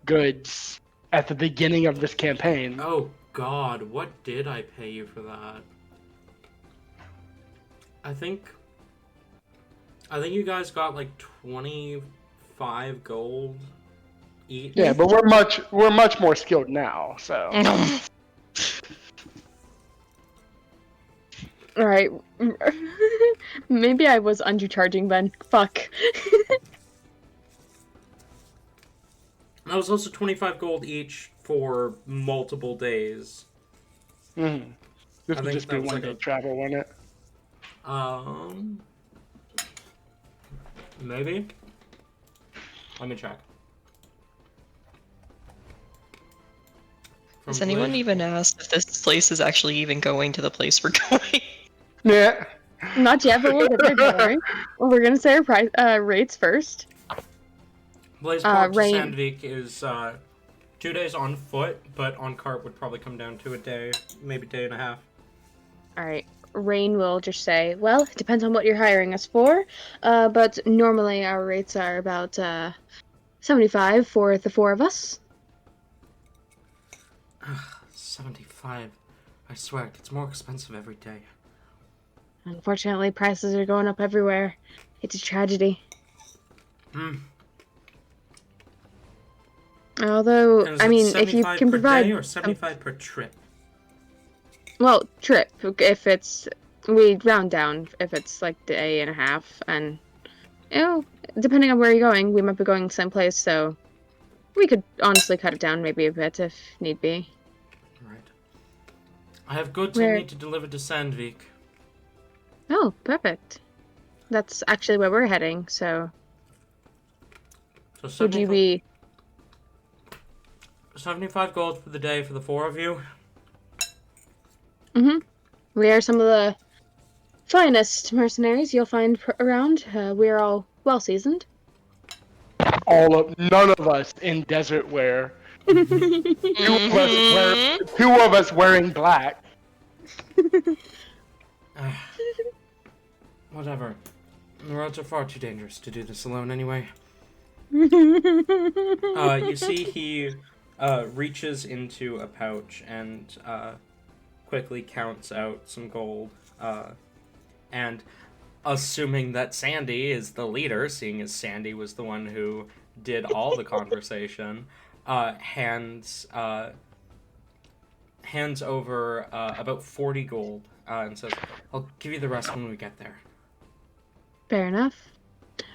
goods at the beginning of this campaign? Oh god, what did I pay you for that? I think you guys got like 25 gold each. Yeah, but we're much more skilled now, so. Alright. Maybe I was undercharging then. Fuck. That was also 25 gold each for multiple days. Mm-hmm. This I would think just be that was one like day a- travel, wouldn't it? Maybe? Let me check. Has From anyone Blade- even asked if this place is actually even going to the place we're going? Yeah. Not yet, but we'll get there, don't worry. Well, we're gonna say our rates first. Blaiseport to Rain. Sandvik is 2 days on foot, but on cart would probably come down to a day, maybe day and a half. Alright. Rain will just say, well, it depends on what you're hiring us for, but normally our rates are about 75 for the 4 of us. 75. I swear, it gets more expensive every day. Unfortunately, prices are going up everywhere. It's a tragedy. Although, And is I it mean, if you 75 can per provide... day or 75 per trip? Well, trip. If it's... We round down if it's like day and a half, and... You know, depending on where you're going, we might be going someplace, so... We could honestly cut it down maybe a bit if need be. Right. I have goods I need to deliver to Sandvik. Oh, perfect. That's actually where we're heading, so... So Would you be... 75 gold for the day for the 4 of you? Mm-hmm. We are some of the finest mercenaries you'll find around. We are all well-seasoned. None of us in desert wear. Two of us wearing black. Whatever. The roads are far too dangerous to do this alone anyway. You see he reaches into a pouch and quickly counts out some gold. And assuming that Sandy is the leader, seeing as Sandy was the one who did all the conversation, hands over about 40 gold and says, I'll give you the rest when we get there. Fair enough.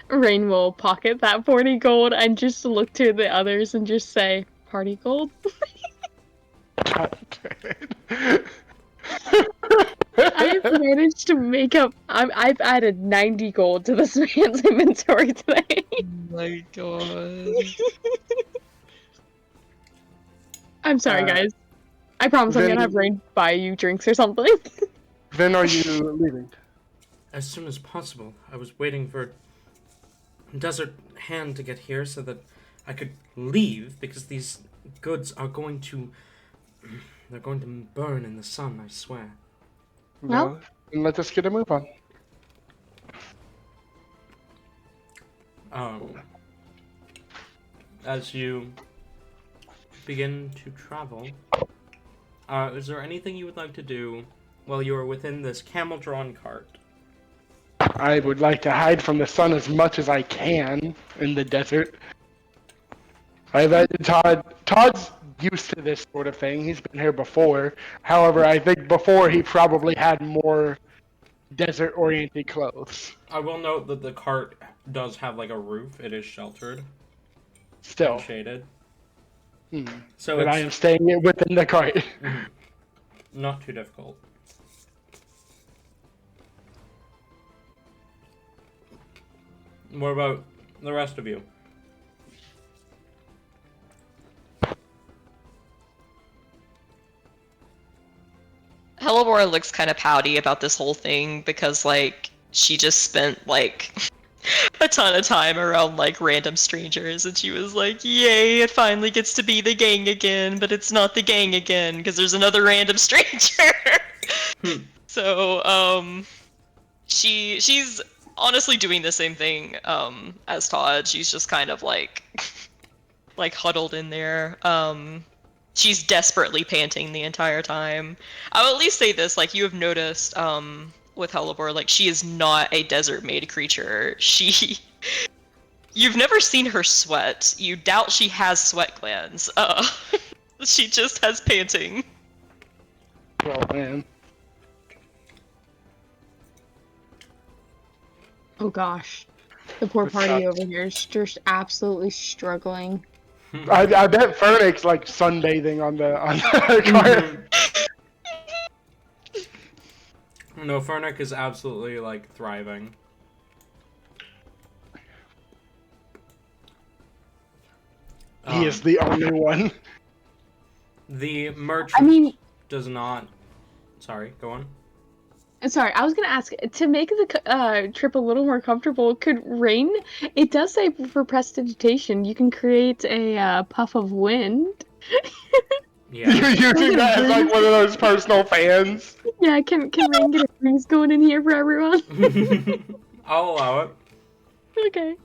Rain will pocket that 40 gold and just look to the others and just say, party gold? I've managed to make up... I've added 90 gold to this man's inventory today. Oh my god. I'm sorry, guys. I promise I'm gonna have Rain buy you drinks or something. When are you leaving? As soon as possible. I was waiting for Desert Hand to get here so that I could leave, because these goods are going to... They're going to burn in the sun, I swear. Well, let us get a move on. As you begin to travel, is there anything you would like to do while you are within this camel-drawn cart? I would like to hide from the sun as much as I can in the desert. Todd's used to this sort of thing. He's been here before. However, I think before he probably had more desert-oriented clothes. I will note that the cart does have like a roof. It is sheltered. Still. And shaded. So but I am staying within the cart. Not too difficult. What about the rest of you? Hellebore looks kind of pouty about this whole thing because, like, she just spent, like, a ton of time around, like, random strangers, and she was like, yay, it finally gets to be the gang again, but it's not the gang again, because there's another random stranger! So, she's honestly doing the same thing, as Todd. She's just kind of, like, huddled in there. She's desperately panting the entire time. I'll at least say this, like, you have noticed, with Hellebore, like, she is not a desert-made creature. You've never seen her sweat. You doubt she has sweat glands. She just has panting. Oh, man. Oh gosh. The poor party over here is just absolutely struggling. I bet Fernix like sunbathing on the cart. No, Fernick is absolutely like thriving. He is the only one. The merchant does not. Sorry, go on. Sorry, I was gonna ask to make the trip a little more comfortable. Could rain? It does say for prestidigitation, you can create a puff of wind. Yeah. You're using that as like one of those personal fans. Yeah, can rain get a breeze going in here for everyone? I'll allow it. Okay.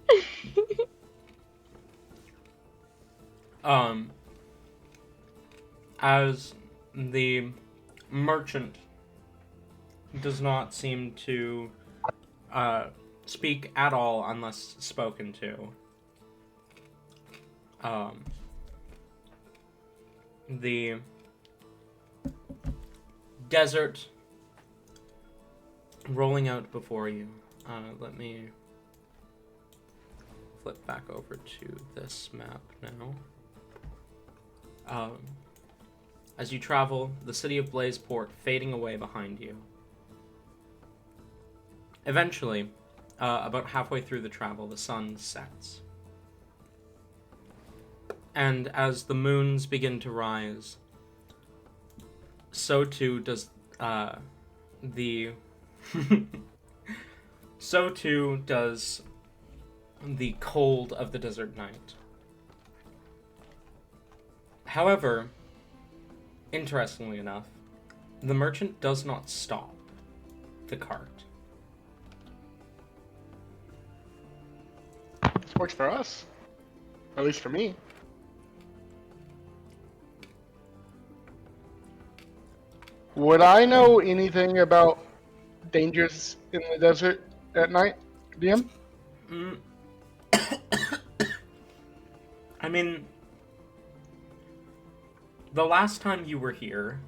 As the merchant does not seem to speak at all unless spoken to. The desert rolling out before you. Let me flip back over to this map now. As you travel, the city of Blazeport fading away behind you. Eventually, about halfway through the travel, the sun sets. And as the moons begin to rise, so too does the so too does the cold of the desert night. However, interestingly enough, the merchant does not stop the cart. This works for us. At least for me. Would I know anything about dangers in the desert at night, DM? I mean, the last time you were here,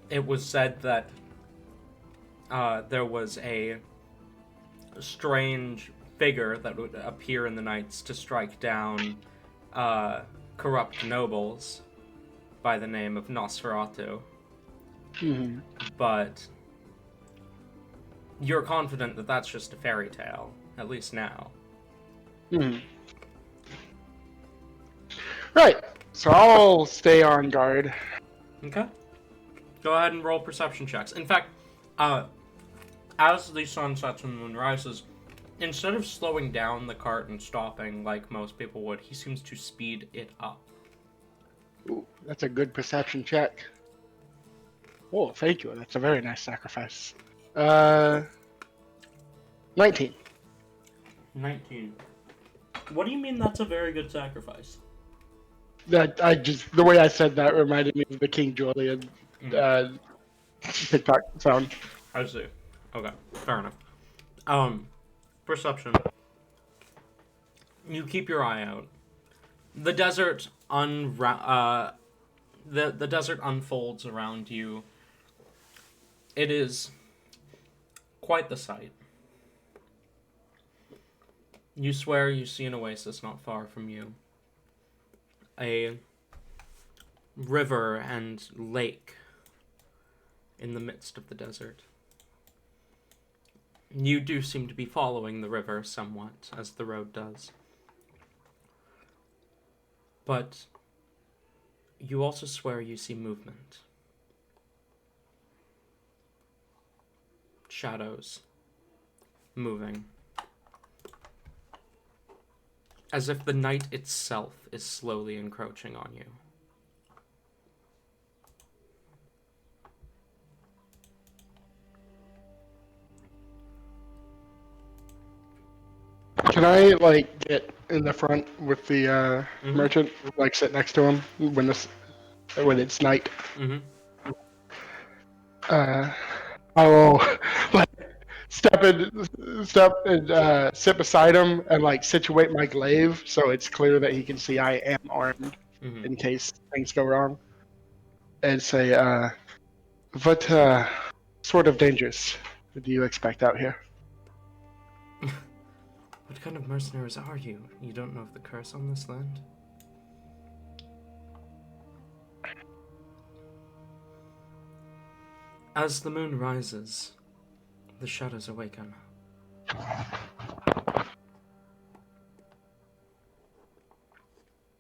it was said that there was a strange figure that would appear in the nights to strike down corrupt nobles by the name of Nosferatu. Mm-hmm. But you're confident that that's just a fairy tale, at least now. Mm-hmm. Right. So I'll stay on guard. Okay. Go ahead and roll perception checks. In fact, as the sun sets and the moon rises, instead of slowing down the cart and stopping like most people would, he seems to speed it up. Ooh, that's a good perception check. Oh, thank you. That's a very nice sacrifice. 19. 19. What do you mean that's a very good sacrifice? The way I said that reminded me of the King Julian TikTok sound. I see. Okay, fair enough. Perception. You keep your eye out. The desert the desert unfolds around you. It is quite the sight. You swear you see an oasis not far from you. A river and lake in the midst of the desert. You do seem to be following the river somewhat, as the road does. But you also swear you see movement. Shadows moving. As if the night itself is slowly encroaching on you. Can I get in the front with the merchant, sit next to him when it's night? Mm-hmm. I will step and sit beside him and situate my glaive so it's clear that he can see I am armed in case things go wrong, and say, "What sort of dangers do you expect out here?" What kind of mercenaries are you? You don't know of the curse on this land? As the moon rises, the shadows awaken.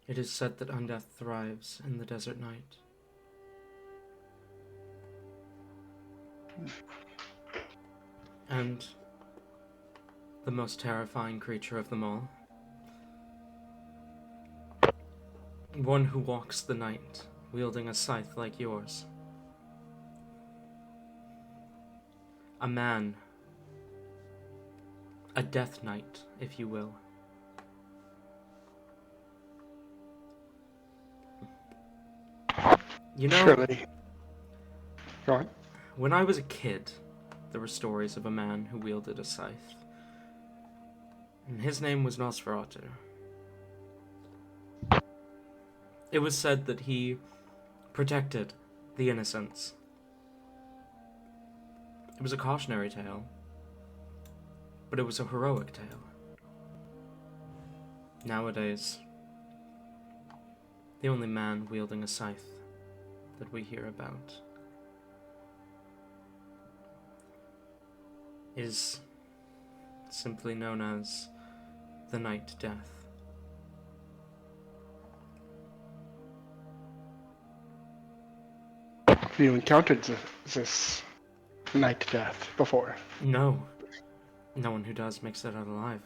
It is said that undeath thrives in the desert night. And the most terrifying creature of them all. One who walks the night, wielding a scythe like yours. A man. A death knight, if you will. You know, Surely. Go on. when I was a kid, there were stories of a man who wielded a scythe. And his name was Nosferatu. It was said that he protected the innocents. It was a cautionary tale, but it was a heroic tale. Nowadays, the only man wielding a scythe that we hear about is simply known as the Night Death. Have you encountered this Night Death before? No. No one who does makes it out alive.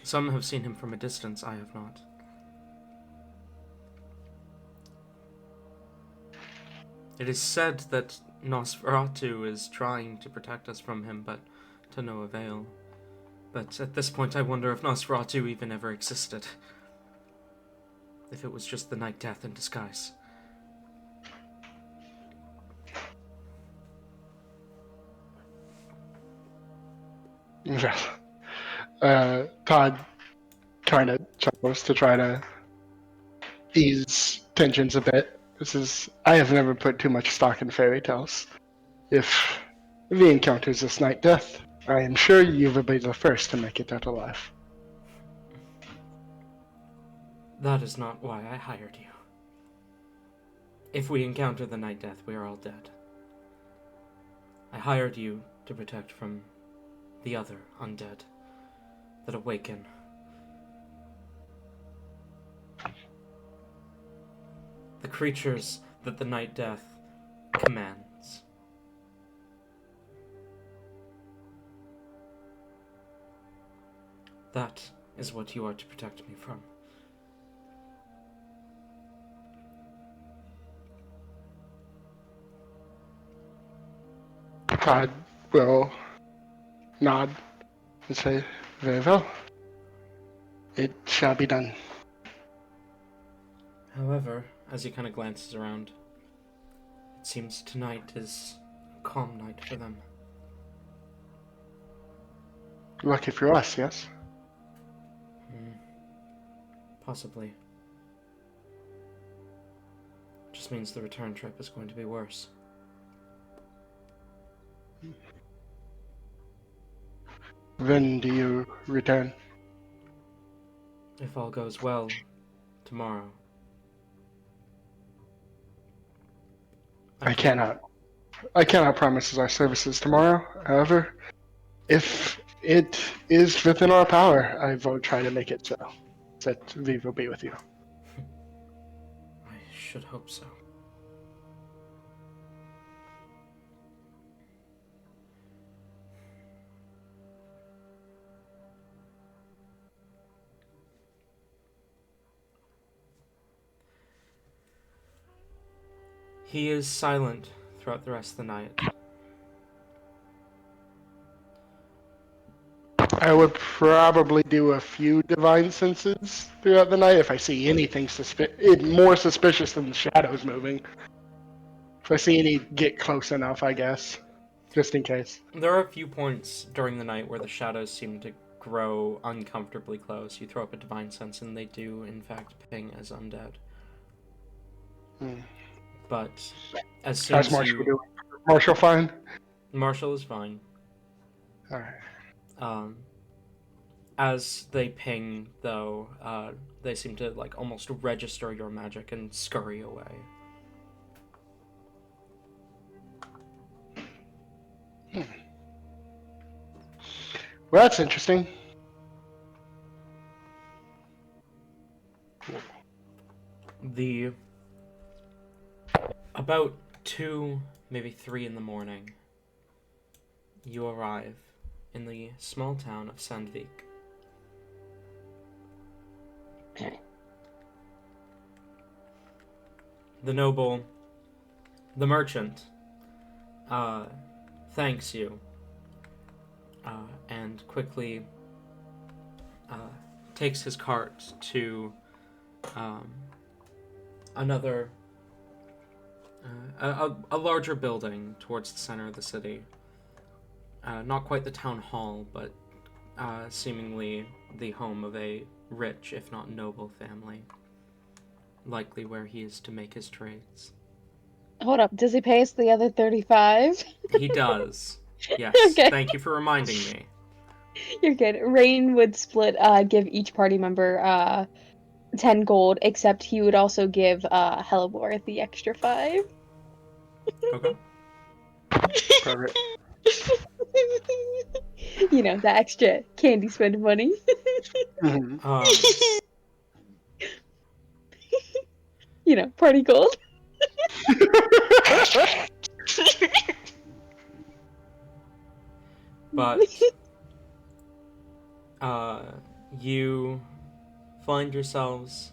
Some have seen him from a distance, I have not. It is said that Nosferatu is trying to protect us from him, but to no avail. But at this point I wonder if Nosferatu even ever existed. If it was just the Night Death in disguise. Todd kind of chuckles to try to ease tensions a bit. I have never put too much stock in fairy tales. If he encounters this Night Death, I am sure you will be the first to make it out alive. That is not why I hired you. If we encounter the Night Death, we are all dead. I hired you to protect from the other undead that awaken. The creatures that the Night Death commands. That is what you are to protect me from. Todd will nod and say, "Very well. It shall be done." However, as he kind of glances around, it seems tonight is a calm night for them. Lucky for us, yes? Possibly. Just means the return trip is going to be worse. When do you return? If all goes well, tomorrow. I cannot promise our services tomorrow. However, if it is within our power, I will try to make it so that we will be with you. I should hope so. He is silent throughout the rest of the night. I would probably do a few divine senses throughout the night if I see anything more suspicious than the shadows moving. If I see any get close enough, I guess. Just in case. There are a few points during the night where the shadows seem to grow uncomfortably close. You throw up a divine sense and they do, in fact, ping as undead. But as soon How's as Marshall you... doing? Marshall fine? Marshall is fine. Alright. As they ping, though, they seem to like almost register your magic and scurry away. Well, that's interesting. About 2, maybe 3 in the morning, you arrive in the small town of Sandvik. The noble, the merchant, thanks you, and quickly takes his cart to another, a larger building towards the center of the city. Not quite the town hall, but seemingly the home of a rich, if not noble, family. Likely where he is to make his trades. Hold up, does he pay us the other 35? He does. Yes. Okay. Thank you for reminding me. You're good. Rain would give each party member 10 gold, except he would also give Hellebore the extra 5. Okay. Perfect. You know, the extra candy spend money. Mhm. You know, Party gold. But you find yourselves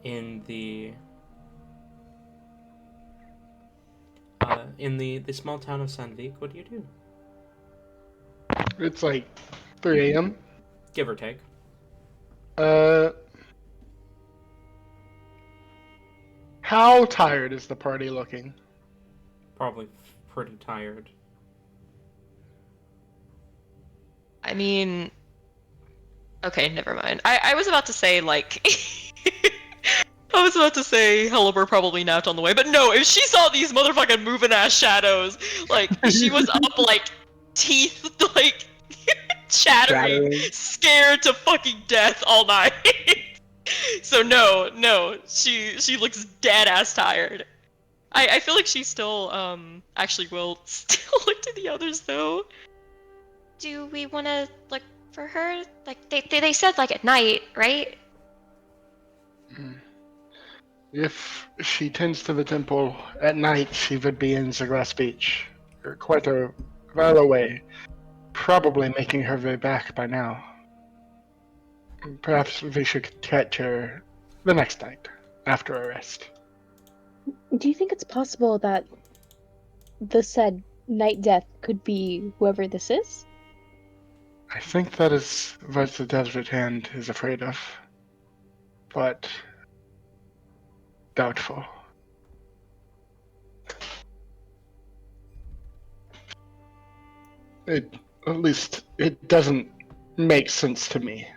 in the small town of Sandvik. What do you do? It's like 3 a.m. Give or take. How tired is the party looking? Probably pretty tired. I mean, okay, never mind. I was about to say, like, I was about to say Helleber probably napped on the way, but no, if she saw these motherfucking moving ass shadows, like, she was up, like, teeth, like, chattering, scared to fucking death all night. So no, she looks dead ass tired. I feel like she still, actually will still look to the others, though. Do we want to look for her? Like, they said, like, at night, right? If she tends to the temple at night, she would be in Zagras Beach, or quite a while away, probably making her way back by now. Perhaps we should catch her the next night, after a rest. Do you think it's possible that the said Night Death could be whoever this is? I think that is what the Desert Hand is afraid of, but doubtful. At least it doesn't make sense to me.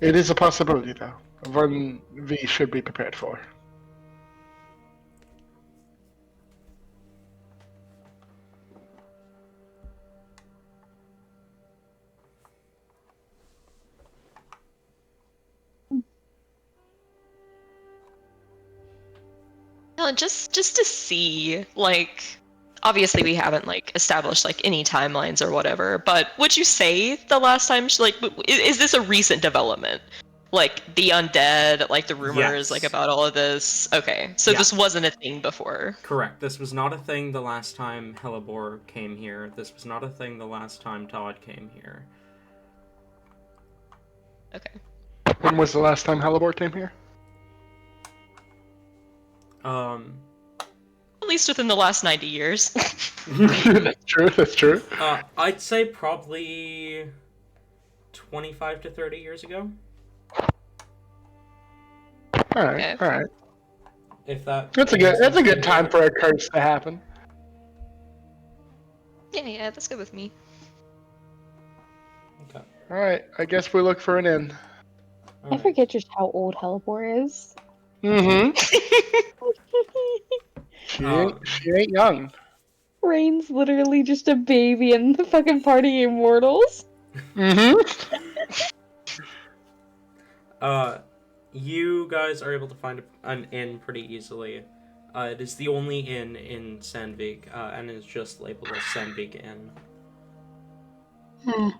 It is a possibility, though, one we should be prepared for. No, just to see, like, obviously we haven't, like, established, like, any timelines or whatever, but would you say the last time she, like, is this a recent development? Like, the undead, like, the rumors, Yes. like, about all of this? Okay, so Yeah. this wasn't a thing before. Correct. This was not a thing the last time Hellebore came here. This was not a thing the last time Todd came here. Okay. When was the last time Hellebore came here? At least within the last 90 years. That's true. I'd say probably 25 to 30 years ago. Alright, Okay. alright. If that. That's a good time for a curse to happen. Yeah, that's good with me. Okay. Alright, I guess we look for an inn. I forget just how old Hellebore is. Mm-hmm. She ain't young. Rain's literally just a baby in the fucking party Immortals. Mm-hmm. You guys are able to find an inn pretty easily. It is the only inn in Sandvik, and is just labeled as Sandvik Inn.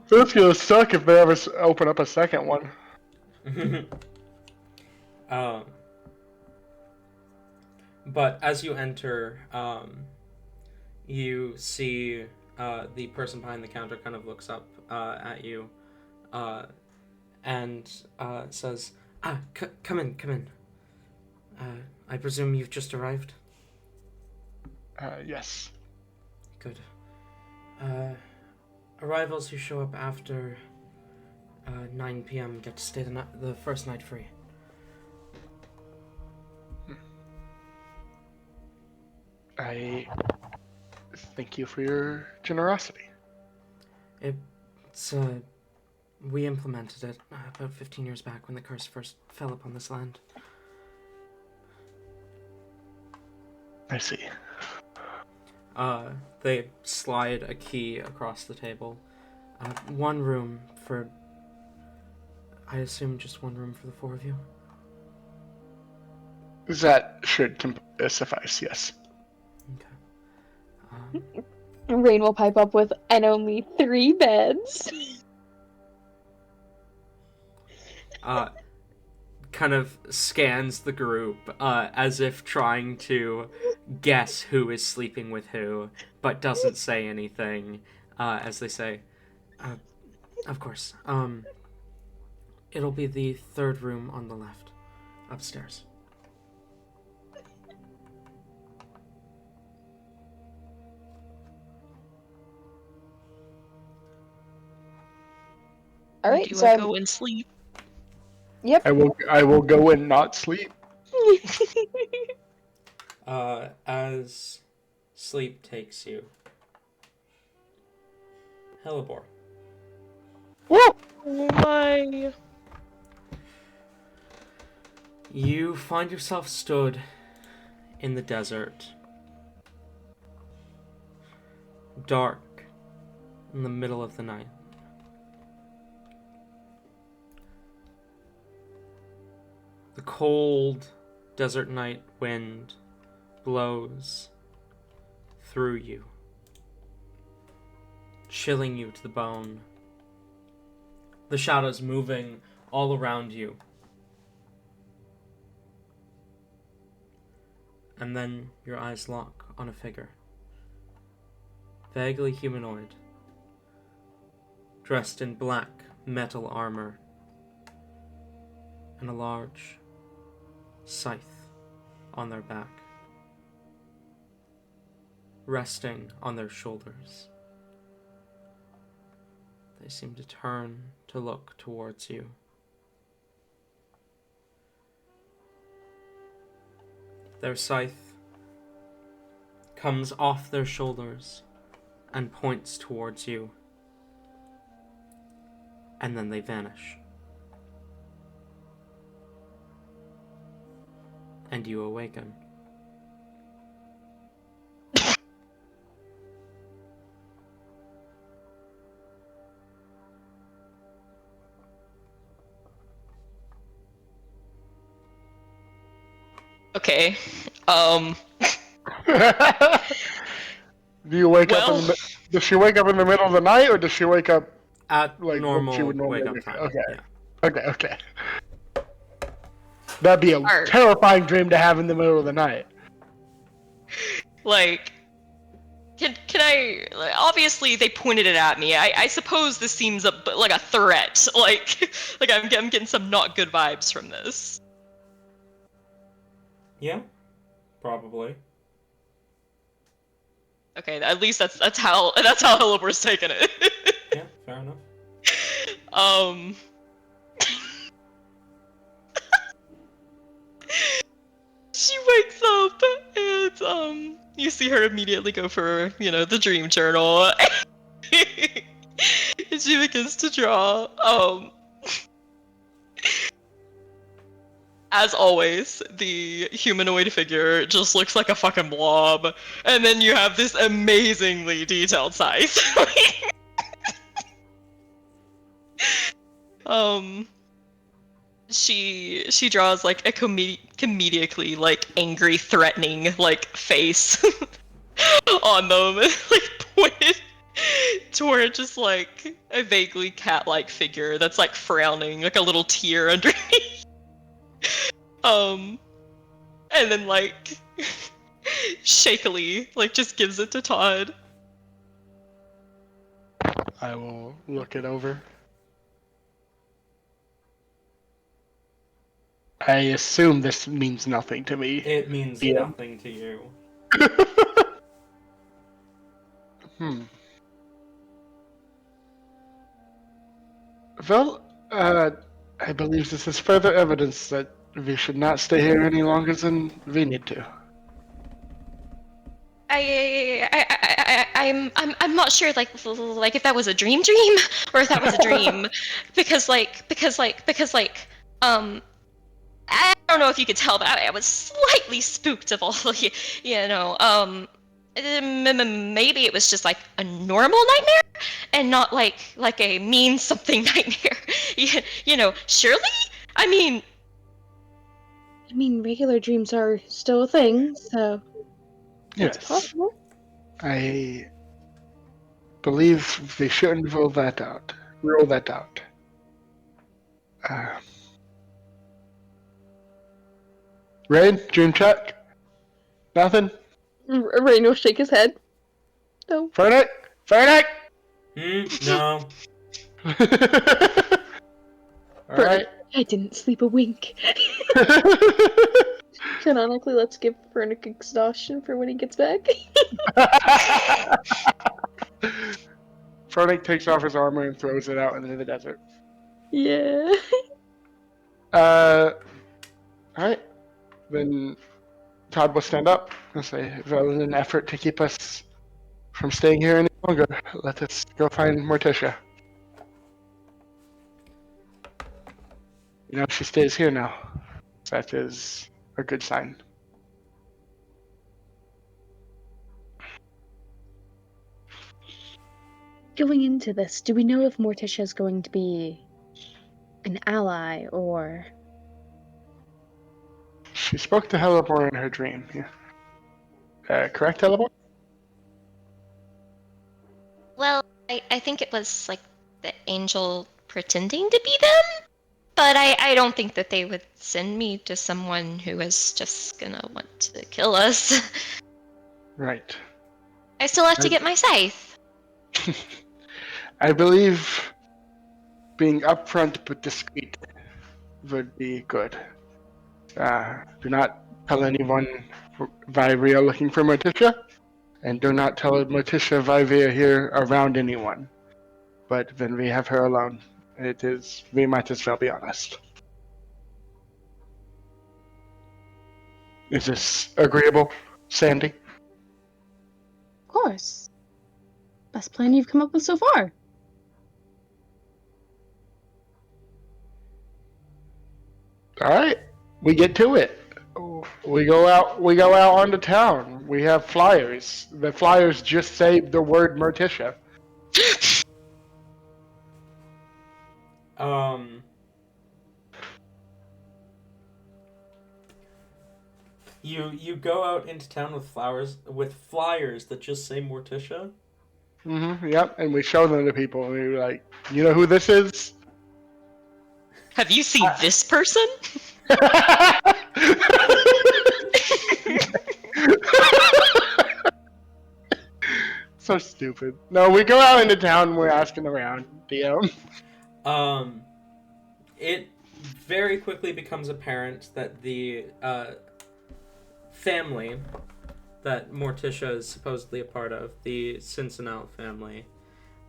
That's gonna suck if they ever open up a second one. But as you enter, you see the person behind the counter kind of looks up at you and says, come in, come in. I presume you've just arrived? Yes. Good. Arrivals who show up after 9 p.m. get to stay the first night free. I thank you for your generosity. It's, we implemented it about 15 years back when the curse first fell upon this land. I see. They slide a key across the table. One room for... I assume just one room for the four of you? That should suffice, yes. Okay. Rain will pipe up with, and only 3 beds. Kind of scans the group as if trying to guess who is sleeping with who, but doesn't say anything as they say, of course. It'll be the 3rd room on the left, upstairs. All right, Do so I go and sleep? Yep. I will go and not sleep. As sleep takes you, Hellebore. Whoa! Why? You find yourself stood in the desert, dark, in the middle of the night. The cold desert night wind blows through you, chilling you to the bone. The shadows moving all around you. And then your eyes lock on a figure. Vaguely humanoid. Dressed in black metal armor. And a large scythe on their back. Resting on their shoulders. They seem to turn to look towards you. Their scythe comes off their shoulders and points towards you. And then they vanish. And you awaken. Okay. Do you wake up Well- does she wake up in the middle of the night, or does she wake up At like normal what she would normally wake-up do? time. Okay. Yeah. Okay. That'd be a Alright. terrifying dream to have in the middle of the night. Like, can I? Like, obviously, they pointed it at me. I suppose this seems like a threat. Like I'm getting some not good vibes from this. Yeah, probably. Okay, at least that's how Helibor's taking it. Yeah, fair enough. She wakes up and you see her immediately go for, the dream journal. And she begins to draw. As always, the humanoid figure just looks like a fucking blob. And then you have this amazingly detailed scythe. She draws like a comedically like angry, threatening like face on them, like pointed toward just like a vaguely cat-like figure that's like frowning, like a little tear underneath. And then, like, shakily, like, just gives it to Todd. I will look it over. I assume this means nothing to me. It means Yeah. nothing to you. Well, I believe this is further evidence that we should not stay here any longer than we need to. I'm not sure, like if that was a dream, or if that was a dream, because I don't know if you could tell, but I was slightly spooked of all, maybe it was just like a normal nightmare, and not like a mean something nightmare. Surely, I mean, regular dreams are still a thing, so it's Yes, possible. I believe we shouldn't rule that out. Uh, Rain, dream check? Nothing? Rain will shake his head. No. Fernick? Fernick! No. Alright. I didn't sleep a wink. Canonically, let's give Fernick exhaustion for when he gets back. Fernick takes off his armor and throws it out into the desert. Yeah. Alright. Then Todd will stand up and say, well, in an effort to keep us from staying here any longer, let us go find Morticia. You know, she stays here now. That is a good sign. Going into this, do we know if Morticia is going to be an ally or... She spoke to Helibor in her dream. Yeah. Correct, Helibor? well, I think it was like the angel pretending to be them, but I don't think that they would send me to someone who was just gonna want to kill us. Right. I still have to get my scythe. I believe being upfront but discreet would be good. Do not tell anyone why we are looking for Morticia, and do not tell Morticia why we are here around anyone. But when we have her alone, we might as well be honest. Is this agreeable, Sandy? Of course. Best plan you've come up with so far. Alright, we get to it. We go out onto town. We have flyers. The flyers just say the word Morticia. You go out into town with flyers that just say Morticia. Yep, and we show them to people, and we're like, you know who this is? Have you seen this person? So stupid. No, we go out into town and we're asking around. DM. It very quickly becomes apparent that the family that Morticia is supposedly a part of, the Cincinnati family,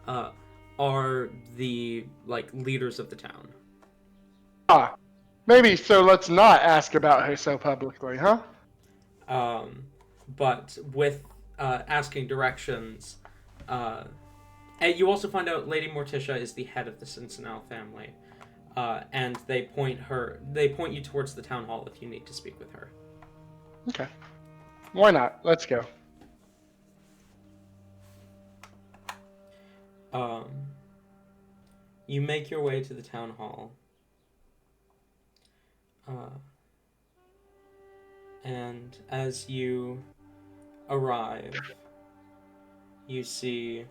are the leaders of the town. Maybe so. Let's not ask about her so publicly, huh? But with asking directions, and you also find out Lady Morticia is the head of the Cincinnati family, and they point you towards the town hall if you need to speak with her. Okay. Why not? Let's go. You make your way to the town hall. And as you arrive, you see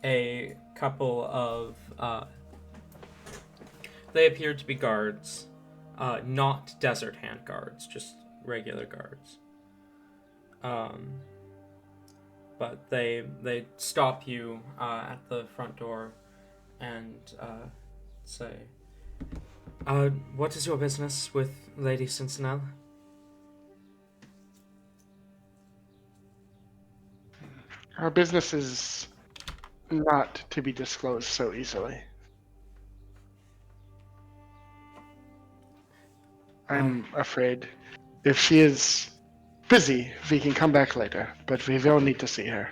a couple of they appear to be guards not desert hand guards, just regular guards. But they stop you at the front door and say, what is your business with Lady Cincinnati? Our business is not to be disclosed so easily. I'm afraid if she is busy, we can come back later, but we will need to see her.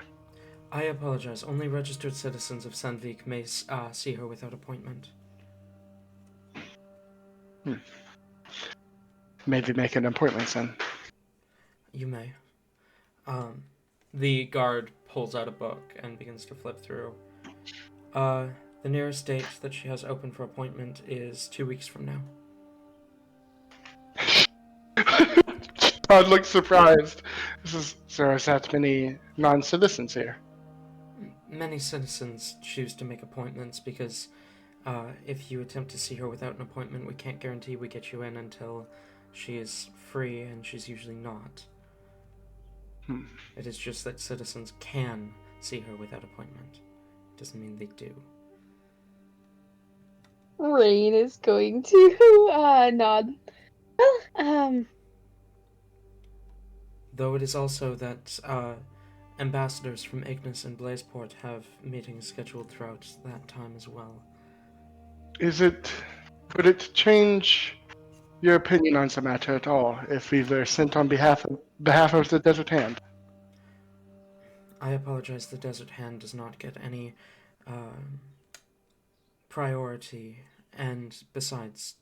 I apologize. Only registered citizens of Sandvik may see her without appointment. Maybe make an appointment then. You may. The guard pulls out a book and begins to flip through. The nearest date that she has open for appointment is 2 weeks from now. Todd looks surprised. There is that many non-citizens here. Many citizens choose to make appointments because if you attempt to see her without an appointment, we can't guarantee we get you in until she is free, and she's usually not. It is just that citizens can see her without appointment. Doesn't mean they do. Rain is going to nod. Well, Though it is also that ambassadors from Ignis and Blazeport have meetings scheduled throughout that time as well. Would it change your opinion on the matter at all if we were sent on behalf of the Desert Hand? I apologize, the Desert Hand does not get any priority, and besides,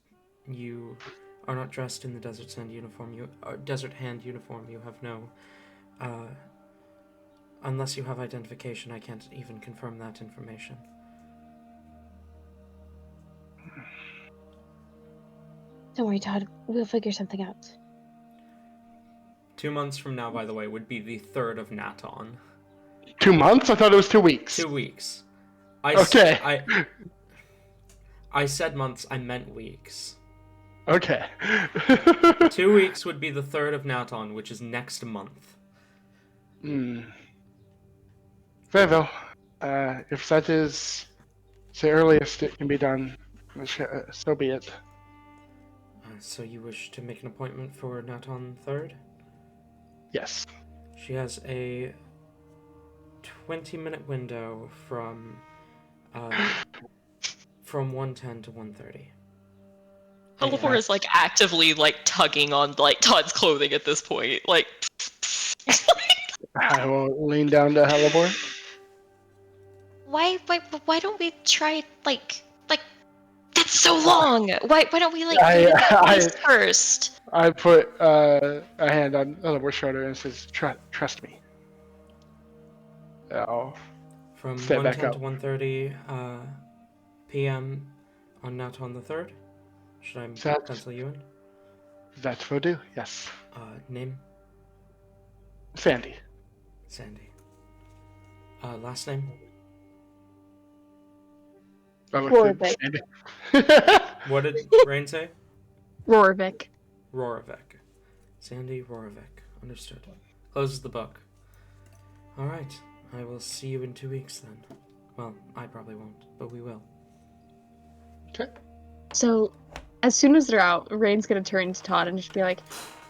you are not dressed in the Desert Hand uniform. You have no. Unless you have identification, I can't even confirm that information. don't worry, Todd. We'll figure something out. 2 months from now, by the way, would be the 3rd of Naton. 2 months? I thought it was 2 weeks. 2 weeks. Okay. I said months, I meant weeks. Okay. 2 weeks would be the 3rd of Naton, which is next month. Very well. If that is the earliest it can be done, so be it. So you wish to make an appointment for Naton 3rd? Yes. She has a 20-minute window from 1:10 to 1:30. Helivore is like actively like tugging on like Todd's clothing at this point. Like I will lean down to Helivore. Why don't we try like that's so long. Why don't we like do this first? I put a hand on Helivore's shoulder and says, "Trust me." I'll From step back 1:10 up. to 1:30 p.m. on Naton the 3rd. Should I pencil you in? That will do. Yes. Name? Sandy. Sandy. Last name? Rorvik. Sandy. What did Rain say? Rorvik. Roravec. Sandy Roravec. Understood. Closes the book. Alright. I will see you in 2 weeks then. Well, I probably won't, but we will. Okay. So, as soon as they're out, Rain's gonna turn to Todd and just be like,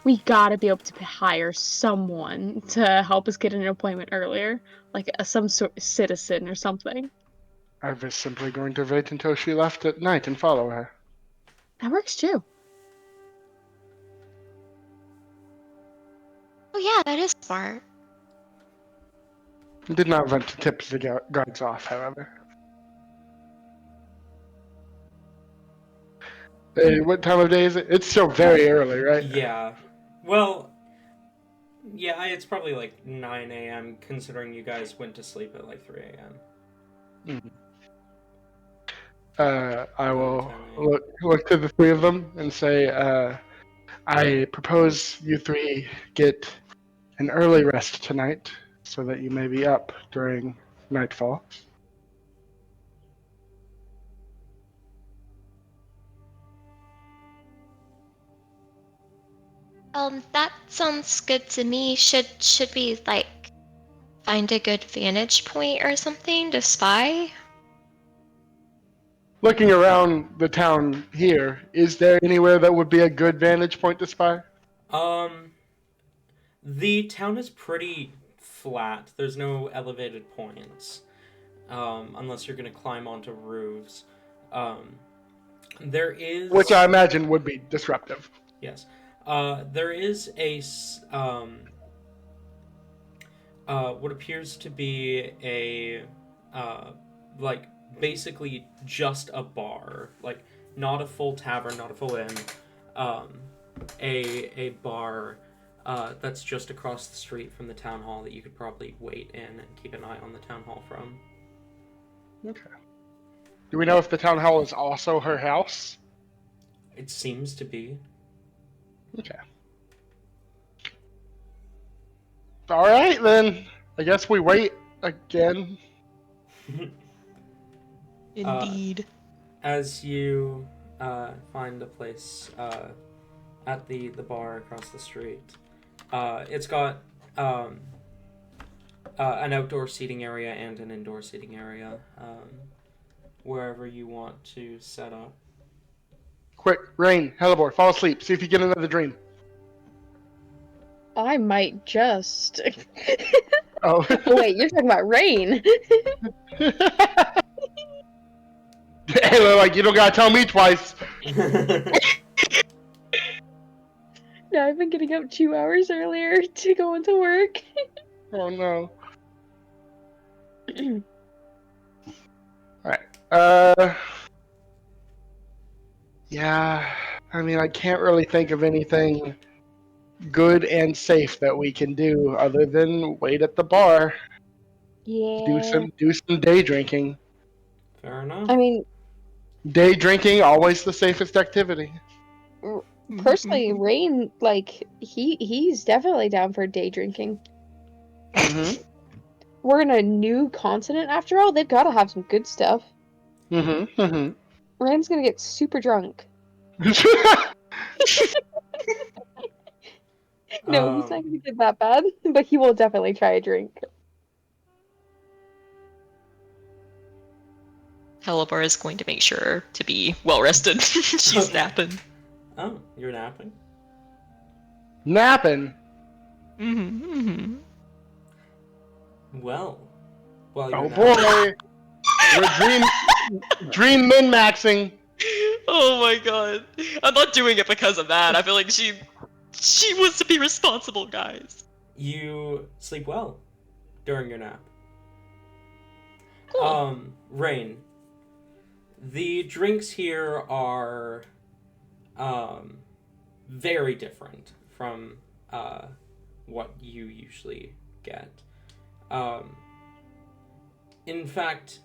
we gotta be able to hire someone to help us get an appointment earlier. Like some sort of citizen or something. I was simply going to wait until she left at night and follow her. That works too. Oh yeah, that is smart. Did not want to tip the guards off, however. Hey, what time of day is it? It's still very early, right? Yeah. Well, yeah, it's probably like 9 a.m. considering you guys went to sleep at like 3 a.m. I will look to the three of them and say, I propose you three get an early rest tonight so that you may be up during nightfall. That sounds good to me. Should we like find a good vantage point or something to spy? Looking around the town here, is there anywhere that would be a good vantage point to spy? Um, the town is pretty flat. There's no elevated points, unless you're gonna climb onto roofs. Um, there is, Which I imagine would be disruptive. yes, there is what appears to be a, like basically just a bar, like not a full tavern, not a full inn, um, a bar that's just across the street from the town hall that you could probably wait in and keep an eye on the town hall from. Okay. Do we know if the town hall is also her house? It seems to be. Okay. All right, then. I guess we wait again. Indeed. As you find a place at the bar across the street, it's got an outdoor seating area and an indoor seating area, wherever you want to set up. Quick, Rain, Hellebore, fall asleep. See if you get another dream. I might just. Oh. Wait, you're talking about rain. Hey, like, you don't gotta tell me twice. No, I've been getting up 2 hours earlier to go into work. Oh, no. Alright. Yeah, I mean, I can't really think of anything good and safe that we can do other than wait at the bar. Yeah. Do some day drinking. Fair enough. I mean, Day drinking always the safest activity. personally, Rain, like, he's definitely down for day drinking. Mm-hmm. We're in a new continent after all. They've got to have some good stuff. Mm-hmm. Mm-hmm. Rain's gonna get super drunk. No, he's not gonna get that bad, but he will definitely try a drink. Hellebore is going to make sure to be well rested. She's Okay. napping. Oh, you're napping? Napping. Mm-hmm. Well, while you're Oh napping. boy. We're dream min-maxing. Oh my god. I'm not doing it because of that. I feel like she wants to be responsible, guys. You sleep well during your nap. Cool. Rain. The drinks here are very different from what you usually get. In fact,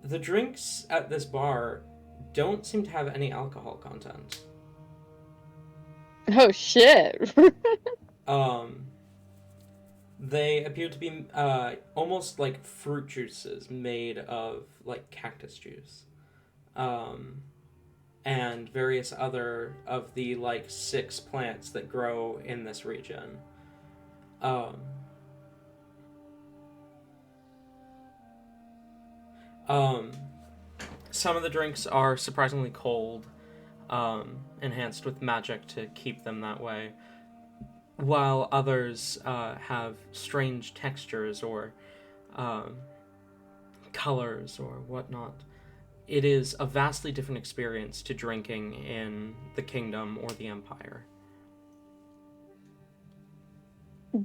the drinks at this bar don't seem to have any alcohol content. Oh shit. They appear to be almost like fruit juices made of like cactus juice, and various other of the like 6 plants that grow in this region. Some of the drinks are surprisingly cold, enhanced with magic to keep them that way, while others have strange textures or colors or whatnot. It is a vastly different experience to drinking in the kingdom or the empire.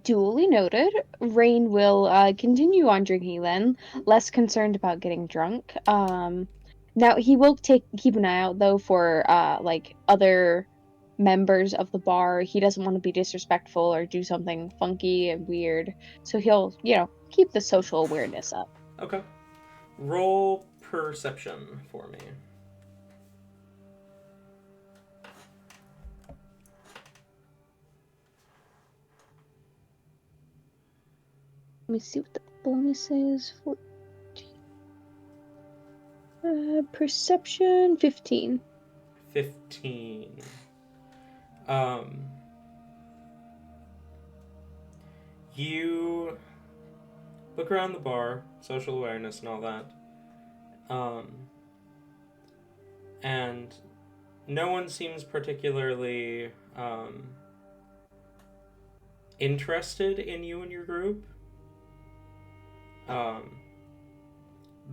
Duly noted. Rain will continue on drinking then, less concerned about getting drunk. Now he will keep an eye out though for like other members of the bar. He doesn't want to be disrespectful or do something funky and weird, so he'll, keep the social awareness up. Okay. Roll perception for me. Let me see what the bonus is. 14. Perception 15. 15. Um, you look around the bar, social awareness and all that. And no one seems particularly interested in you and your group.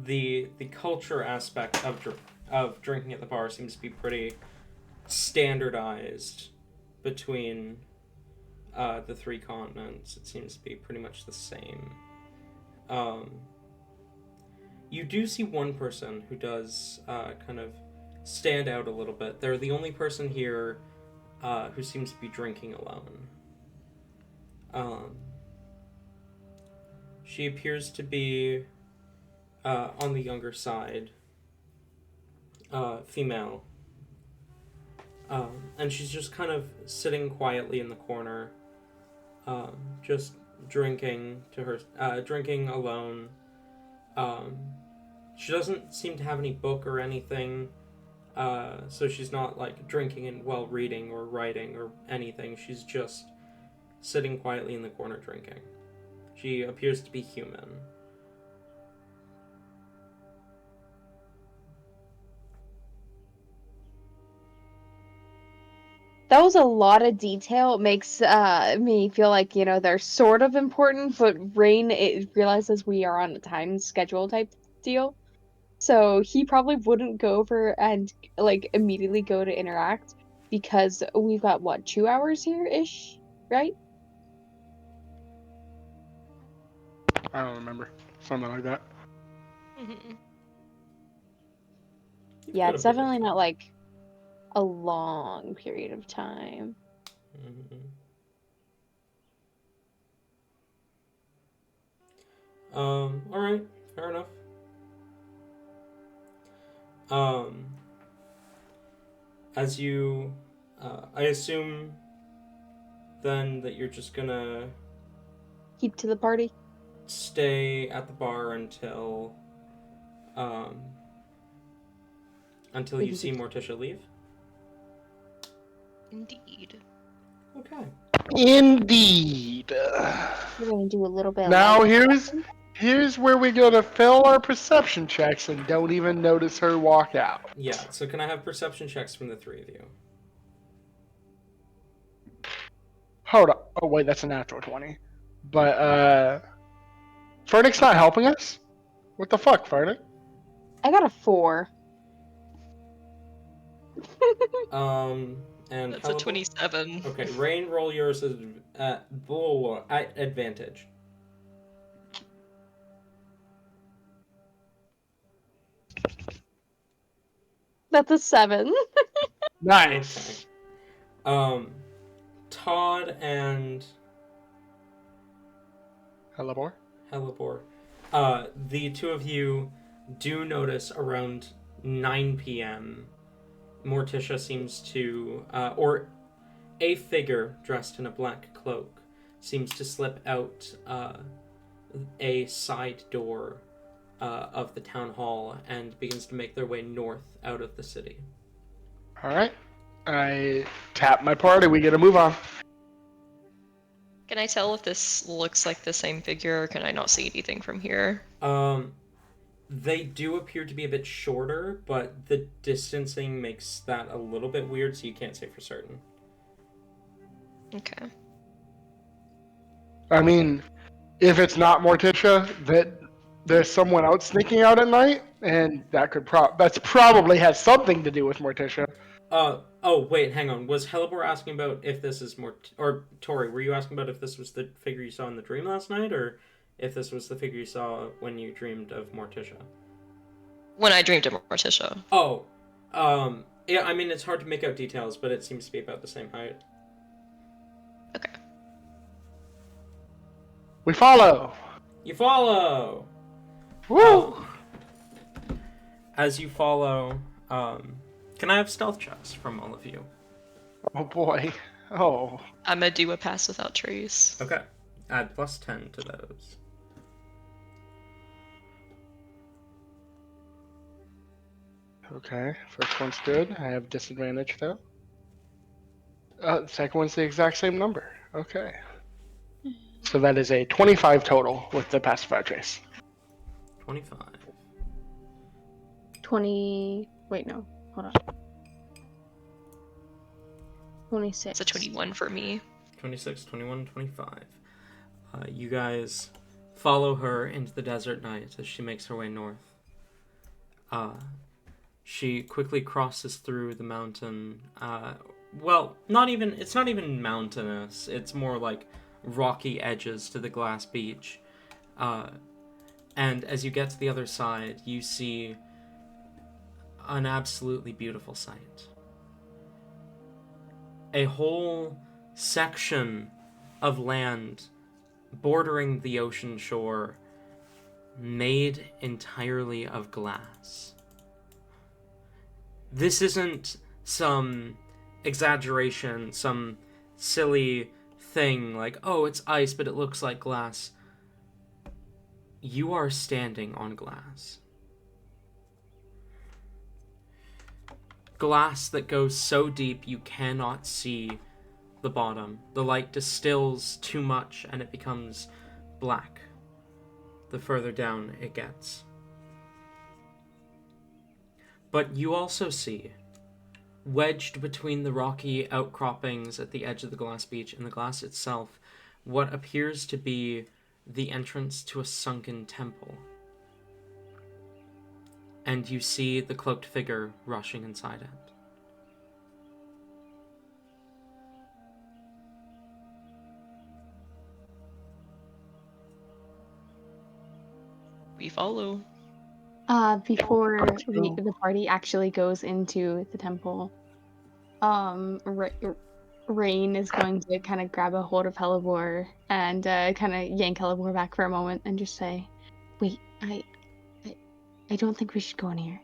The culture aspect of drinking at the bar seems to be pretty standardized between the three continents. It seems to be pretty much the same. You do see one person who does kind of stand out a little bit. They're the only person here who seems to be drinking alone. She appears to be on the younger side, female. And she's just kind of sitting quietly in the corner, just drinking drinking alone. She doesn't seem to have any book or anything, so she's not like drinking and while reading or writing or anything. She's just sitting quietly in the corner drinking. She appears to be human. That was a lot of detail. It makes me feel like, they're sort of important, but Rain realizes we are on a time schedule type deal. So he probably wouldn't go over and like immediately go to interact because we've got what, 2 hours here-ish, right? I don't remember. Something like that. Mhm. You've Yeah, got a it's bit of definitely time. not like a long period of time. All right, fair enough. Um, as you, I assume then that you're just gonna Keep to the party. stay at the bar um, until We you can see keep- Morticia leave. Indeed. Okay. Indeed. We're gonna do a little bit of Now light. here's where we gotta fail our perception checks and don't even notice her walk out. Yeah. So can I have perception checks from the three of you? Hold up. Oh wait, that's a natural 20. But Fernick's not helping us? What the fuck, Fernick? I got a 4. And That's a Hellebore? 27. Okay, Rain, roll yours at advantage. That's a 7. Nice. Okay. Todd and Hellebore? Hellebore, the two of you do notice around 9 p.m. Morticia seems to, or a figure dressed in a black cloak seems to slip out a side door of the town hall and begins to make their way north out of the city. Alright. I tap my party, we get a move on. Can I tell if this looks like the same figure, or can I not see anything from here? They do appear to be a bit shorter, but the distancing makes that a little bit weird, so you can't say for certain. Okay. I mean, if it's not Morticia, that there's someone else sneaking out at night, and that could that's probably has something to do with Morticia. Oh, wait, hang on. Was Hellebore asking about if this is or Tori, were you asking about if this was the figure you saw in the dream last night, or if this was the figure you saw when you dreamed of Morticia? When I dreamed of Morticia. Oh, yeah, I mean, it's hard to make out details, but it seems to be about the same height. Okay. We follow. You follow! Woo! As you follow, can I have stealth checks from all of you? Oh boy. Oh. I'm gonna do a pass without trace. Okay. Add plus 10 to those. Okay, first one's good. I have disadvantage though. The second one's the exact same number. Okay. So that is a 25 total with the pacifier trace. 25. 20. Wait, no. Hold on. 26. It's a 21 for me. 26, 21, 25. You guys follow her into the desert night as she makes her way north. She quickly crosses through the mountain. Well, it's not even mountainous. It's more like rocky edges to the glass beach. And as you get to the other side, you see an absolutely beautiful sight. A whole section of land bordering the ocean shore made entirely of glass. This isn't some exaggeration, some silly thing like, oh, it's ice, but it looks like glass. You are standing on glass. Glass that goes so deep you cannot see the bottom. The light distills too much and it becomes black the further down it gets. But you also see, wedged between the rocky outcroppings at the edge of the glass beach and the glass itself, what appears to be the entrance to a sunken temple. And you see the cloaked figure rushing inside it. We follow. Before the party actually goes into the temple, Rain is going to kind of grab a hold of Hellebore and kind of yank Hellebore back for a moment and just say, "Wait, I don't think we should go in here."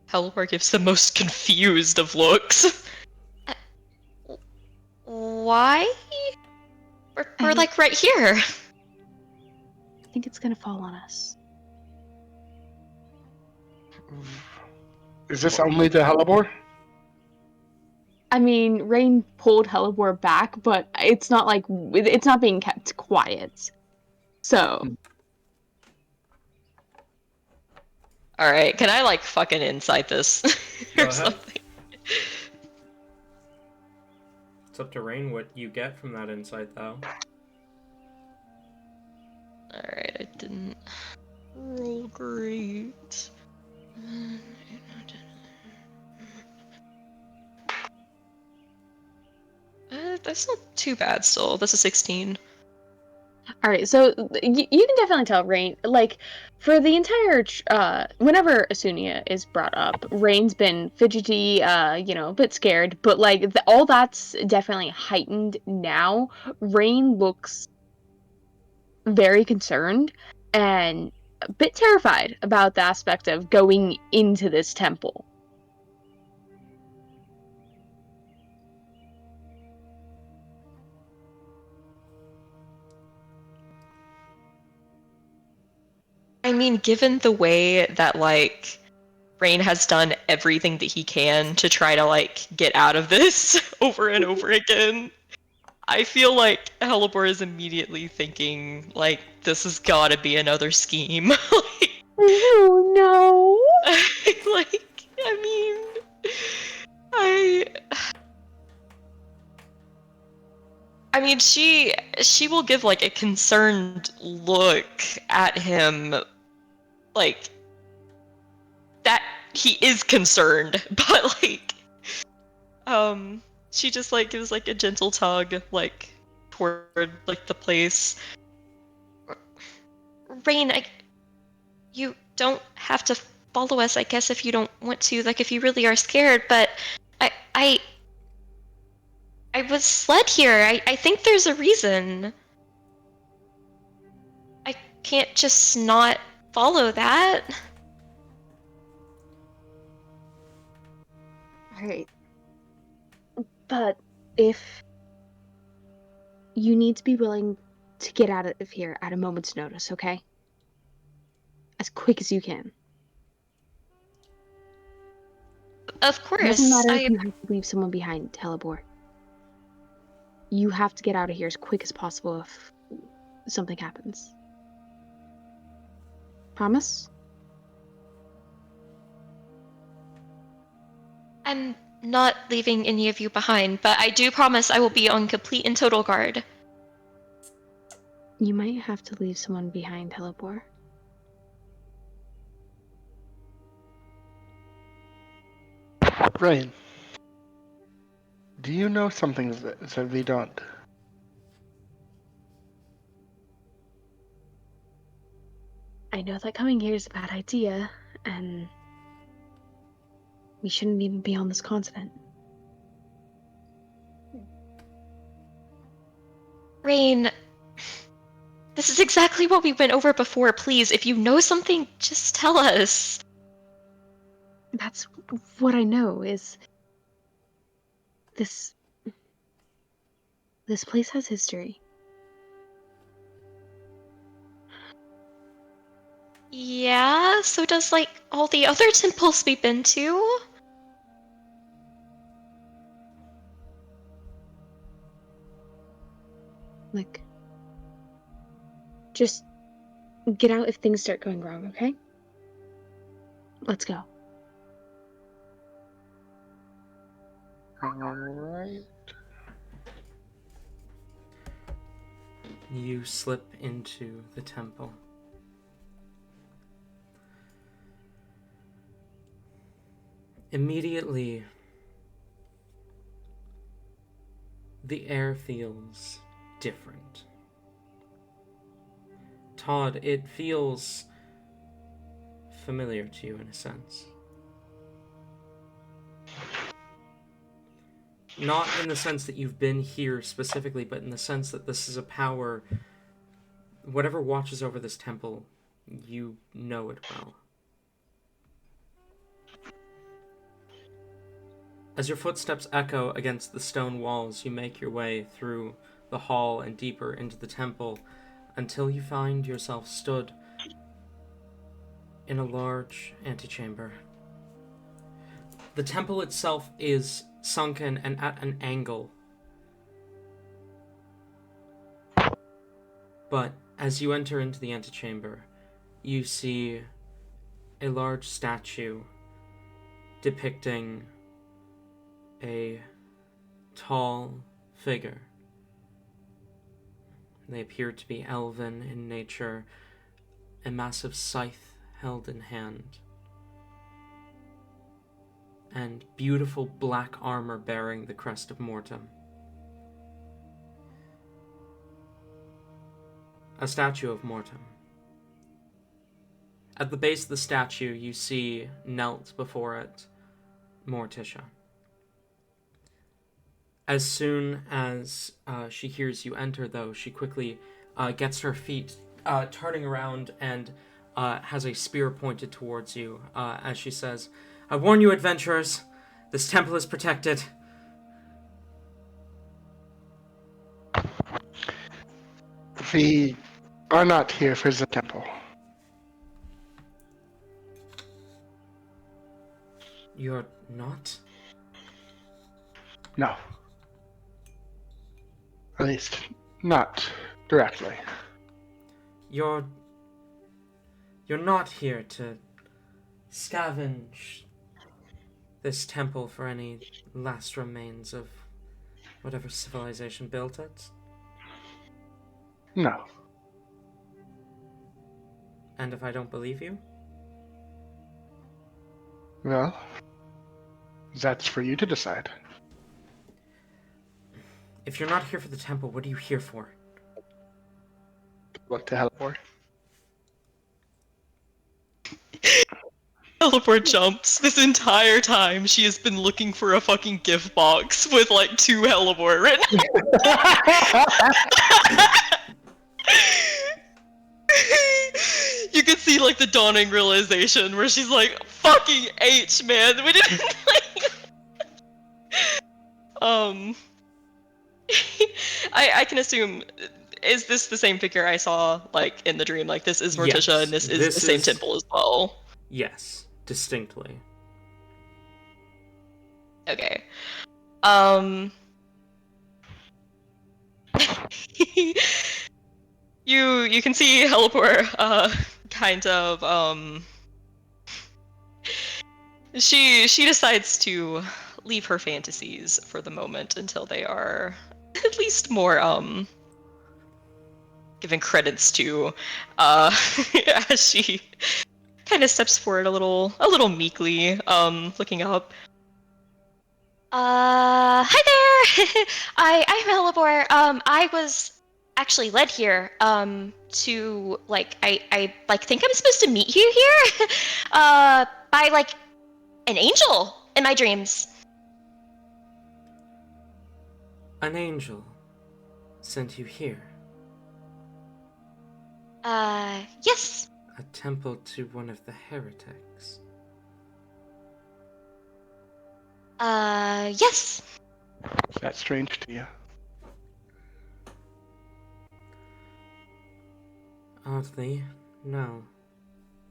Helipar gives the most confused of looks. Why? We're like right here. I think it's gonna fall on us. Is this only the Hellebore? I mean, Rain pulled Hellebore back, but it's not like it's not being kept quiet. So. Alright, can I like fucking insight this? Go or ahead. something? It's up to Rain what you get from that insight, though. Alright, I didn't roll great. That's not too bad still. That's a 16. All right, so you can definitely tell Rain, like, for the entire, whenever Asunia is brought up, Rain's been fidgety, a bit scared, but, like, all that's definitely heightened now. Rain looks very concerned and a bit terrified about the aspect of going into this temple. I mean, given the way that, like, Rain has done everything that he can to try to, like, get out of this over and over again, I feel like Hellebore is immediately thinking, like, this has gotta be another scheme. Like, Oh no! like, I mean, she will give, like, a concerned look at him, like, that he is concerned, but, like, she just, like, gives, like, a gentle tug, like, toward, like, the place. Rain, you don't have to follow us, I guess, if you don't want to. Like, if you really are scared, but I was led here. I think there's a reason. I can't just not follow that. Alright. But if you need to be willing to get out of here at a moment's notice, okay? As quick as you can. Of It course. doesn't matter I if you have to leave someone behind, Telebor. You have to get out of here as quick as possible if something happens. Promise? I'm not leaving any of you behind, but I do promise I will be on complete and total guard. You might have to leave someone behind, Telebor. Rain, do you know something that we don't? I know that coming here is a bad idea, and we shouldn't even be on this continent. Rain, this is exactly what we went over before. Please, if you know something, just tell us. That's what I know is this place has history. Yeah, so does like all the other temples we've been to? Like, just get out if things start going wrong, okay? Let's go. Alright. You slip into the temple. Immediately, the air feels different. Todd, it feels familiar to you in a sense. Not in the sense that you've been here specifically, but in the sense that this is a power. Whatever watches over this temple, you know it well. As your footsteps echo against the stone walls, you make your way through the hall and deeper into the temple until you find yourself stood in a large antechamber. The temple itself is sunken and at an angle. But as you enter into the antechamber, you see a large statue depicting a tall figure. They appear to be elven in nature, a massive scythe held in hand, and beautiful black armor bearing the crest of Mortem. A statue of Mortem. At the base of the statue, you see, knelt before it, Morticia. As soon as she hears you enter, though, she quickly gets her feet, turning around, and has a spear pointed towards you as she says, "I warn you, adventurers, this temple is protected." We are not here for the temple. You're not? No. At least, not directly. You're not here to scavenge this temple for any last remains of whatever civilization built it? No. And if I don't believe you? Well, that's for you to decide. If you're not here for the temple, what are you here for? What to hell for? Teleport jumps. This entire time, she has been looking for a fucking gift box with like 2 Hellebore written. You can see like the dawning realization where she's like, "Fucking H, man, we didn't like." I can assume. Is this the same figure I saw like in the dream? Like this is Morticia, Yes, and this is this the same is- temple as well. Yes, distinctly. Okay. You can see Helipor kind of she decides to leave her fantasies for the moment until they are at least more given credits to as she kind of steps forward a little meekly, looking up. Hi there. I'm Elibor. I was actually led here to I like think I'm supposed to meet you here by like an angel in my dreams. An angel sent you here. Yes. A temple to one of the heretics. Yes. Is that strange to you? Oddly, no,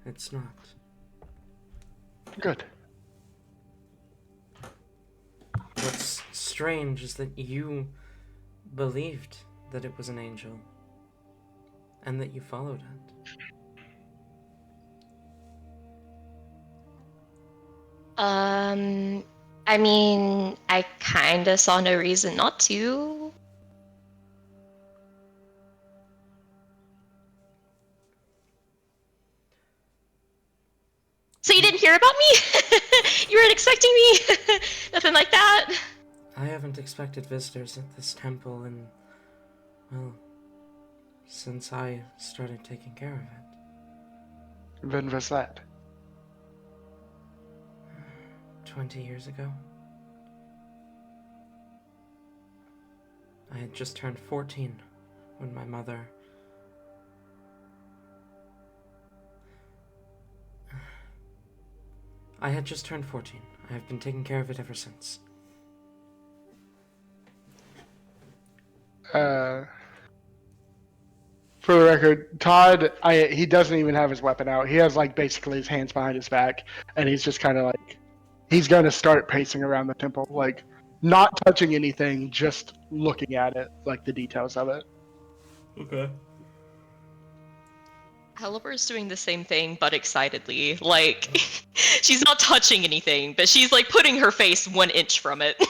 it's not. Good. What's strange is that you believed that it was an angel, and that you followed it. I mean, I kinda saw no reason not to. So you didn't hear about me? You weren't expecting me? Nothing like that? I haven't expected visitors at this temple in, well, since I started taking care of it. When was that? 20 years ago. I had just turned 14 when my mother... I had just turned 14. I have been taking care of it ever since. For the record, Todd, he doesn't even have his weapon out. He has like basically his hands behind his back, and he's just kind of like, he's gonna start pacing around the temple, like not touching anything, just looking at it, like the details of it. Okay. Helipor's doing the same thing, but excitedly. Like, she's not touching anything, but she's like putting her face 1 inch from it.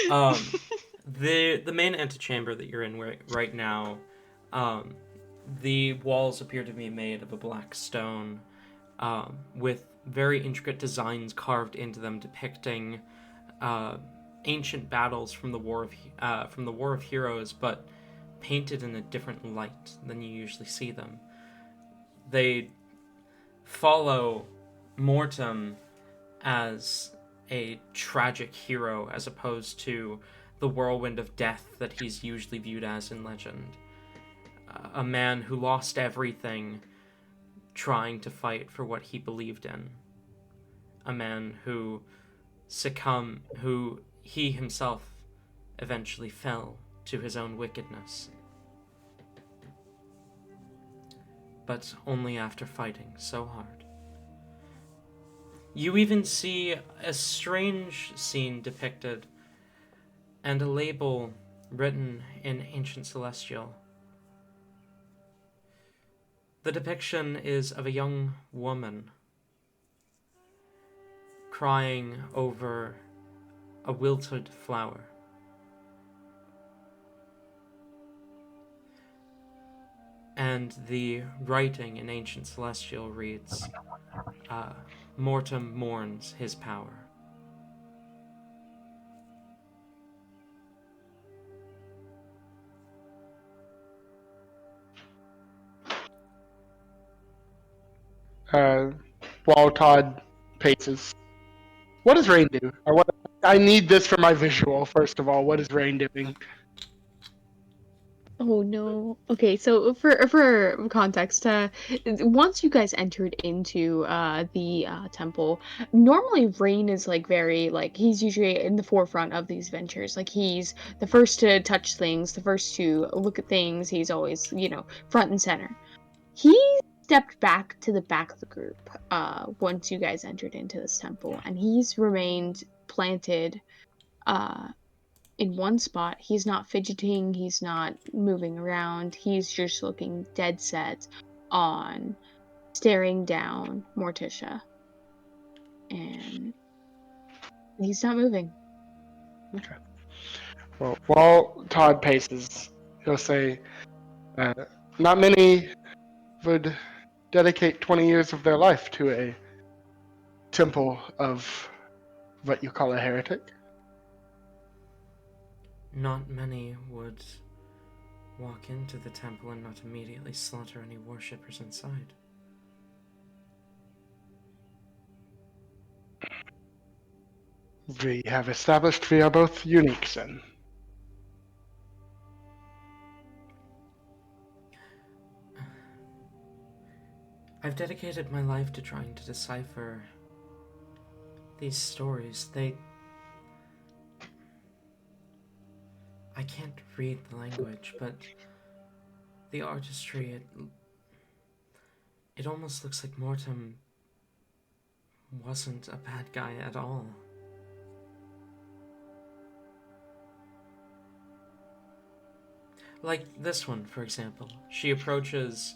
The main antechamber that you're in right now, the walls appear to be made of a black stone, with very intricate designs carved into them depicting ancient battles from the War of Heroes, but painted in a different light than you usually see them. They follow Mortem as a tragic hero as opposed to the whirlwind of death that he's usually viewed as in legend. A man who lost everything trying to fight for what he believed in. A man who who he himself eventually fell to his own wickedness. But only after fighting so hard. You even see a strange scene depicted and a label written in Ancient Celestial. The depiction is of a young woman crying over a wilted flower. And the writing in Ancient Celestial reads, Mortem mourns his power. While Todd paces. What does Rain do? I need this for my visual, first of all. What is Rain doing? Oh no. Okay, so for context, once you guys entered into the temple, normally Rain is like very like he's usually in the forefront of these ventures. Like he's the first to touch things, the first to look at things. He's always, front and center. He's stepped back to the back of the group once you guys entered into this temple, and he's remained planted in one spot. He's not fidgeting, he's not moving around, he's just looking dead set on staring down Morticia. And he's not moving. Okay. Well, while Todd paces, he'll say, not many would dedicate 20 years of their life to a temple of what you call a heretic. Not many would walk into the temple and not immediately slaughter any worshippers inside. We have established we are both unique, then. I've dedicated my life to trying to decipher these stories. I can't read the language, but the artistry, it almost looks like Mortem wasn't a bad guy at all. Like this one, for example. She approaches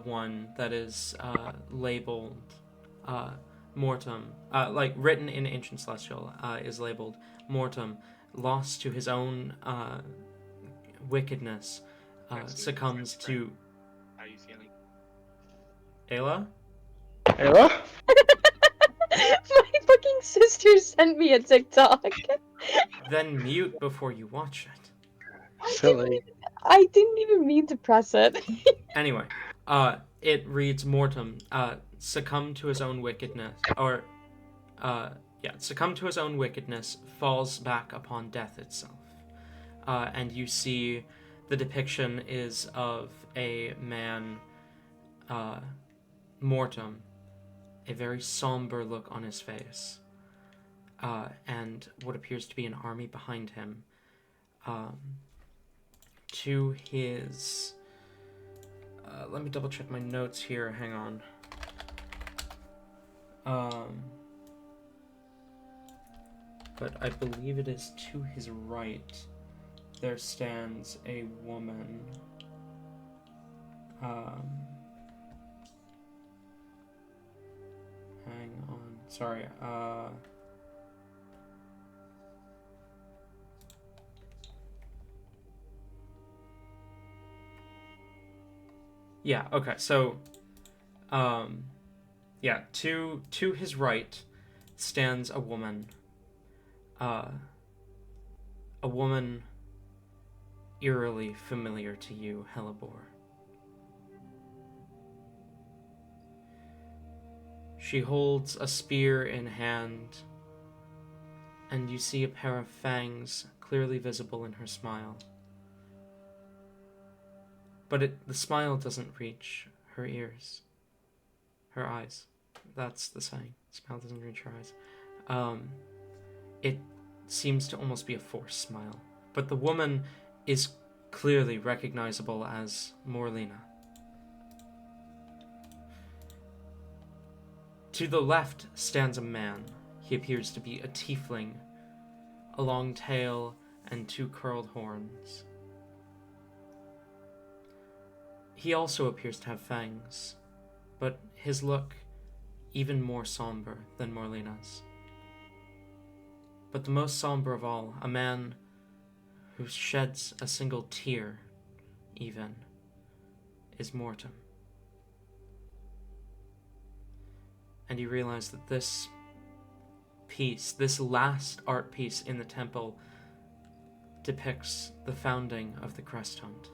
one that is labeled Mortem, like written in Ancient Celestial, is labeled Mortem, lost to his own wickedness, succumbs to... How are you feeling? Ayla? Ayla? My fucking sister sent me a TikTok. Then mute before you watch it. Silly. I didn't even mean to press it. Anyway, it reads Mortem, succumb to his own wickedness, or, succumb to his own wickedness, falls back upon death itself. And you see the depiction is of a man, Mortem, a very somber look on his face, and what appears to be an army behind him. To his... let me double check my notes here, hang on. But I believe it is to his right, there stands a woman. Hang on, sorry, yeah, okay, so, to his right stands a woman. A woman eerily familiar to you, Hellebore. She holds a spear in hand, and you see a pair of fangs clearly visible in her smile. But the smile doesn't reach her ears. Her eyes. That's the saying. Smile doesn't reach her eyes. It seems to almost be a forced smile. But the woman is clearly recognizable as Morlina. To the left stands a man. He appears to be a tiefling, a long tail and 2 curled horns. He also appears to have fangs, but his look even more somber than Morlina's. But the most somber of all, a man who sheds a single tear, even, is Mortem. And you realize that this piece, this last art piece in the temple, depicts the founding of the Crest Hunt.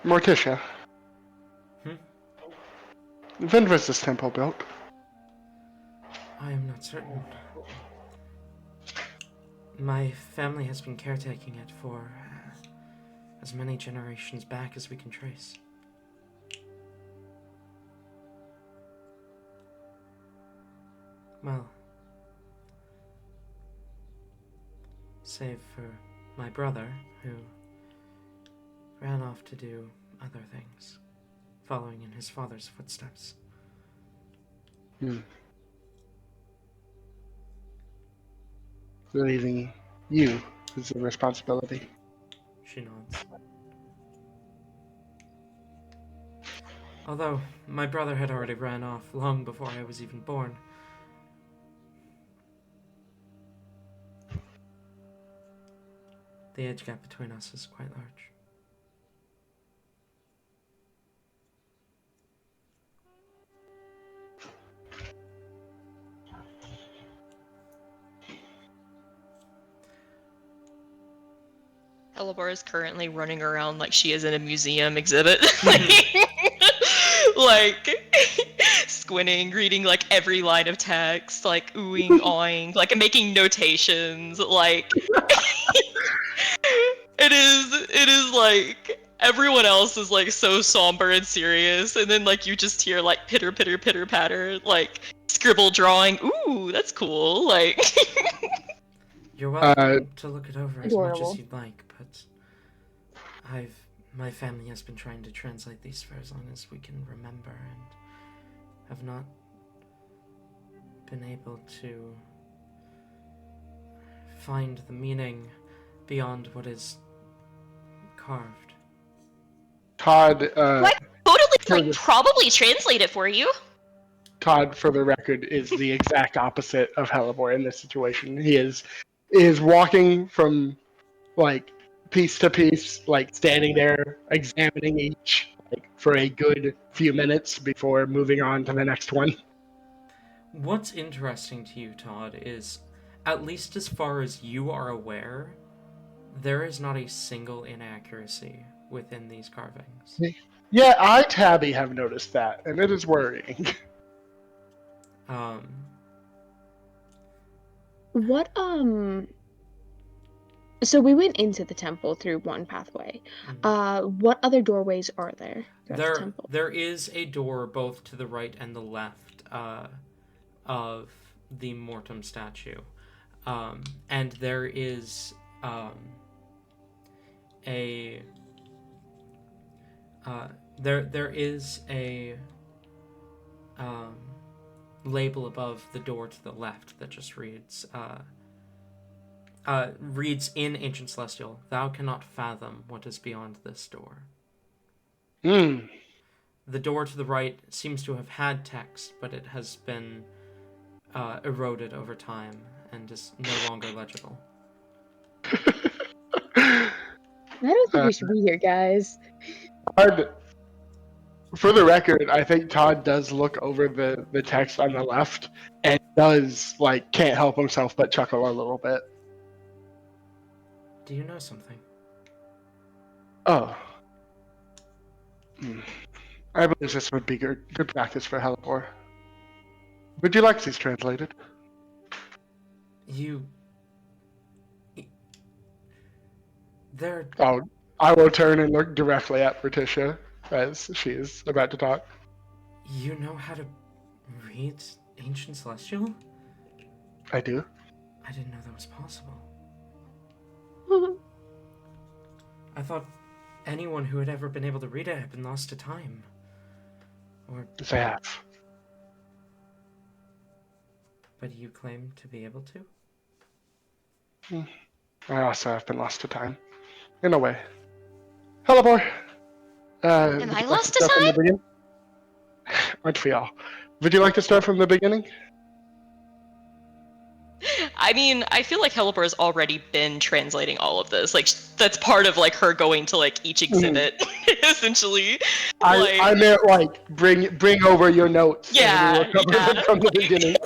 Morticia. Hmm? When was this temple built? I am not certain. My family has been caretaking it for as many generations back as we can trace. Well, save for my brother, who ran off to do other things, following in his father's footsteps. Leaving you is a responsibility. She nods. Although, my brother had already ran off long before I was even born. The age gap between us is quite large. Elabor is currently running around like she is in a museum exhibit. like squinting, reading like every line of text, like oohing, awing, like making notations, like it is like everyone else is like so somber and serious, and then like you just hear like pitter pitter pitter patter, like scribble drawing. Ooh, that's cool. Like You're welcome to look it over as much Adorable. as you'd like, but my family has been trying to translate these for as long as we can remember and have not been able to find the meaning beyond what is carved. Todd, what? Totally, for like the- probably translate it for you. Todd, for the record, is the exact opposite of Hellebore in this situation. He is walking from like piece to piece, like standing there examining each like for a good few minutes before moving on to the next one. What's interesting to you, Todd, is, at least as far as you are aware, there is not a single inaccuracy within these carvings. Yeah, I, Tabby, have noticed that, and it is worrying. What So we went into the temple through one pathway. What other doorways are there throughout the temple? There is a door both to the right and the left of the Mortem statue. And there is there is a label above the door to the left that just reads in Ancient Celestial, "Thou cannot fathom what is beyond this door." The door to the right seems to have had text, but it has been eroded over time and is no longer legible. I don't think we should be here, guys. Todd, for the record, I think Todd does look over the text on the left and does can't help himself but chuckle a little bit. Do you know something? Oh. I believe this would be good practice for Hellebore. Would you like these translated? They're... Oh, I will turn and look directly at Patricia as she is about to talk. You know how to read Ancient Celestial? I do. I didn't know that was possible. I thought anyone who had ever been able to read it had been lost to time. Or... They have. But you claim to be able to? I also have been lost to time. In a way. Hellebore! Am I lost to time? Aren't we all? Would you like to start from the beginning? I mean, I feel like Hellebore has already been translating all of this. Like, that's part of like her going to like each exhibit, essentially. I meant bring over your notes. Yeah, and we will cover them from the beginning.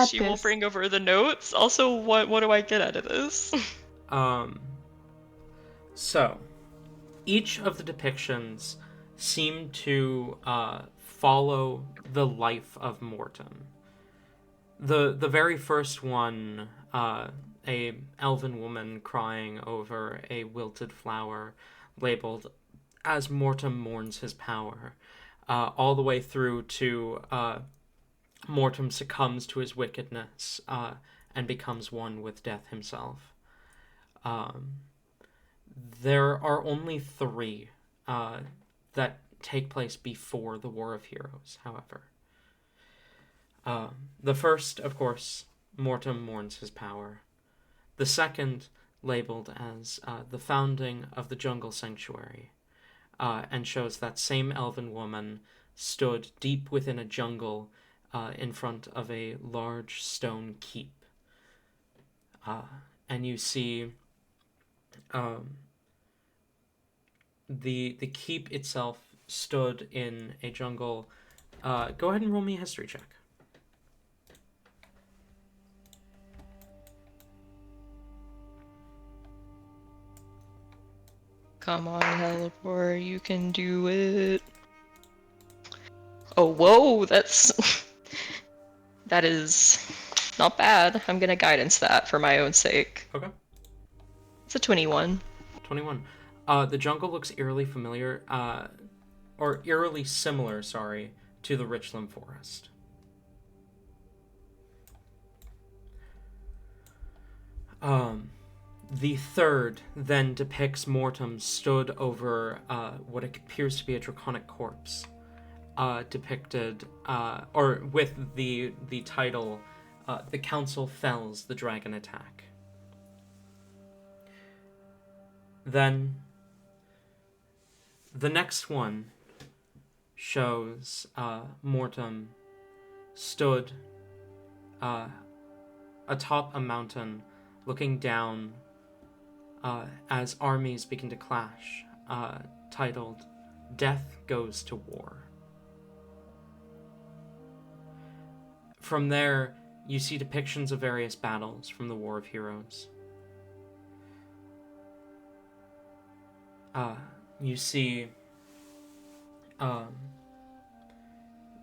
She will bring over the notes. Also, what do I get out of this? So, each of the depictions seem to follow the life of Mortem. The very first one, a elven woman crying over a wilted flower labeled as Mortem mourns his power, all the way through to Mortem succumbs to his wickedness and becomes one with death himself. There are only 3 that take place before the War of Heroes, however. The first, of course, Mortem mourns his power. The second, labeled as the founding of the Jungle Sanctuary, and shows that same elven woman stood deep within a jungle in front of a large stone keep. And you see the keep itself stood in a jungle. Go ahead and roll me a history check. Come on, Helipor, you can do it. Oh, whoa, that's... that is not bad. I'm gonna guidance that for my own sake. Okay. It's a 21. 21. The jungle looks eerily familiar, or eerily similar, sorry, to the Richland Forest. The third then depicts Mortem stood over what appears to be a draconic corpse, depicted, or with the title, "The Council Fells the Dragon Attack." Then the next one shows Mortem stood atop a mountain, looking down as armies begin to clash, titled "Death Goes to War." From there, you see depictions of various battles from the War of Heroes. You see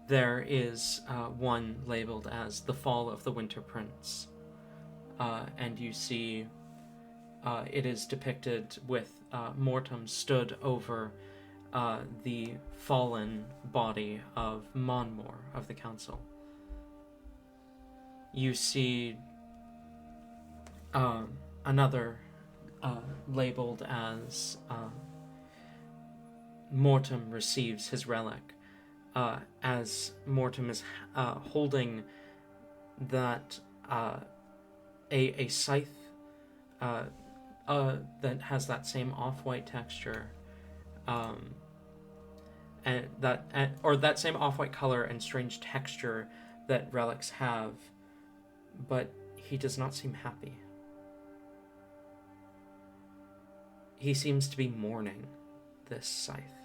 there is one labeled as the Fall of the Winter Prince, and you see it is depicted with Mortem stood over the fallen body of Monmor of the Council. You see another labeled as Mortem receives his relic, as Mortem is holding that a scythe that has that same off-white texture, and that same off-white color and strange texture that relics have, but he does not seem happy. He seems to be mourning this scythe,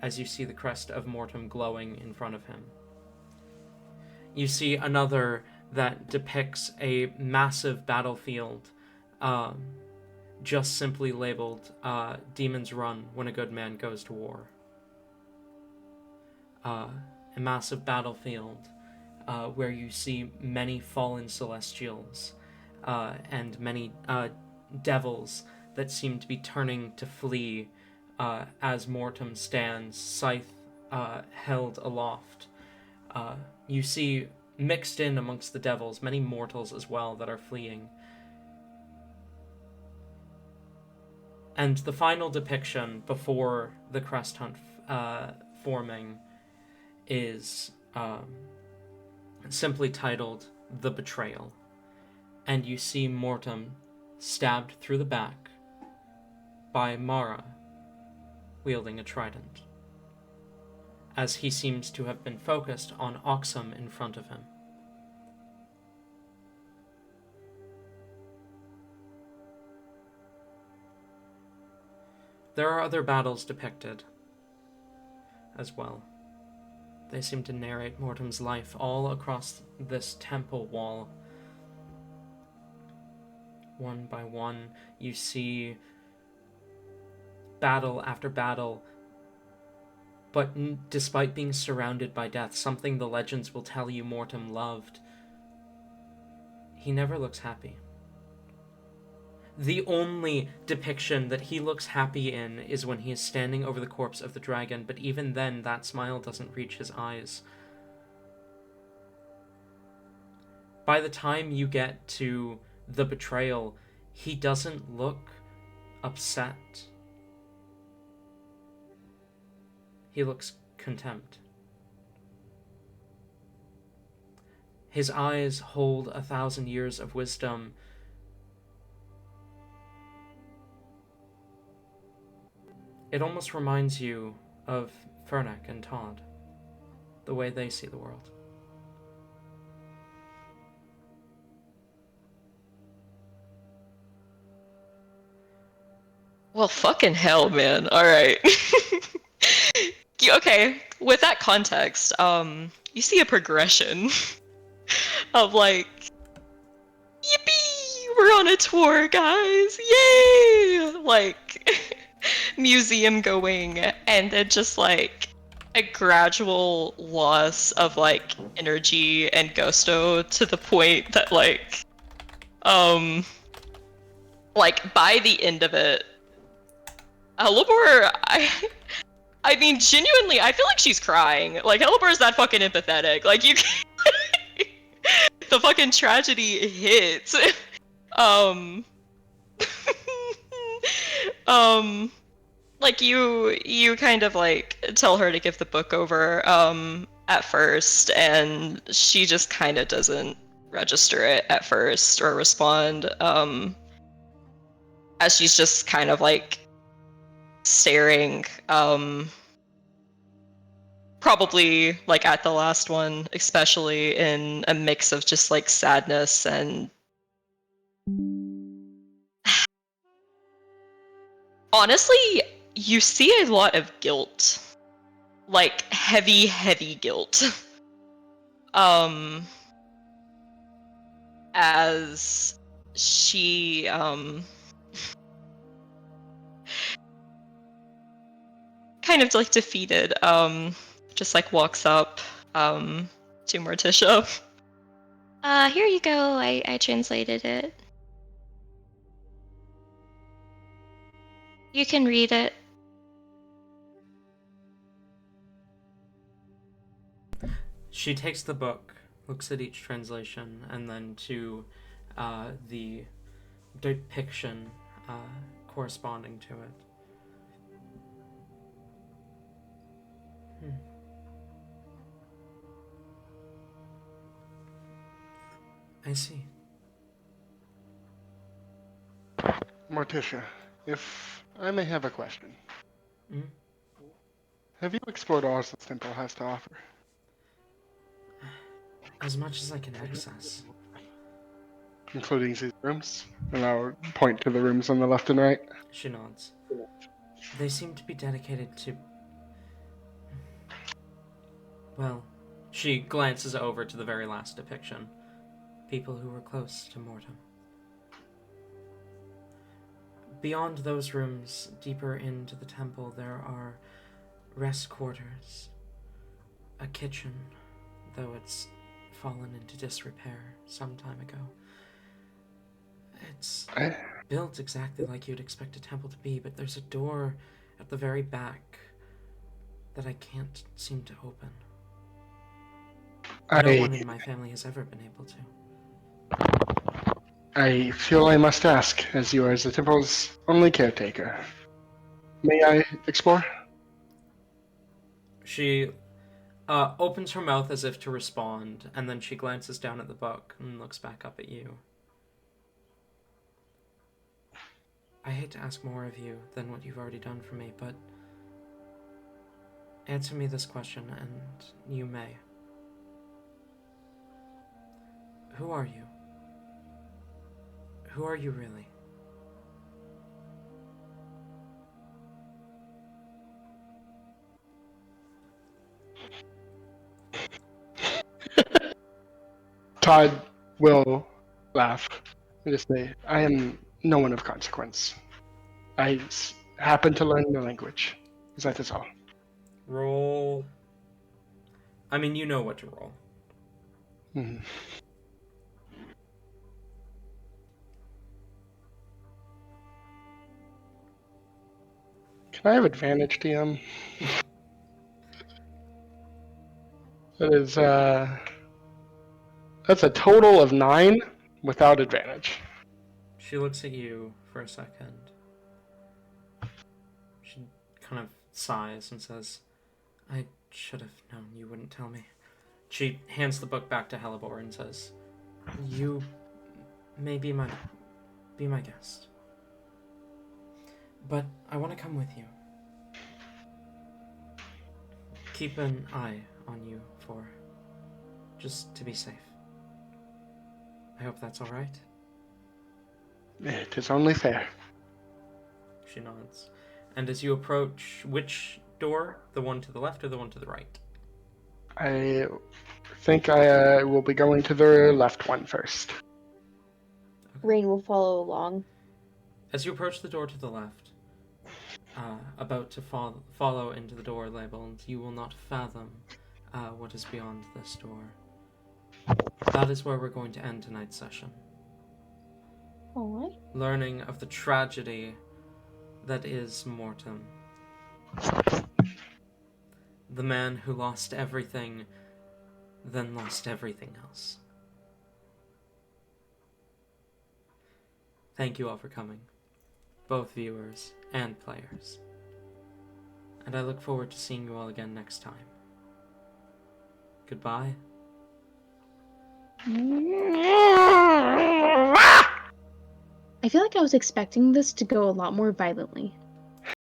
as you see the crest of Mortem glowing in front of him. You see another that depicts a massive battlefield, just simply labeled Demon's Run when a good man goes to war. A massive battlefield where you see many fallen celestials and many devils that seem to be turning to flee as Mortem stands, scythe held aloft. You see mixed in amongst the devils many mortals as well that are fleeing. And the final depiction before the crest hunt forming is simply titled The Betrayal. And you see Mortem stabbed through the back by Mara wielding a trident, as he seems to have been focused on Oxum in front of him. There are other battles depicted as well. They seem to narrate Mortem's life all across this temple wall. One by one, you see battle after battle, but despite being surrounded by death, something the legends will tell you Mortem loved, he never looks happy. The only depiction that he looks happy in is when he is standing over the corpse of the dragon, but even then, that smile doesn't reach his eyes. By the time you get to the betrayal, he doesn't look upset. He looks contempt. His eyes hold 1,000 years of wisdom. It almost reminds you of Fernek and Todd, the way they see the world. Well, fucking hell, man. All right. Okay, with that context, you see a progression of like, yippee, we're on a tour, guys, yay! Like, museum going, and then just like a gradual loss of like energy and gusto to the point that like by the end of it, Hellebore, I mean, genuinely, I feel like she's crying. Like, Hellebore is that fucking empathetic. Like, you the fucking tragedy hits. um, like, you kind of, like, tell her to give the book over, at first, and she just kind of doesn't register it at first or respond, as she's just kind of, like, staring, probably like at the last one, especially in a mix of just like sadness and honestly, you see a lot of guilt, like heavy guilt, as she kind of like defeated, just like walks up to Morticia. Here you go. I translated it. You can read it. She takes the book, looks at each translation, and then to the depiction corresponding to it. I see. Morticia, if I may have a question. Mm? Have you explored all this temple has to offer? As much as I can access. Including these rooms? And I'll point to the rooms on the left and right. She nods. They seem to be dedicated to... Well, she glances over to the very last depiction. People who were close to mortem. Beyond those rooms, deeper into the temple, there are rest quarters, a kitchen, though it's fallen into disrepair some time ago. It's built exactly like you'd expect a temple to be, but there's a door at the very back that I can't seem to open. No one in my family has ever been able to. I feel I must ask, as you are the temple's only caretaker. May I explore? She opens her mouth as if to respond, and then she glances down at the book and looks back up at you. I hate to ask more of you than what you've already done for me, but answer me this question, and you may. Who are you? Who are you really? Todd will laugh and just say, I am no one of consequence. I happen to learn the language. That is all. Roll. I mean, you know what to roll. Mhm. Can I have advantage, TM? That is, that's a total of 9 without advantage. She looks at you for a second. She kind of sighs and says, I should have known you wouldn't tell me. She hands the book back to Hellebore and says, you may be my guest. But I want to come with you. Keep an eye on you just to be safe. I hope that's alright. It is only fair. She nods. And as you approach, which door? The one to the left or the one to the right? I think I will be going to the left one first. Rain will follow along. As you approach the door to the left, about to follow into the door labeled, you will not fathom what is beyond this door. That is where we're going to end tonight's session. Alright. Learning of the tragedy that is Mortem. The man who lost everything, then lost everything else. Thank you all for coming, both viewers and players. And I look forward to seeing you all again next time. Goodbye. I feel like I was expecting this to go a lot more violently.